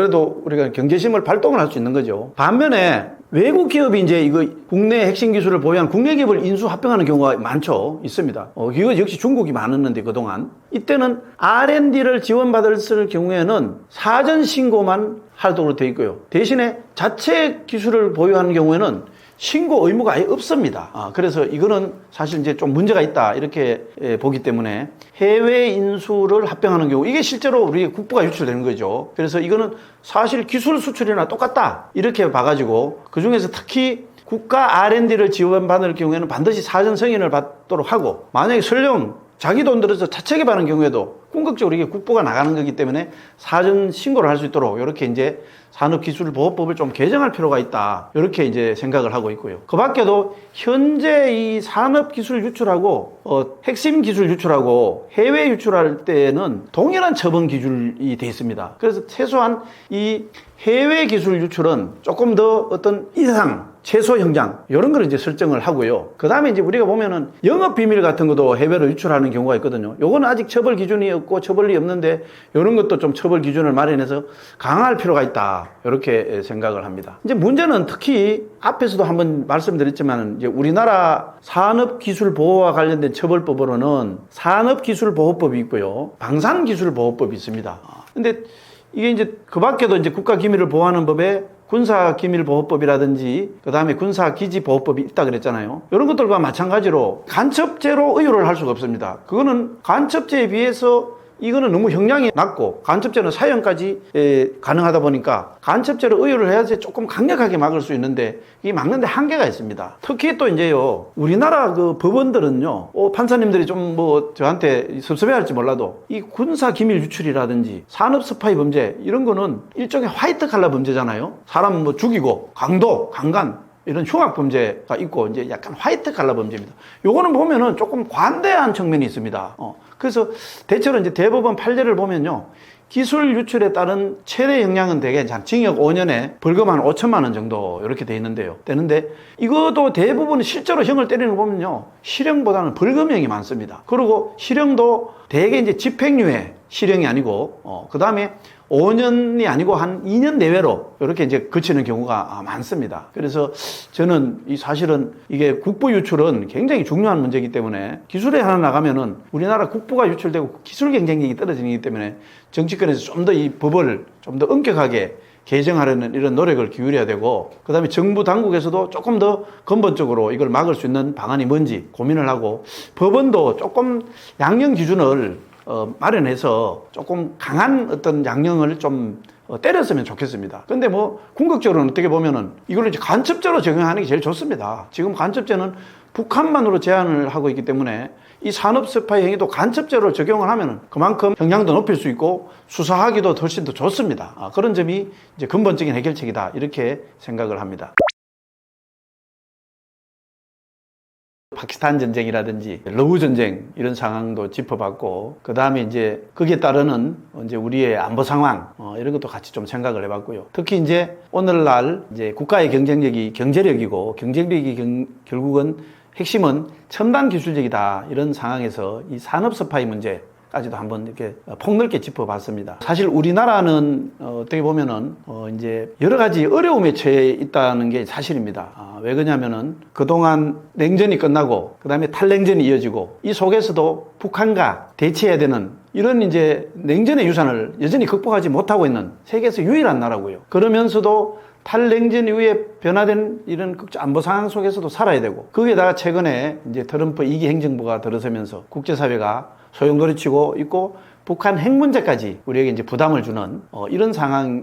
경제심을 발동을 할 수 있는 거죠. 반면에 외국 기업이 이제 이거 국내 핵심 기술을 보유한 국내 기업을 인수 합병하는 경우가 많죠. 있습니다. 이거 역시 중국이 많았는데 그동안 이때는 R&D를 지원받을 경우에는 사전 신고만 하도록 돼 있고요. 대신에 자체 기술을 보유하는 경우에는 신고 의무가 아예 없습니다. 그래서 이거는 사실 이제 좀 문제가 있다 이렇게 보기 때문에 해외 인수를 합병하는 경우 이게 실제로 우리 국부가 유출되는 거죠. 그래서 이거는 사실 기술 수출이나 똑같다 이렇게 봐가지고 그 중에서 특히 국가 R&D를 지원받을 경우에는 반드시 사전 승인을 받도록 하고 만약에 설령 자기 돈 들여서 자체 개발하는 경우에도 궁극적으로 이게 국부가 나가는 거기 때문에 사전 신고를 할 수 있도록 이렇게 이제 산업기술보호법을 좀 개정할 필요가 있다. 이렇게 이제 생각을 하고 있고요. 그 밖에도 현재 이 산업기술 유출하고 핵심 기술 유출하고 해외 유출할 때는 동일한 처분 기준이 돼 있습니다. 그래서 최소한 이 해외 기술 유출은 조금 더 어떤 이상 최소 형량 이런 걸 이제 설정을 하고요. 그 다음에 이제 우리가 보면은 영업 비밀 같은 것도 해외로 유출하는 경우가 있거든요. 요거는 아직 처벌 기준이 없고 처벌이 없는데 이런 것도 좀 처벌 기준을 마련해서 강화할 필요가 있다. 이렇게 생각을 합니다. 이제 문제는 특히 앞에서도 한번 말씀드렸지만 이제 우리나라 산업기술보호와 관련된 처벌법으로는 산업기술보호법이 있고요. 방산기술보호법이 있습니다. 근데 이게 이제 그 밖에도 이제 국가기밀을 보호하는 법에 군사기밀보호법이라든지 그다음에 군사기지보호법이 있다 그랬잖아요. 이런 것들과 마찬가지로 간첩죄로 의율을 할 수가 없습니다. 그거는 간첩죄에 비해서 이거는 너무 형량이 낮고 간첩죄는 사형까지 가능하다 보니까 간첩죄로 의율을 해야지 조금 강력하게 막을 수 있는데 이 막는데 한계가 있습니다. 특히 또 이제요, 우리나라 그 법원들은요, 판사님들이 좀 뭐 저한테 섭섭해할지 몰라도 이 군사 기밀 유출이라든지 산업 스파이 범죄 이런 거는 일종의 화이트 칼라 범죄잖아요. 사람 뭐 죽이고 강도, 강간 이런 흉악 범죄가 있고 이제 약간 화이트 칼라 범죄입니다. 요거는 보면은 조금 관대한 측면이 있습니다. 그래서 대체로 이제 대법원 판례를 보면요, 기술 유출에 따른 최대 형량은 대개 징역 5년에 벌금 한 5천만 원 정도 이렇게 돼 있는데요. 되는데 이것도 대부분 실제로 형을 때리는 거 보면요, 실형보다는 벌금형이 많습니다. 그리고 실형도 대개 이제 집행유예 실형이 아니고 그 다음에 5년이 아니고 한 2년 내외로 이렇게 이제 그치는 경우가 많습니다. 그래서 저는 이 사실은 이게 국부 유출은 굉장히 중요한 문제이기 때문에 기술에 하나 나가면은 우리나라 국부가 유출되고 기술 경쟁력이 떨어지기 때문에 정치권에서 좀 더 이 법을 좀 더 엄격하게 개정하려는 이런 노력을 기울여야 되고, 그 다음에 정부 당국에서도 조금 더 근본적으로 이걸 막을 수 있는 방안이 뭔지 고민을 하고, 법원도 조금 양형 기준을 마련해서 조금 강한 어떤 양형을 좀 때렸으면 좋겠습니다. 근데 뭐 궁극적으로는 어떻게 보면은 이걸 이제 간첩죄로 적용하는 게 제일 좋습니다. 지금 간첩죄는 북한만으로 제한을 하고 있기 때문에 이 산업 스파이 행위도 간첩죄로 적용을 하면은 그만큼 형량도 높일 수 있고 수사하기도 훨씬 더 좋습니다. 그런 점이 이제 근본적인 해결책이다, 이렇게 생각을 합니다. 파키스탄 전쟁이라든지 러우 전쟁 이런 상황도 짚어봤고, 그 다음에 이제 거기에 따르는 이제 우리의 안보 상황 이런 것도 같이 좀 생각을 해봤고요. 특히 이제 오늘날 이제 국가의 경쟁력이 경제력이고, 경쟁력이 결국은 핵심은 첨단 기술력이다, 이런 상황에서 이 산업 스파이 문제까지도 한번 이렇게 폭넓게 짚어봤습니다. 사실 우리나라는 어떻게 보면은 이제 여러 가지 어려움에 처해 있다는 게 사실입니다. 왜 그러냐면은 그동안 냉전이 끝나고 그 다음에 탈냉전이 이어지고 이 속에서도 북한과 대치해야 되는 이런 이제 냉전의 유산을 여전히 극복하지 못하고 있는 세계에서 유일한 나라고요. 그러면서도 탈냉전 이후에 변화된 이런 안보 상황 속에서도 살아야 되고, 거기에다가 최근에 이제 트럼프 2기 행정부가 들어서면서 국제사회가 소용돌이치고 있고 북한 핵 문제까지 우리에게 이제 부담을 주는 이런 상황이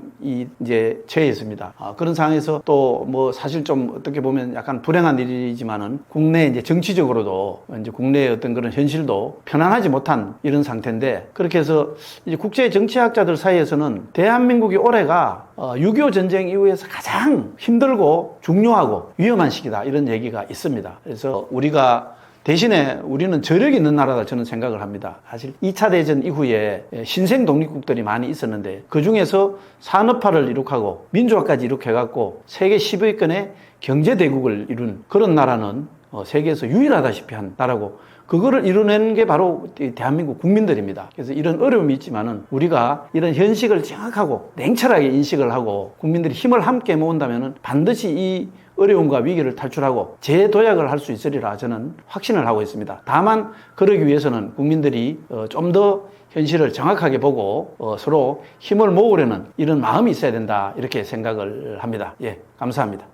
이제 처해 있습니다. 그런 상황에서 또 뭐 사실 좀 어떻게 보면 약간 불행한 일이지만은 국내 이제 정치적으로도 이제 국내의 어떤 그런 현실도 편안하지 못한 이런 상태인데, 그렇게 해서 이제 국제 정치학자들 사이에서는 대한민국이 올해가 6.25 전쟁 이후에서 가장 힘들고 중요하고 위험한 시기다, 이런 얘기가 있습니다. 그래서 우리가 대신에 우리는 저력이 있는 나라다, 저는 생각을 합니다. 사실 2차 대전 이후에 신생 독립국들이 많이 있었는데 그 중에서 산업화를 이룩하고 민주화까지 이룩해갖고 세계 10위권의 경제대국을 이룬 그런 나라는 세계에서 유일하다시피 한 나라고, 그거를 이뤄내는 게 바로 대한민국 국민들입니다. 그래서 이런 어려움이 있지만은 우리가 이런 현실을 정확하고 냉철하게 인식을 하고 국민들이 힘을 함께 모은다면은 반드시 이 어려움과 위기를 탈출하고 재도약을 할 수 있으리라 저는 확신을 하고 있습니다. 다만 그러기 위해서는 국민들이 좀 더 현실을 정확하게 보고 서로 힘을 모으려는 이런 마음이 있어야 된다, 이렇게 생각을 합니다. 예, 감사합니다.